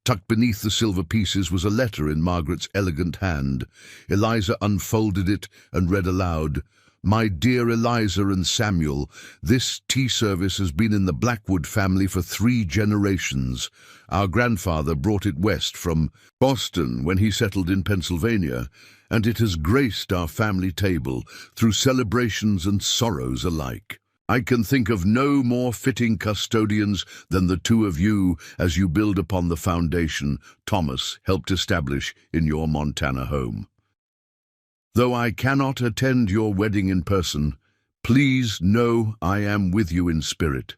Tucked beneath the silver pieces was a letter in Margaret's elegant hand. Eliza unfolded it and read aloud, "My dear Eliza and Samuel, this tea service has been in the Blackwood family for 3 generations. Our grandfather brought it west from Boston when he settled in Pennsylvania, and it has graced our family table through celebrations and sorrows alike. I can think of no more fitting custodians than the 2 of you as you build upon the foundation Thomas helped establish in your Montana home. Though I cannot attend your wedding in person, please know I am with you in spirit.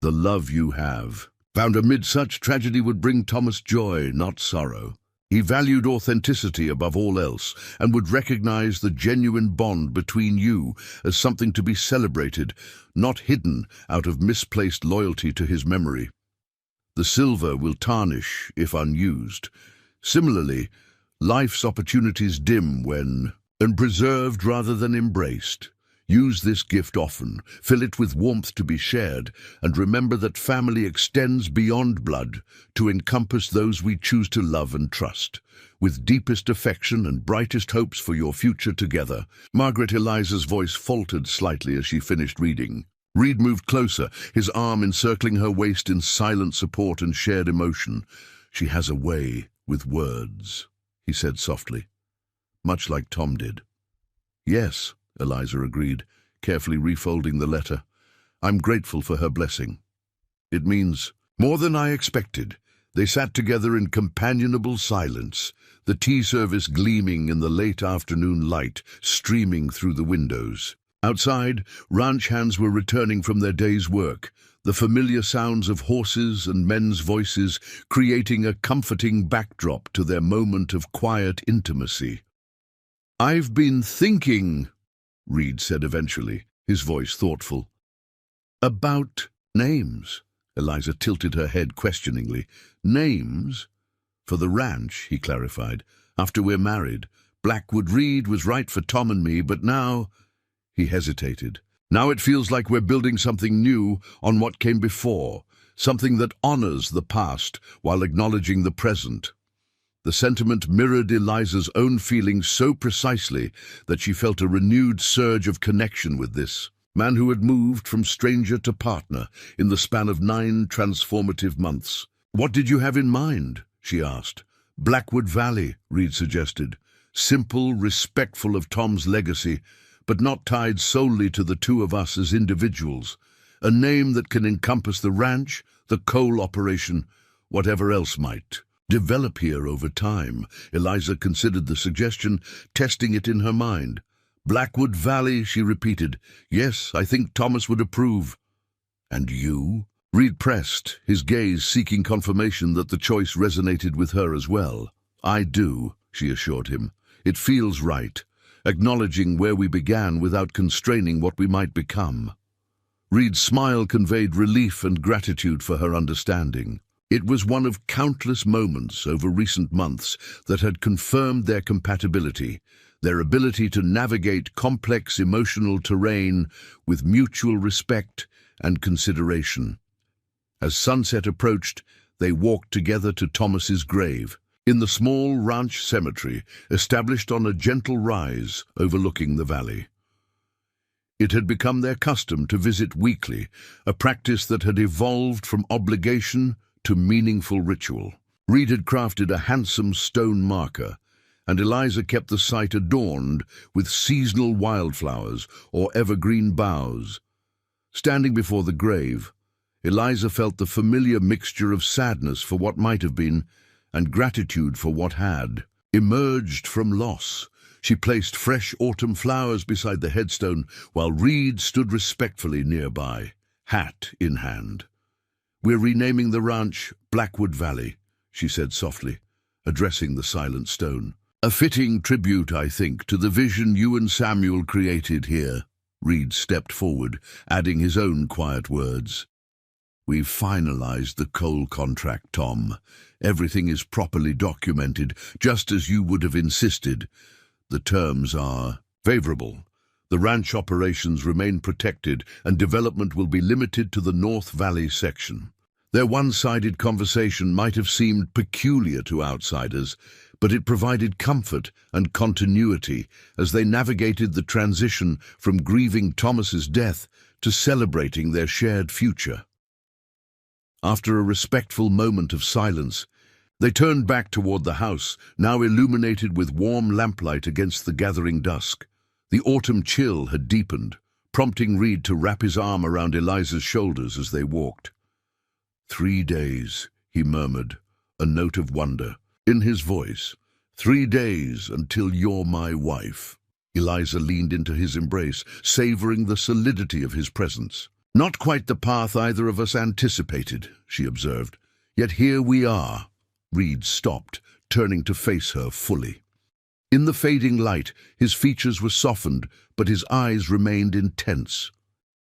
The love you have, found amid such tragedy, would bring Thomas joy, not sorrow. He valued authenticity above all else, and would recognize the genuine bond between you as something to be celebrated, not hidden out of misplaced loyalty to his memory. The silver will tarnish if unused. Similarly, life's opportunities dim when preserved rather than embraced. Use this gift often, fill it with warmth to be shared, and remember that family extends beyond blood to encompass those we choose to love and trust. With deepest affection and brightest hopes for your future together. Margaret Eliza's voice faltered slightly as she finished reading. Reed moved closer, his arm encircling her waist in silent support and shared emotion. She has a way with words, he said softly, much like Tom did. Yes, Eliza agreed, carefully refolding the letter. I'm grateful for her blessing. It means more than I expected. They sat together in companionable silence, the tea service gleaming in the late afternoon light streaming through the windows. Outside, ranch hands were returning from their day's work, the familiar sounds of horses and men's voices creating a comforting backdrop to their moment of quiet intimacy. I've been thinking, Reed said eventually, his voice thoughtful. About names. Eliza tilted her head questioningly. Names? For the ranch, he clarified. After we're married. Blackwood Reed was right for Tom and me, but now... He hesitated. Now it feels like we're building something new on what came before, something that honors the past while acknowledging the present. The sentiment mirrored Eliza's own feelings so precisely that she felt a renewed surge of connection with this man who had moved from stranger to partner in the span of 9 transformative months. What did you have in mind? She asked. Blackwood Valley, Reed suggested. Simple, respectful of Tom's legacy, but not tied solely to the two of us as individuals. A name that can encompass the ranch, the coal operation, whatever else might develop here over time. Eliza considered the suggestion, testing it in her mind. Blackwood Valley, she repeated. Yes, I think Thomas would approve. And you? Reed pressed, his gaze seeking confirmation that the choice resonated with her as well. I do, she assured him. It feels right, acknowledging where we began without constraining what we might become. Reed's smile conveyed relief and gratitude for her understanding. It was one of countless moments over recent months that had confirmed their compatibility, their ability to navigate complex emotional terrain with mutual respect and consideration. As sunset approached, they walked together to Thomas's grave, in the small ranch cemetery established on a gentle rise overlooking the valley. It had become their custom to visit weekly, a practice that had evolved from obligation to meaningful ritual. Reed had crafted a handsome stone marker, and Eliza kept the site adorned with seasonal wildflowers or evergreen boughs. Standing before the grave, Eliza felt the familiar mixture of sadness for what might have been and gratitude for what had emerged from loss. She placed fresh autumn flowers beside the headstone while Reed stood respectfully nearby, hat in hand. We're renaming the ranch Blackwood Valley, she said softly, addressing the silent stone. A fitting tribute, I think, to the vision you and Samuel created here. Reed stepped forward, adding his own quiet words. We've finalized the coal contract, Tom. Everything is properly documented, just as you would have insisted. The terms are favorable. The ranch operations remain protected and development will be limited to the North Valley section. Their one-sided conversation might have seemed peculiar to outsiders, but it provided comfort and continuity as they navigated the transition from grieving Thomas's death to celebrating their shared future. After a respectful moment of silence, they turned back toward the house, now illuminated with warm lamplight against the gathering dusk. The autumn chill had deepened, prompting Reed to wrap his arm around Eliza's shoulders as they walked. 3 days, he murmured, a note of wonder in his voice. 3 days until you're my wife. Eliza leaned into his embrace, savoring the solidity of his presence. Not quite the path either of us anticipated, she observed. Yet here we are. Reed stopped, turning to face her fully. In the fading light, his features were softened, but his eyes remained intense.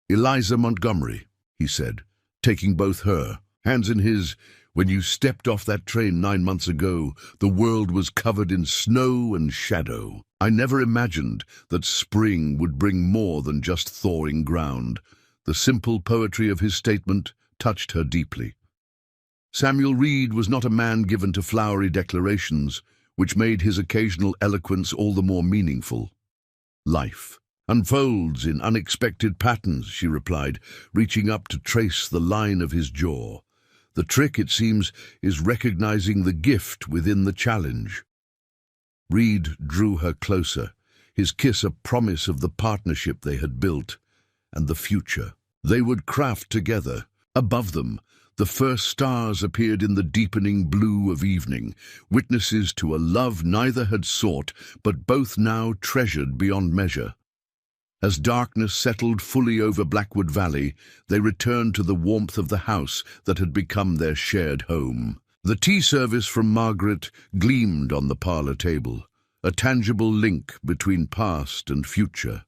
Eliza Montgomery, he said, taking both her hands in his. When you stepped off that train 9 months ago, the world was covered in snow and shadow. I never imagined that spring would bring more than just thawing ground. The simple poetry of his statement touched her deeply. Samuel Reed was not a man given to flowery declarations, which made his occasional eloquence all the more meaningful. Life unfolds in unexpected patterns, she replied, reaching up to trace the line of his jaw. The trick, it seems, is recognizing the gift within the challenge. Reed drew her closer, his kiss a promise of the partnership they had built and the future they would craft together. Above them, the first stars appeared in the deepening blue of evening, witnesses to a love neither had sought, but both now treasured beyond measure. As darkness settled fully over Blackwood Valley, they returned to the warmth of the house that had become their shared home. The tea service from Margaret gleamed on the parlour table, a tangible link between past and future.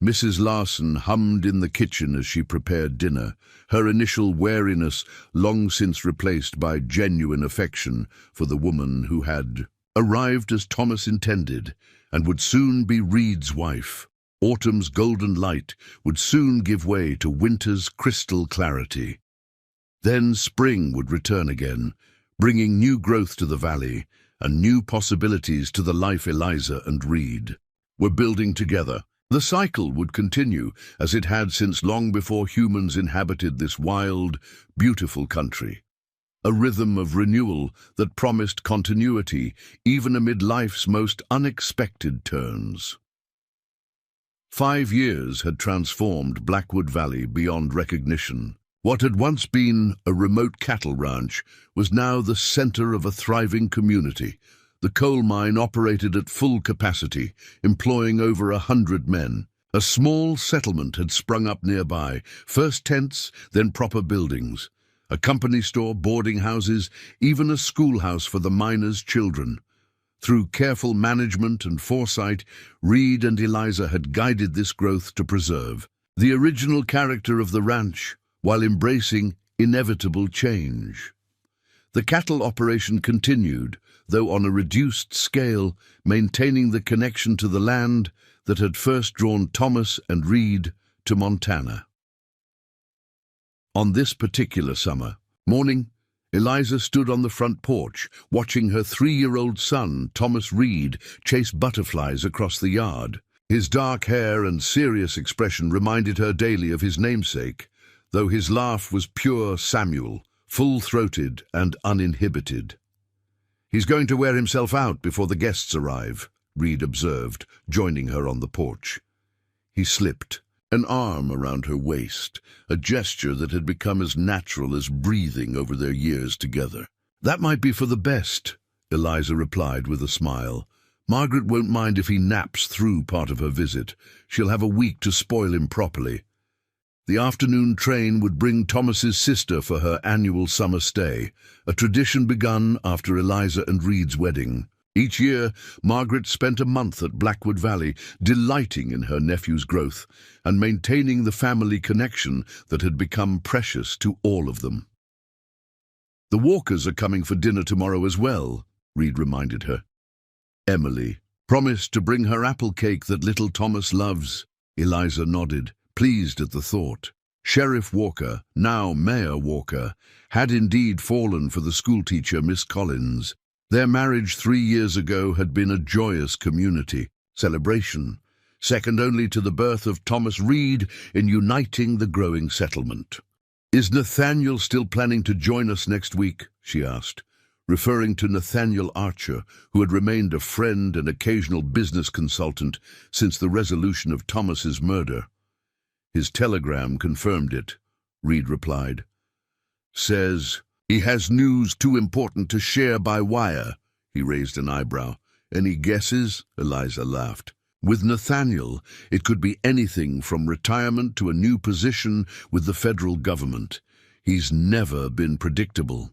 Mrs. Larson hummed in the kitchen as she prepared dinner, her initial wariness long since replaced by genuine affection for the woman who had arrived as Thomas intended and would soon be Reed's wife. Autumn's golden light would soon give way to winter's crystal clarity. Then spring would return again, bringing new growth to the valley and new possibilities to the life Eliza and Reed were building together. The cycle would continue, as it had since long before humans inhabited this wild, beautiful country. A rhythm of renewal that promised continuity, even amid life's most unexpected turns. 5 years had transformed Blackwood Valley beyond recognition. What had once been a remote cattle ranch was now the center of a thriving community. The coal mine operated at full capacity, employing over 100 men. A small settlement had sprung up nearby, first tents, then proper buildings. A company store, boarding houses, even a schoolhouse for the miners' children. Through careful management and foresight, Reed and Eliza had guided this growth to preserve the original character of the ranch, while embracing inevitable change. The cattle operation continued, though on a reduced scale, maintaining the connection to the land that had first drawn Thomas and Reed to Montana. On this particular summer morning, Eliza stood on the front porch, watching her 3-year-old son, Thomas Reed, chase butterflies across the yard. His dark hair and serious expression reminded her daily of his namesake, though his laugh was pure Samuel, full-throated and uninhibited. "He's going to wear himself out before the guests arrive," Reed observed, joining her on the porch. He slipped, an arm around her waist, a gesture that had become as natural as breathing over their years together. "That might be for the best," Eliza replied with a smile. "Margaret won't mind if he naps through part of her visit. She'll have a week to spoil him properly." The afternoon train would bring Thomas's sister for her annual summer stay, a tradition begun after Eliza and Reed's wedding. Each year, Margaret spent a month at Blackwood Valley, delighting in her nephew's growth and maintaining the family connection that had become precious to all of them. "The Walkers are coming for dinner tomorrow as well," Reed reminded her. "Emily promised to bring her apple cake that little Thomas loves." Eliza nodded, pleased at the thought. Sheriff Walker, now Mayor Walker, had indeed fallen for the schoolteacher Miss Collins. Their marriage 3 years ago had been a joyous community celebration, second only to the birth of Thomas Reed in uniting the growing settlement. "Is Nathaniel still planning to join us next week?" she asked, referring to Nathaniel Archer, who had remained a friend and occasional business consultant since the resolution of Thomas's murder. "His telegram confirmed it," Reed replied. "Says he has news too important to share by wire." He raised an eyebrow. "Any guesses?" Eliza laughed. "With Nathaniel, it could be anything from retirement to a new position with the federal government. He's never been predictable."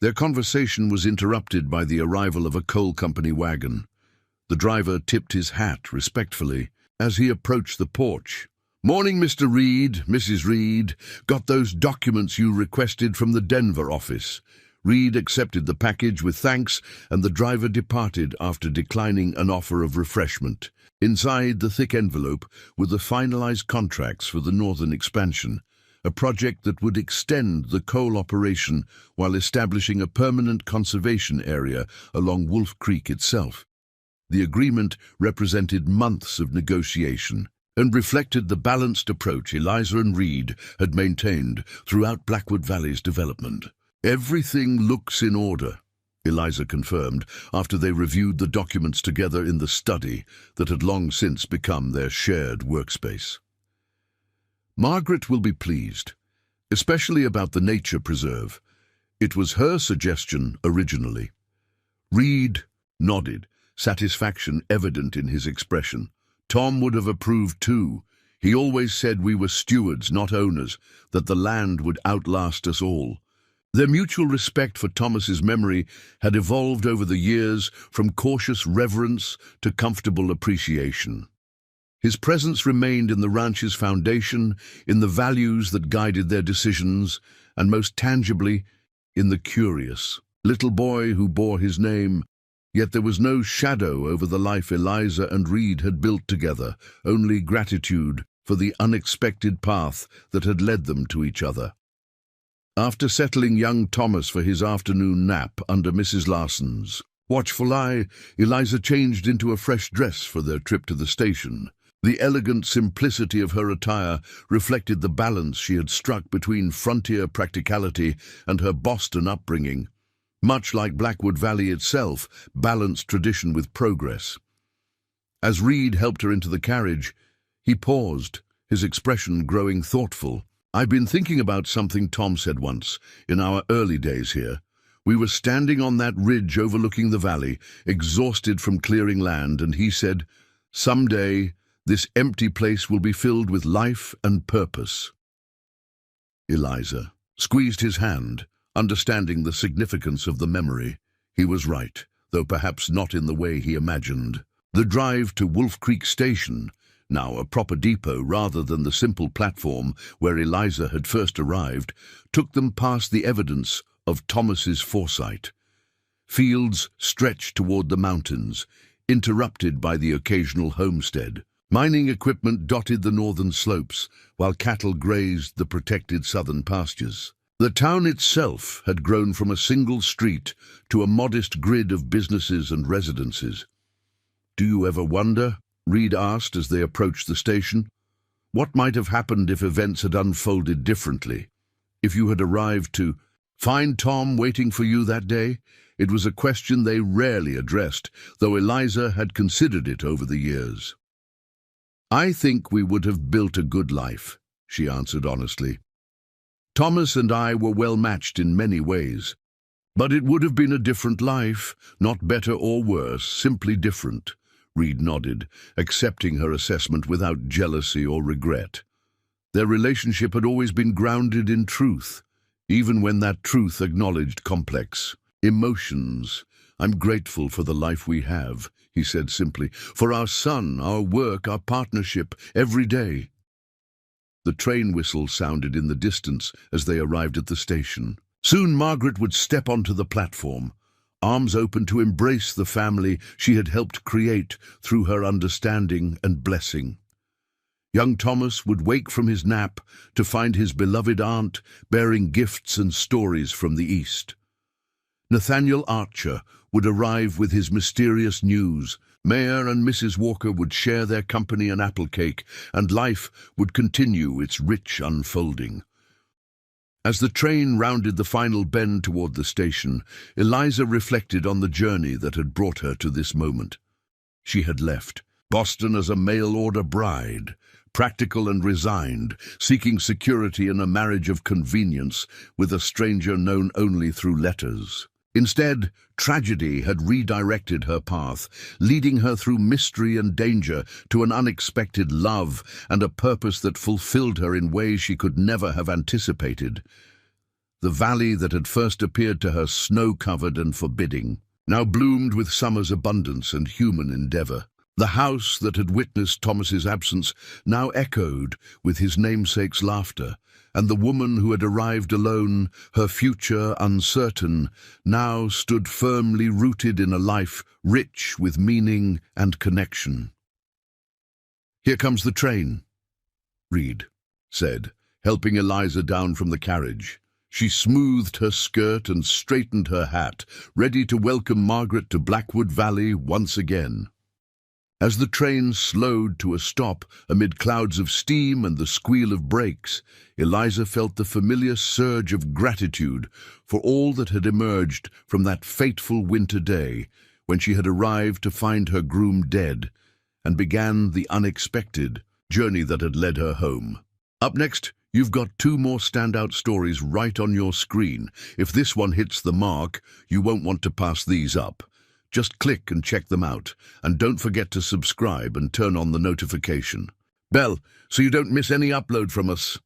Their conversation was interrupted by the arrival of a coal company wagon. The driver tipped his hat respectfully as he approached the porch. "Morning, Mr. Reed, Mrs. Reed. Got those documents you requested from the Denver office." Reed accepted the package with thanks, and the driver departed after declining an offer of refreshment. Inside the thick envelope were the finalized contracts for the northern expansion, a project that would extend the coal operation while establishing a permanent conservation area along Wolf Creek itself. The agreement represented months of negotiation and reflected the balanced approach Eliza and Reed had maintained throughout Blackwood Valley's development. "Everything looks in order," Eliza confirmed after they reviewed the documents together in the study that had long since become their shared workspace. "Margaret will be pleased, especially about the nature preserve. It was her suggestion originally." Reed nodded, satisfaction evident in his expression. "Tom would have approved too. He always said we were stewards, not owners, that the land would outlast us all." Their mutual respect for Thomas's memory had evolved over the years from cautious reverence to comfortable appreciation. His presence remained in the ranch's foundation, in the values that guided their decisions, and most tangibly, in the curious little boy who bore his name. Yet there was no shadow over the life Eliza and Reed had built together, only gratitude for the unexpected path that had led them to each other. After settling young Thomas for his afternoon nap under Mrs. Larson's watchful eye, Eliza changed into a fresh dress for their trip to the station. The elegant simplicity of her attire reflected the balance she had struck between frontier practicality and her Boston upbringing. Much like Blackwood Valley itself, balanced tradition with progress. As Reed helped her into the carriage, he paused, his expression growing thoughtful. "I've been thinking about something Tom said once, in our early days here. We were standing on that ridge overlooking the valley, exhausted from clearing land, and he said, 'Someday, this empty place will be filled with life and purpose.'" Eliza squeezed his hand, understanding the significance of the memory. He was right, though perhaps not in the way he imagined. The drive to Wolf Creek Station, now a proper depot rather than the simple platform where Eliza had first arrived, took them past the evidence of Thomas's foresight. Fields stretched toward the mountains, interrupted by the occasional homestead. Mining equipment dotted the northern slopes, while cattle grazed the protected southern pastures. The town itself had grown from a single street to a modest grid of businesses and residences. "Do you ever wonder," Reed asked as they approached the station, "what might have happened if events had unfolded differently? If you had arrived to find Tom waiting for you that day?" It was a question they rarely addressed, though Eliza had considered it over the years. "I think we would have built a good life," she answered honestly. "Thomas and I were well matched in many ways. But it would have been a different life, not better or worse, simply different." Reed nodded, accepting her assessment without jealousy or regret. Their relationship had always been grounded in truth, even when that truth acknowledged complex emotions. "I'm grateful for the life we have," he said simply, "for our son, our work, our partnership, every day." The train whistle sounded in the distance as they arrived at the station. Soon Margaret would step onto the platform, arms open to embrace the family she had helped create through her understanding and blessing. Young Thomas would wake from his nap to find his beloved aunt bearing gifts and stories from the east. Nathaniel Archer would arrive with his mysterious news. Mayor and Mrs. Walker would share their company and apple cake, and life would continue its rich unfolding. As the train rounded the final bend toward the station, Eliza reflected on the journey that had brought her to this moment. She had left Boston as a mail-order bride, practical and resigned, seeking security in a marriage of convenience with a stranger known only through letters. Instead, tragedy had redirected her path, leading her through mystery and danger to an unexpected love and a purpose that fulfilled her in ways she could never have anticipated. The valley that had first appeared to her snow-covered and forbidding now bloomed with summer's abundance and human endeavor. The house that had witnessed Thomas's absence now echoed with his namesake's laughter, and the woman who had arrived alone, her future uncertain, now stood firmly rooted in a life rich with meaning and connection. "Here comes the train," Reed said, helping Eliza down from the carriage. She smoothed her skirt and straightened her hat, ready to welcome Margaret to Blackwood Valley once again. As the train slowed to a stop amid clouds of steam and the squeal of brakes, Eliza felt the familiar surge of gratitude for all that had emerged from that fateful winter day when she had arrived to find her groom dead and began the unexpected journey that had led her home. Up next, you've got 2 more standout stories right on your screen. If this one hits the mark, you won't want to pass these up. Just click and check them out, and don't forget to subscribe and turn on the notification bell so you don't miss any upload from us.